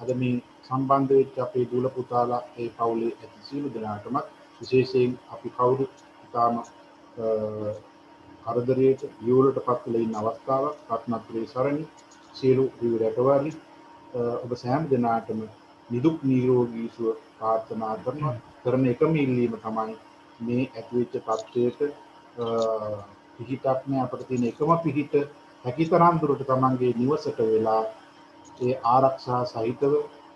අද මේ සම්බන්ධ වෙච්ච අපේ දූල පුතාලා ඒ පවුලේ ඇති සියලු දෙනාටම විශේෂයෙන් අපි කවුරු ඉතාම කරදරයට වියවලටපත් වෙලා ඉන්න අවස්ථාවක් රත්නත්‍රේ සරණි සියලු දිවි රැකවරි ඔබ සෑම දෙනාටම නිදුක් නිරෝගී සුව ප්‍රාර්ථනා කරනවා. කරන එකම ඉල්ලීම තමයි මේ ඇතිවෙච්ච තත්ත්වයට පිහිටක් නෑ. අපිට තියෙන එකම පිහිට හැකිතරම් දුරට තමන්ගේ නිවසට වෙලා ඒ ආරක්ෂා සහිතව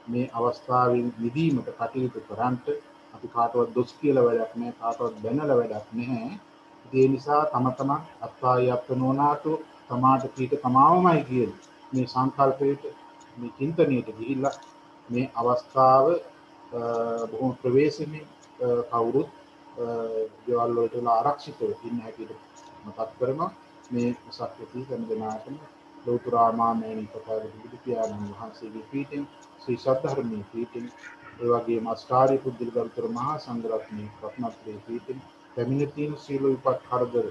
මේ අවස්ථාවෙන් මිදීමට කටයුතු කරන්ට අපි කාටවත් දොස් කියලා වැඩක් නෑ, කාටවත් බැනලා වැඩක් නැහැ. ඒ නිසා තම තමන් අත්වායප්ත නොනාතු තමාට පිට තමාවමයි කියන මේ සංකල්පයට මේ චින්තනයට ගිහිල්ලා මේ අවස්ථාව බොහොම ප්‍රවේශමෙන් කවුරුත් දේවල් වලට ආරක්ෂිතව ඉන්න හැටියට මතක් කරනවා. මේ සත්‍යති කරන දෙනාටම ලෞතර ආමාමේනි පතර බුදු පියාණන් වහන්සේගේ පීඨෙන් ශ්‍රී සද්ධර්මයේ පීඨෙන් ඒ වගේම අෂ්ටාර්ය පුද්ගල ගරුතර මහා සංඝරත්නයේ රත්නත්‍රයේ පීඨෙන් පැමිණ තියෙන සීල විපත් කරදර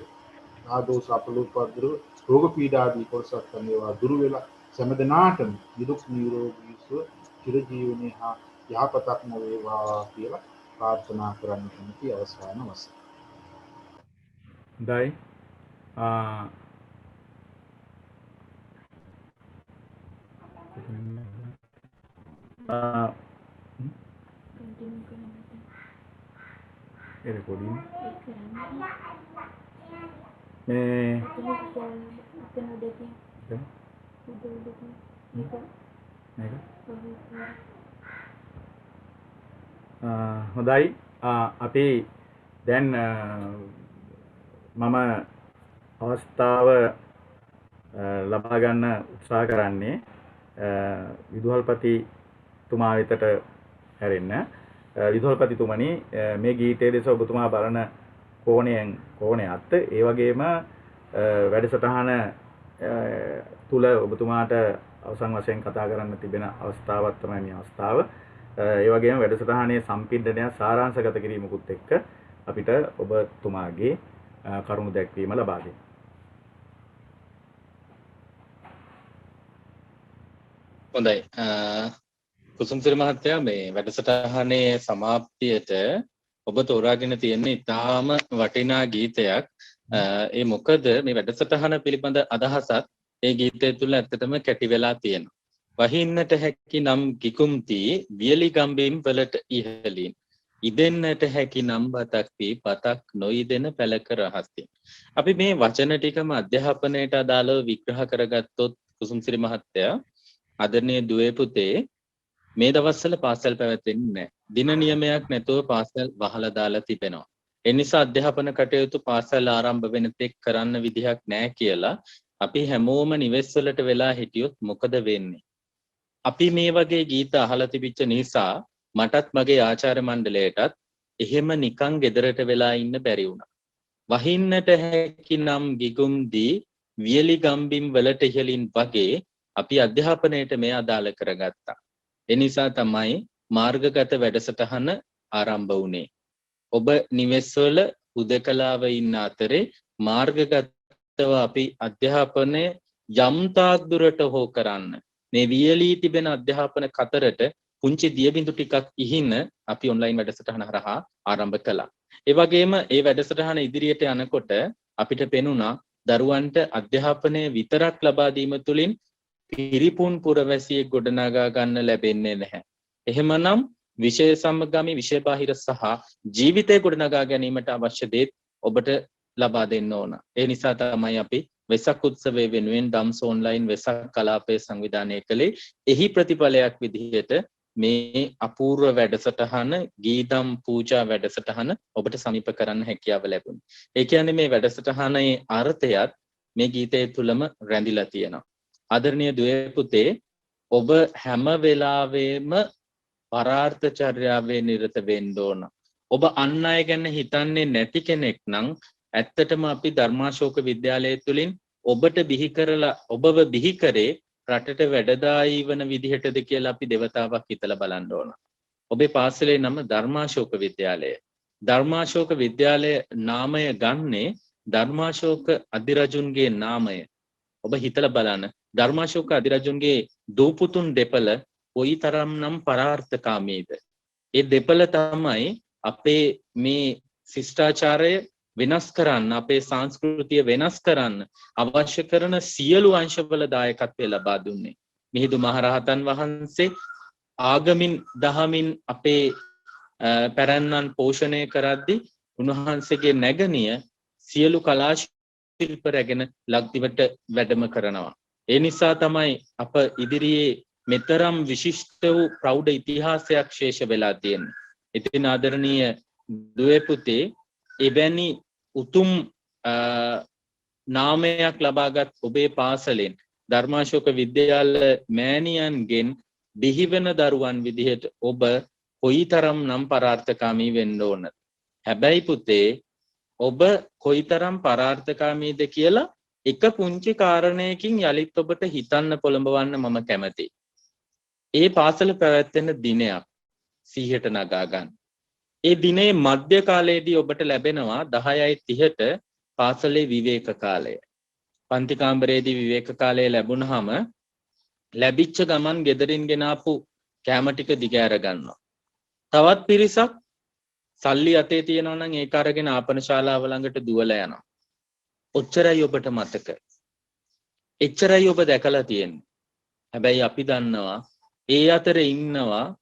ආදෝෂ අපලෝපද්‍ර රෝග පීඩාදී කොටසක් කරනවා දුරු වෙලා සෑම දිනාටම නිදුක් නිරෝගී සුව චිරජීවනයේ හා යහපතක්ම වේවා කියලා ප්‍රාර්ථනා කරන්න කැමති අවසාන වශයෙන්. හොඳයි. ඒ රෙකෝඩින් මේ මේක හොඳයි. අපි දැන් මම අවස්ථාව ලබා ගන්න උත්සාහ කරන්නේ විදුහල්පතිතුමා වෙතට හැරෙන්න. විදුහල්පතිතුමනි, මේ ගීතයේ දෙස ඔබතුමා බලන කෝණයත් ඒ වගේම වැඩසටහන තුල ඔබතුමාට අවසන් වශයෙන් කතා කරන්න තිබෙන අවස්ථාවක් තමයි මේ අවස්ථාව. ඒ වගේම වැඩසටහනේ සම්පින්ඩනය සාරාංශගත කිරීමකුත් එක්ක අපිට ඔබතුමාගේ කරුණු දැක්වීම ලබා දෙන්න. හොඳයි. කුසුම්සිරි මහත්තයා, මේ වැඩසටහනේ සමාප්තියට ඔබ තෝරාගෙන තියෙන ඉතාම වටිනා ගීතයක්. ඒ මොකද මේ වැඩසටහන පිළිබඳ අදහසත් ඒ ගීතය තුළ ඇත්තටම කැටි වෙලා තියෙනවා. වහින්නට හැකි නම් ගිකුම්ති වියලි ගම්බීම් වලට ඉහළින්, ඉදෙන්නට හැකි නම් බතක් වී බතක් නොයිදෙන පැලක රහසින්. අපි මේ වචන ටිකම අධ්‍යාපනයට අදාළව විග්‍රහ කරගත්තොත් කුසුම්සිරි මහත්තයා, ආදරණීය දුවේ පුතේ, මේ දවස්වල පාසල් පැවැත්වෙන්නේ නැහැ. දින නියමයක් නැතුව පාසල් වහලා දාලා තිබෙනවා. ඒ නිසා අධ්‍යාපන කටයුතු පාසල් ආරම්භ වෙන තෙක් කරන්න විදිහක් නැහැ කියලා අපි හැමෝම නිවෙස් වලට වෙලා හිටියොත් මොකද වෙන්නේ? අපි මේ වගේ ගීත අහලා තිබිච්ච නිසා මටත් මගේ ආචාර්ය මණ්ඩලයටත් එහෙම නිකන් ගෙදරට වෙලා ඉන්න බැරි වුණා. වහින්නට හැකි නම් ගිගුම් දී වියලි ගම්බිම් වලට ඉහළින් වගේ අපි අධ්‍යාපනයට මේ අදාළ කරගත්තා. ඒ නිසා තමයි මාර්ගගත වැඩසටහන ආරම්භ වුණේ. ඔබ නිවෙස්වල උදකලාව ඉන්න අතරේ මාර්ගගතව අපි අධ්‍යාපනය යම් තාක් දුරට හෝ කරන්න මේ වියලී තිබෙන අධ්‍යාපන කතරට පුංචි දියබිඳු ටිකක් ඉහින්න අපි ඔන්ලයින් වැඩසටහන හරහා ආරම්භ කළා. ඒ වගේම ඒ වැඩසටහන ඉදිරියට යනකොට අපිට පෙනුණා දරුවන්ට අධ්‍යාපනය විතරක් ලබා දීම තුළින් පිරිපුන් පුරවැසියෙක් ගොඩනගා ගන්න ලැබෙන්නේ නැහැ. එහෙමනම් විෂය සමගාමී, විෂය බාහිර සහ ජීවිතය ගොඩනගා ගැනීමට අවශ්‍ය දේ ඔබට ලබා දෙන්න ඕන. ඒ නිසා තමයි අපි වෙසක් උත්සවය වෙනුවෙන් ඩම්ස් ඔන්ලයින් වෙසක් කලාපය සංවිධානය කළේ. එහි ප්‍රතිඵලයක් විදිහට මේ අපූර්ව වැඩසටහන, ගීදම් පූජා වැඩසටහන ඔබට සමීප කරන්න හැකියාව ලැබුණා. ඒ කියන්නේ මේ වැඩසටහනේ අර්ථයත් මේ ගීතය තුලම රැඳිලා තියෙනවා. ආදරණීය දුවේ පුතේ, ඔබ හැම වෙලාවෙම පරාර්ථ චර්යාවේ නිරත වෙන්න ඕන. ඔබ අන් අය ගැන හිතන්නේ නැති කෙනෙක් නම් ඇත්තටම අපි ධර්මාශෝක විද්‍යාලය තුලින් ඔබට බිහි කරලා, ඔබව බිහි කරේ රටට වැඩදායී වන විදිහටද කියලා අපි දෙවතාවක් හිතලා බලන්න ඕන. ඔබේ පාසලේ නම ධර්මාශෝක විද්‍යාලය. ධර්මාශෝක විද්‍යාලය නාමය ගන්නේ ධර්මාශෝක අධිරජුන්ගේ නාමය. ඔබ හිතලා බලන්න, ධර්මාශෝක අධිරජුන්ගේ දූපුතුන් දෙපළ කොයිතරම් නම් පරාර්ථකාමීද. ඒ දෙපළ තමයි අපේ මේ ශිෂ්ටාචාරය වෙනස් කරන්න, අපේ සංස්කෘතිය වෙනස් කරන්න අවශ්‍ය කරන සියලු අංශවල දායකත්වය ලබා දුන්නේ. මිහිඳු මහරහතන් වහන්සේ ආගමින් දහමින් අපේ පැරැන්නන් පෝෂණය කරද්දී උන්වහන්සේගේ නැගණිය සියලු කලා ශිල්ප රැගෙන ලක්දිවට වැඩම කරනවා. ඒ නිසා තමයි අප ඉදිරියේ මෙතරම් විශිෂ්ට වූ ප්‍රෞಢ ඉතිහාසයක් ශේෂ වෙලා තියෙන්නේ. ඉතින් ආදරණීය දුවේ පුතේ, එවැනි උතුම් නාමයක් ලබාගත් ඔබේ පාසලෙන්, ධර්මාශෝක විද්‍යාල මෑණියන්ගෙන් බිහිවෙන දරුවන් විදිහට ඔබ කොයිතරම් නම් පරාර්ථකාමී වෙන්න ඕනද? හැබැයි පුතේ, ඔබ කොයිතරම් පරාර්ථකාමීද කියලා එක පුංචි කාරණයකින් යලිත් ඔබට හිතන්න පොළඹවන්න මම කැමතියි. ඒ පාසල පැවැත්වෙන දිනයක් සිහියට නගා ගන්න. ඒ දිනේ මධ්‍ය කාලයේදී ඔබට ලැබෙනවා 10:30ට පාසලේ විවේක කාලය. පන්ති කාමරයේදී විවේක කාලය ලැබුණාම ලැබිච්ච ගමන් ගෙදරින් ගෙන ආපු කැම ටික දිගෑර ගන්නවා. තවත් පිරිසක් සල්ලි අතේ තියනවා නම් ඒක අරගෙන ආපන ශාලාව ළඟට දුවලා යනවා. ඔච්චරයි ඔබට මතක. එච්චරයි ඔබ දැකලා තියෙන්නේ. හැබැයි අපි දන්නවා ඒ අතර ඉන්නවා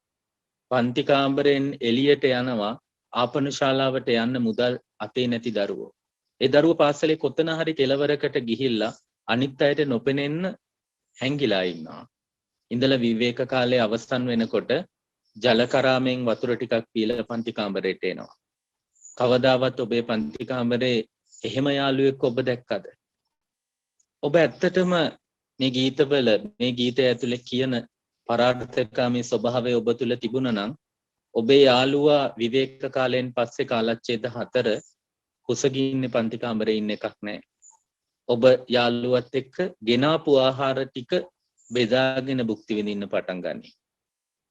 පන්ති කාමරෙන් එළියට යනවා ආපන ශාලාවට යන්න මුදල් අතේ නැති දරුවෝ. ඒ දරුවෝ පාසලේ කොතන හරි කෙළවරකට ගිහිල්ලා අනිත් අයට නොපෙනෙන්න හැංගිලා ඉන්නවා. ඉඳලා විවේක කාලේ අවසන් වෙනකොට ජලකරාමෙන් වතුර ටිකක් පීලා පන්ති කාමරයට එනවා. කවදාවත් ඔබේ පන්ති කාමරේ එහෙම යාළුවෙක් ඔබ දැක්කද? ඔබ ඇත්තටම මේ ගීතවල මේ ගීතය ඇතුලේ කියන පරාර්ථකාමී ස්වභාවය ඔබ තුල තිබුණා නම් ඔබේ යාළුවා විවේක කාලයෙන් පස්සේ කාලච්ඡේද 4 කුසගින්නේ පන්ති කාමරේ ඉන්න එකක් නෑ. ඔබ යාළුවත් එක්ක ගෙනාපු ආහාර ටික බෙදාගෙන භුක්ති විඳින්න පටන් ගන්නී.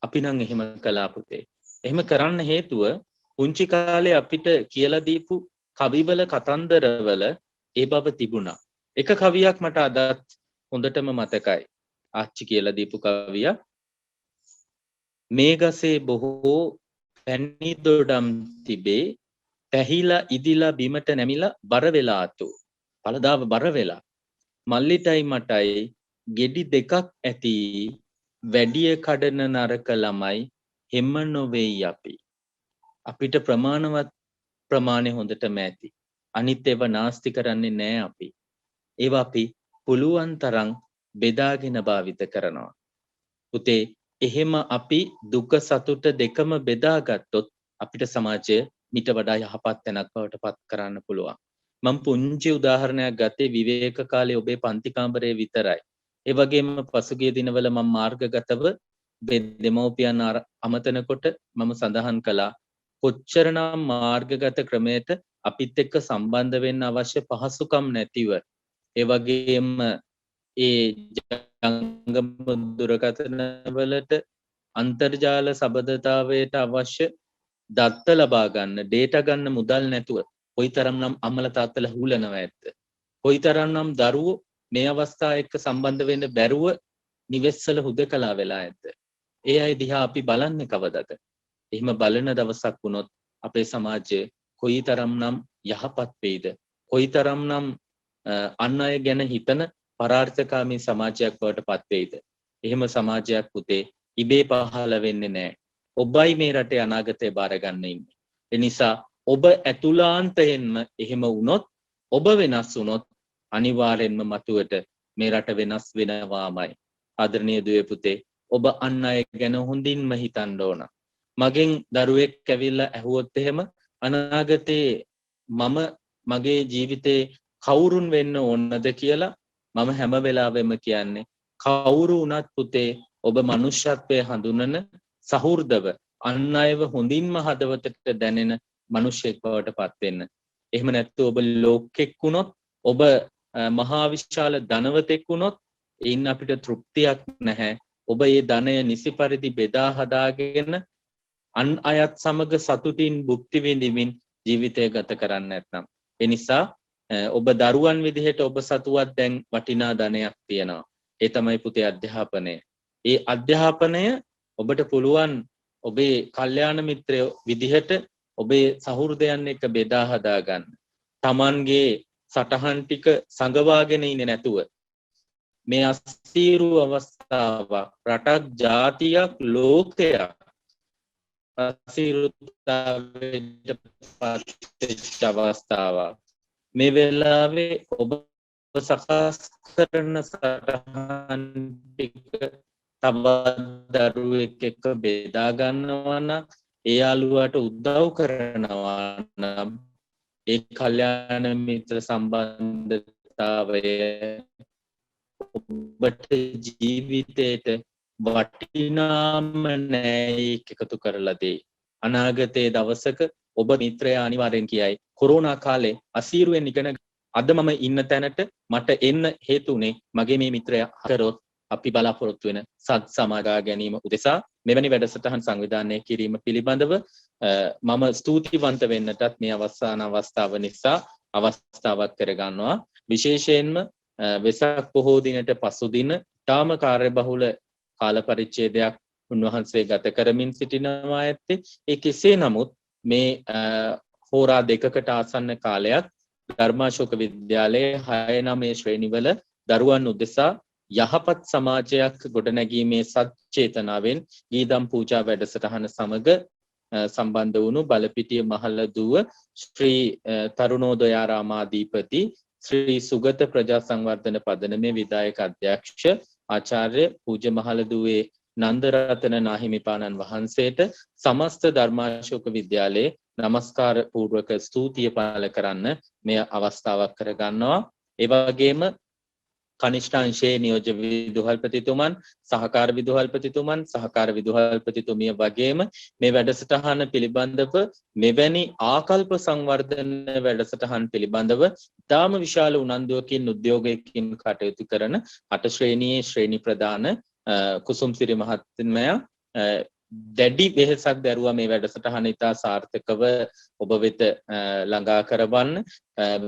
අපි නම් එහෙම කළා පුතේ. එහෙම කරන්න හේතුව පුංචි කාලේ අපිට කියලා දීපු කවිවල කතන්දරවල ඒ බව තිබුණා. එක කවියක් මට අදත් හොඳටම මතකයි. ආච්චි කියලා දීපු කවියක්. මේ ගසේ බොහෝ පැණි දොඩම් තිබේ පැහිලා ඉදිලා බිමට නැමිලා බර වෙලා අතු. පළදාව බර වෙලා. මල්ලිටයි මටයි ගෙඩි දෙකක් ඇති වැඩිය කඩන නරක ළමයි හැම නොවේයි අපි. අපිට ප්‍රමාණවත් ප්‍රමාණය හොඳටම ඇති. අනිත් ඒවා නාස්ති කරන්නේ නෑ අපි. ඒවා අපි පුළුවන් තරම් බෙදාගෙන භාවිත කරනවා. පුතේ එහෙම අපි දුක සතුට දෙකම බෙදාගත්තොත් අපිට සමාජය මිට වඩා යහපත් තැනක් බවට පත් කරන්න පුළුවන්. මම පුංචි උදාහරණයක් ගත්තේ විවේක කාලේ ඔබේ පන්ති කාමරයේ විතරයි. ඒ වගේම පසුගිය දිනවල මම මාර්ගගතව දෙමව්පියන් අමතනකොට මම සඳහන් කළා කොච්චරනම් මාර්ගගත ක්‍රමයට අපිත් එක්ක සම්බන්ධ වෙන්න අවශ්‍ය පහසුකම් නැතිව ඒ වගේම ඒ ජංගම දුරකථන වලට අන්තර්ජාල සබඳතාවයට අවශ්‍ය දත්ත ලබා ගන්න ඩේටා ගන්න මුදල් නැතුව කොයිතරම්නම් අම්මලා තාත්තලා හුලනවා ඇත්ද? කොයිතරම්නම් දරුවෝ මේ අවස්ථාව එක්ක සම්බන්ධ වෙන්න බැරුව නිවෙස්වල හුදකලා වෙලා ඇද්ද? ඒ අය දිහා අපි බලන්නේ කවදද? එහෙම බලන දවසක් වුණොත් අපේ සමාජය කොයිතරම්නම් යහපත් වේද? කොයිතරම්නම් අන් අය ගැන හිතන පරාර්ථකාමී සමාජයක් බවට පත් වේද? එහෙම සමාජයක් පුතේ ඉබේ පහළ වෙන්නේ නැහැ. ඔබයි මේ රටේ අනාගතය බාරගන්න ඉන්නේ. ඒ නිසා ඔබ ඇතුළාන්තයෙන්ම එහෙම වුණොත් ඔබ වෙනස් වුණොත් අනිවාර්යෙන්ම මතුවට මේ රට වෙනස් වෙනවාමයි. ආදරණීය දුවේ පුතේ ඔබ අන් අය ගැන හොඳින්ම හිතන්න ඕන. මගෙන් දරුවෙක් ඇවිල්ලා ඇහුවොත් එහෙම අනාගතේ මම මගේ ජීවිතේ කවුරුන් වෙන්න ඕනද කියලා මම හැම වෙලාවෙම කියන්නේ කවුරු වුණත් පුතේ ඔබ මනුෂ්‍යත්වයේ හඳුනන සහෘදව අන් අයව හොඳින්ම හදවතට දැනෙන මිනිසෙක් බවට පත් වෙන්න. එහෙම නැත්නම් ඔබ ලෝකෙක් වුණොත් ඔබ මහා විශාල ධනවතෙක් වුණොත් එයින් අපිට තෘප්තියක් නැහැ. ඔබ මේ ධනය නිසි පරිදි බෙදා හදාගෙන අන් අයත් සමග සතුටින් භුක්ති විඳින්මින් ජීවිතය ගත කරන්න නැත්නම්. ඒ නිසා ඔබ දරුවන් විදිහට ඔබ සතුවත් දැන් වටිනා ධනයක් තියෙනවා. ඒ තමයි පුතේ අධ්‍යාපනය. ඒ අධ්‍යාපනය ඔබට පුළුවන් ඔබේ කල්යාණ මිත්‍රයෝ විදිහට ඔබේ සහෘදයන් එක්ක බෙදා හදා ගන්න. Tamanගේ සටහන් ටික සංගවාගෙන ඉන්නේ නැතුව මේ අසීරු අවස්ථාවක් රටක් ජාතියක් ලෝකයක් අසීරුතාවයට පත් අවස්ථාවක්. මේ වෙලාවේ ඔබ සකස් කරන සටහන් ටික තවත් දරුවෙක් එක්ක බෙදා ගන්නවා නම් ඒ යාළුවාට උදව් කරනවා නම් ඒ කල්යාණ මිත්‍ර සම්බන්ධතාවය ඔබට ජීවිතේට වටිනාම නෑ එකතු කරලා දෙයි. අනාගතයේ දවසක ඔබ මිත්‍රයා අනිවාර්යෙන් කියයි කොරෝනා කාලේ අසීරුවෙන් ඉගෙන අද මම ඉන්න තැනට මට එන්න හේතුුනේ මගේ මේ මිත්‍රයා කරොත් අපි බලාපොරොත්තු වෙන සත් සමාජා ගැනීම උදෙසා මෙවැනි වැඩසටහන් සංවිධානය කිරීම පිළිබඳව මම ස්තුතිවන්ත වෙන්නටත් මේ අවසාන අවස්ථාව නිසා අවස්ථාවක් කරගන්නවා. විශේෂයෙන්ම වෙසක් පොහෝ දිනට පසු දින තාම කාර්යබහුල කාල පරිච්ඡේදයක් උන්වහන්සේ ගත කරමින් සිටිනවා ඇත්තේ. ඒ කෙසේ නමුත් මේ හෝරා දෙකකට ආසන්න කාලයක් ධර්මාශෝක විද්‍යාලයේ 6-9 ශ්‍රේණිවල දරුවන් උදෙසා යහපත් සමාජයක් ගොඩනැගීමේ සත්චේතනාවෙන් ගීදම් පූජා වැඩසටහන සමග සම්බන්ධ වුණු බලපිටිය මහලදුව ශ්‍රී තරුණෝදයාරාමාධිපති ශ්‍රී සුගත ප්‍රජා සංවර්ධන පදනමේ විධායක අධ්‍යක්ෂ ආචාර්ය පූජ්‍ය මහලදුවේ නන්දරතන නාහිමිපාණන් වහන්සේට සමස්ත ධර්මාශෝක විද්‍යාලයේ නමස්කාර පූර්වක ස්තුතිය පළ කරන්න මේ අවස්ථාවක් කරගන්නවා. ඒ වගේම කනිෂ්ඨාංශයේ නියෝජ්‍ය විදුහල්පතිතුමන්, සහකාර විදුහල්පතිතුමන්, සහකාර විදුහල්පතිතුමිය වගේම මේ වැඩසටහන පිළිබඳව මෙවැනි ආකල්ප සංවර්ධන වැඩසටහන් පිළිබඳව ඉතාම විශාල උනන්දුවකින් උද්‍යෝගයකින් කටයුතු කරන 8 ශ්‍රේණියේ ශ්‍රේණි ප්‍රදාන කුසුම්සිරි මහත්මයා දැඩි වෙහෙසක් දැරුවා මේ වැඩසටහන ඉතා සාර්ථකව ඔබ වෙත ළඟා කරවන්න.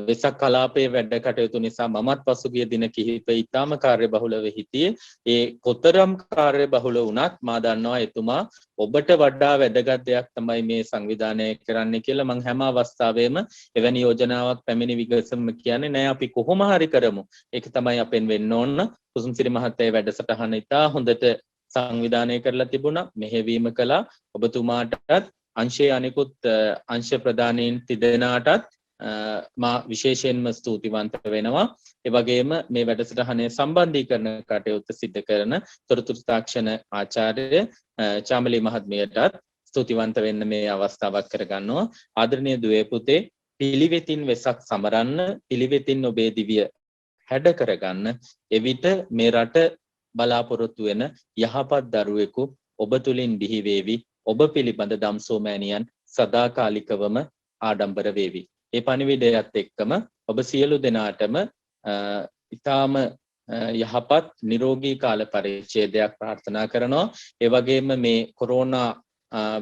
වෙසක් කලාපයේ වැඩ කටයුතු නිසා මමත් පසුගිය දින කිහිප ඉතාම කාර්යබහුලව හිටියේ. ඒ කොතරම් කාර්යබහුල වුණත් මා දන්නවා එතුමා ඔබට වඩා වැදගත් දෙයක් තමයි මේ සංවිධානය කරන්න කියලා. මම හැම අවස්ථාවෙම එවැනි යෝජනාවක් පැමිණි විගසම කියන්නේ නෑ අපි කොහොම හරි කරමු. ඒක තමයි අපෙන් වෙන්න ඕන. කුසුම්සිරි මහත්තයා වැඩසටහන ඉතා හොඳට සංවිධානය කරලා තිබුණා. මෙහෙවීම කළා. ඔබතුමාටත් අංශයේ අනිකුත් අංශ ප්‍රධානීන් තිදෙනාටත් මා විශේෂයෙන්ම ස්තුතිවන්ත වෙනවා. ඒ වගේම මේ වැඩසටහනේ සම්බන්ධීකරණ කටයුතු සිදු කරන තොරතුරු තාක්ෂණ ආචාර්ය චාමලී මහත්මියටත් ස්තුතිවන්ත වෙන්න මේ අවස්ථාවක් කරගන්නවා. ආදරණීය දුවේ පුතේ, පිළිවෙතින් වෙසක් සමරන්න, පිළිවෙතින් ඔබේ දිවිය හැඩ කරගන්න. එවිට මේ රට බලාපොරොත්තු වෙන යහපත් දරුවෙකු ඔබ තුලින් බිහි වේවි. ඔබ පිළිබඳ දම්සෝමෑණියන් සදාකාලිකවම ආඩම්බර වේවි. ඒ පණිවිඩයත් එක්කම ඔබ සියලු දෙනාටම ඊටාම යහපත් නිරෝගී කාල පරිච්ඡේදයක් ප්‍රාර්ථනා කරනවා. ඒ වගේම මේ කොරෝනා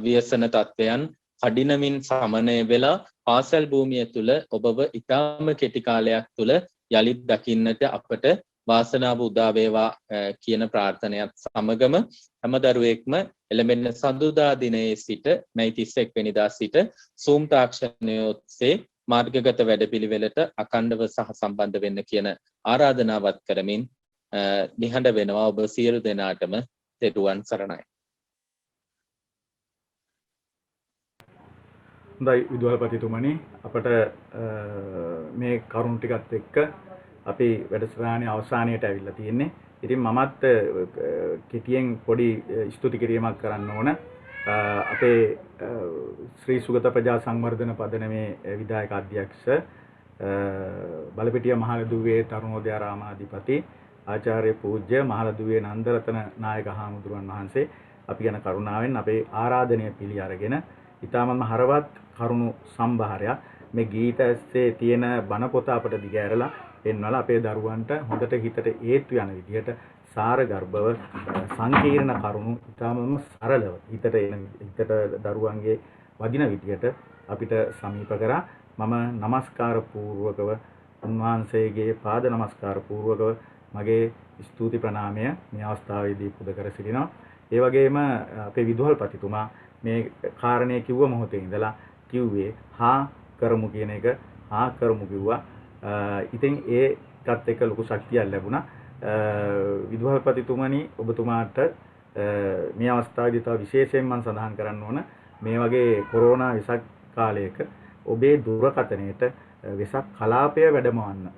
ව්‍යසන තත්ත්වයන් කඩිනමින් සමනය වෙලා පාසල් භූමිය තුල ඔබව ඊටාම කෙටි කාලයක් තුල යලිත් දකින්නට අපට වාසනාව උදා වේවා කියන ප්‍රාර්ථනයත් සමගම හැම දරුවෙක්ම එළඹෙන සඳුදා දිනයේ සිට මැයි 31 වෙනිදා සිට Zoom තාක්ෂණය ඔස්සේ මාර්ගගත වැඩපිළිවෙලට අඛණ්ඩව සහ සම්බන්ධ වෙන්න කියන ආරාධනාවත් කරමින් නිහඬ වෙනවා. ඔබ සියලු දෙනාටම තෙරුවන් සරණයි. හොඳයි විදුහල්පතිතුමනි, අපට මේ කරුණු ටිකත් එක්ක අපි වැඩසටහනේ අවසානයට ඇවිල්ලා තියෙන්නේ. ඉතින් මමත් කෙටියෙන් පොඩි ස්තුති කිරීමක් කරන්න ඕන. අපේ ශ්‍රී සුගත ප්‍රජා සංවර්ධන පදනමේ විධායක අධ්‍යක්ෂ බලපිටිය මහලදුවේ තරුණෝදයාරාමාධිපති ආචාර්ය පූජ්‍ය මහලදුවේ නන්දරතන නායක හාමුදුරුවන් වහන්සේ අපි ගැන කරුණාවෙන් අපේ ආරාධනය පිළි අරගෙන ඊටමම හරවත් කරුණු සම්භාරයක් මේ ගීත ඇස්සේ තියෙන බණ පොත අපට දිගෑරලා පෙන්වලා අපේ දරුවන්ට හොඳට හිතට ඒත්තු යන විදිහට සාර ගර්භව සංකීර්ණ කරුණු ඉතාමම සරලව හිතට දරුවන්ගේ වදින විදිහට අපිට සමීප කරා. මම নমස්කාර පූර්වකව උන්වහන්සේගේ පාද নমස්කාර පූර්වකව මගේ ස්තුති ප්‍රණාමය මේ අවස්ථාවේදී පුද කර සිටිනවා. ඒ වගේම අපේ විදුහල්පතිතුමා මේ කාරණේ කිව්ව මොහොතේ ඉඳලා කිව්වේ හා කරමු කියන එක හා කරමු කිව්වා. ඉතින් ඒකත් එක්ක ලොකු ශක්තියක් ලැබුණා. විදුහල්පතිතුමනි, ඔබතුමාට මේ අවස්ථාවේදී තව විශේෂයෙන් මම සඳහන් කරන්න ඕන මේ වගේ කොරෝනා විසක් කාලයක ඔබේ දුරකථනයට වෙසක් කලාපය වැඩමවන්න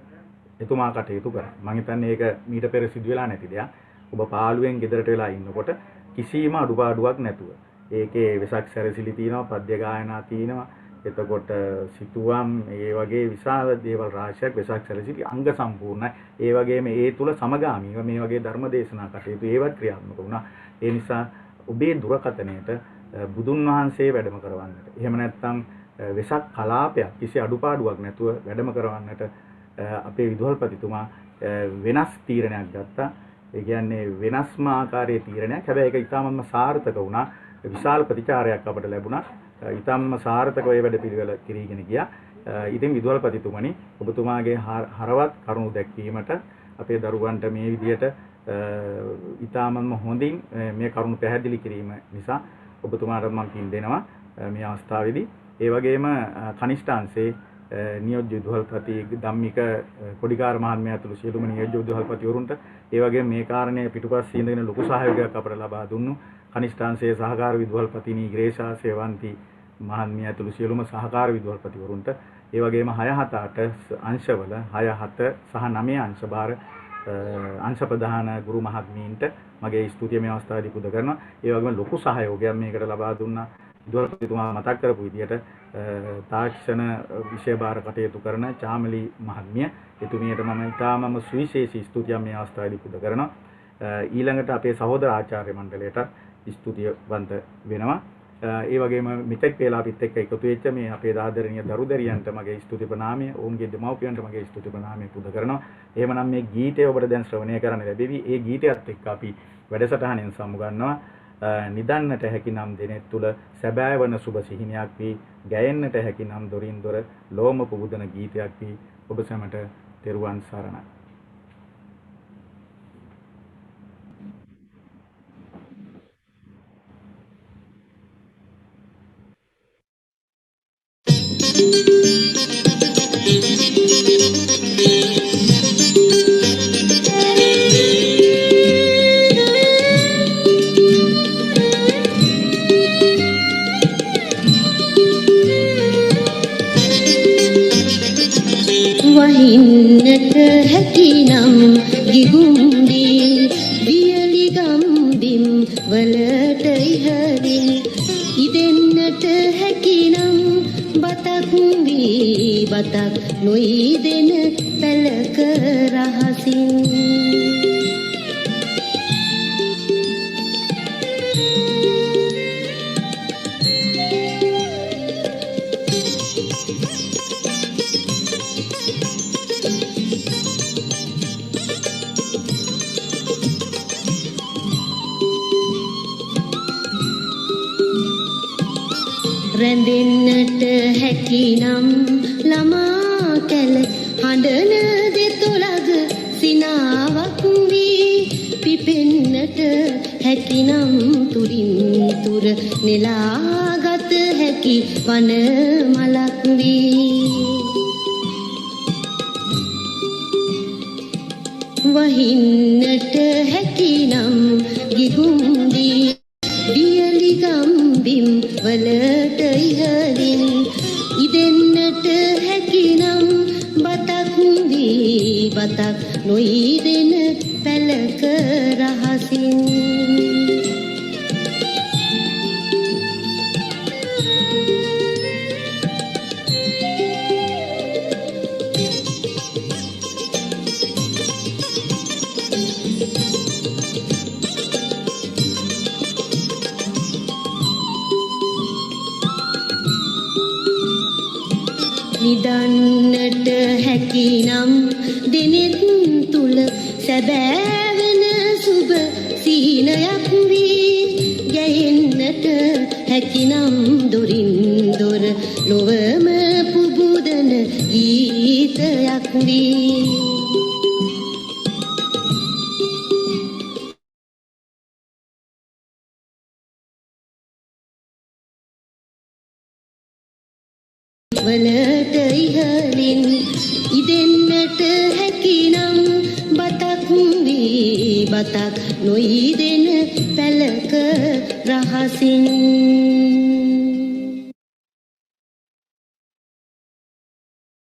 එතුමා කටයුතු කරා. මම හිතන්නේ ඒක මීට පෙර සිදු වෙලා නැති දෙයක්. ඔබ පාළුවෙන් ගෙදරට වෙලා ඉන්නකොට කිසිම අඩුපාඩුවක් නැතුව ඒකේ වෙසක් සැරසිලි තියෙනවා, පද්‍ය ගායනා තියෙනවා, එතකොට සිතුවම් ඒ වගේ විශාල දේවල් රාශියක් වෙසක් සැරසිලි අංග සම්පූර්ණයි. ඒ වගේම ඒ තුල සමගාමීව මේ වගේ ධර්ම දේශනා කටයුතු ඒවත් ක්‍රියාත්මක වුණා. ඒ නිසා ඔබේ දුරකථනයට බුදුන් වහන්සේ වැඩම කරවන්නට, එහෙම නැත්නම් වෙසක් කලාපයක් කිසි අඩුපාඩුවක් නැතුව වැඩම කරවන්නට අපේ විදුහල්පතිතුමා වෙනස් තීරණයක් ගත්තා. ඒ කියන්නේ වෙනස්ම ආකාරයේ තීරණයක්. හැබැයි ඒක ඉතාමත්ම සාර්ථක වුණා. විශාල ප්‍රතිචාරයක් අපට ලැබුණා. ඉතාමත්ම සාර්ථකව ඒ වැඩ පිළිවෙල කිරීගෙන ගියා. ඉතින් විදුහල්පතිතුමනි, ඔබතුමාගේ හරවත් කරුණු දැක්වීමට අපේ දරුවන්ට මේ විදිහට ඉතාමත්ම හොඳින් මේ කරුණු පැහැදිලි කිරීම නිසා ඔබතුමාට මම පින් දෙනවා මේ අවස්ථාවේදී. ඒ වගේම කනිෂ්ඨාංශේ නියෝජ්‍ය විදුහල්පති ධම්මික කොඩිකාර මහත්මයා ඇතුළු සියලුම නියෝජ්‍ය විදුහල්පතිවරුන්ට ඒ වගේම මේ කාරණේ පිටුපස්සේ ඉඳගෙන ලොකු සහයෝගයක් අපට ලබා දුන්නු කනිෂ්ඨාංශයේ සහකාර විදුහල්පතිනි ග්‍රේෂා සේවන්ති මහත්මිය ඇතුළු සියලුම සහකාර විදුහල්පතිවරුන්ට ඒ වගේම 6-7 අංශවල 6-7 සහ 9 අංශභාර අංශ ප්‍රධාන ගුරු මහත්මීන්ට මගේ ස්තුතිය මේ අවස්ථාවේදී පුද කරනවා. ඒ වගේම ලොකු සහයෝගයක් මේකට ලබා දුන්නා. විදුහල්පතිතුමා මතක් කරපු විදිහට තාක්ෂණ විෂය භාර කටයුතු කරන චාමලි මහත්මිය එතුමියට මම ඉතාමම සුවිශේෂී ස්තුතියක් මේ අවස්ථාවේදී පුද කරනවා. ඊළඟට අපේ සහෝදර ආචාර්ය මණ්ඩලයට ස්තුතියවන්ත වෙනවා. ඒ වගේම මෙතෙක් වේලා අපිත් එක්ක එකතු වෙච්ච මේ අපේ ආදරණීය දරුදරියන්ට මගේ ස්තුති ප්‍රණාමය, ඔවුන්ගේ දෙමව්පියන්ට මගේ ස්තුති ප්‍රණාමය පුද කරනවා. එහෙමනම් මේ ගීතය ඔබට දැන් ශ්‍රවණය කරන්න ලැබෙවි. ඒ ගීතයත් එක්ක අපි වැඩසටහනෙන් සමුගන්නවා. නිදන්නට හැකි නම් දිනෙත් තුල සැබෑ වන සුබ සිහිනයක් වී ගැයෙන්නට හැකි නම් දොරින් දොර ලෝම පුබුදන ගීතයක් වී ඔබ සැමට තෙරුවන් සරණයි. වහින්නට හැකි නම් ගිගුම්දී වියලි ගම්බිම් වලට ඉහළින් ඉදෙන්නට හැකි නම් බතක් වී බතක් නොයිදෙන පැලක රහසින් රැඳෙන්නට හැකි නම් ළමා කැල හඬන දෙතොලග සිනාවක් වී පිපෙන්නට හැකි නම් තුරින් තුර නෙලාගත හැකි වන මලක් වී වහින්නට හැකි නම් ගිගුම්දී වියලි ගම්බිම් වලට ඉහළින් ඉදෙන්නට හැකි නම් බතක් වී බතක් නොයිදෙන පැලක රහසින් නිදන්නට හැකි නම් දිනෙත් තුල සැබෑවන සුබ සීනයක් වී ගැයෙන්නට හැකි නම් දොරින් දොර ලොවම පුබුදන ගීතයක් වී වලට ඉහළින් ඉදෙන්නට හැකි නම් බතක් වී බතක් නොයිදෙන පැලක රහසින්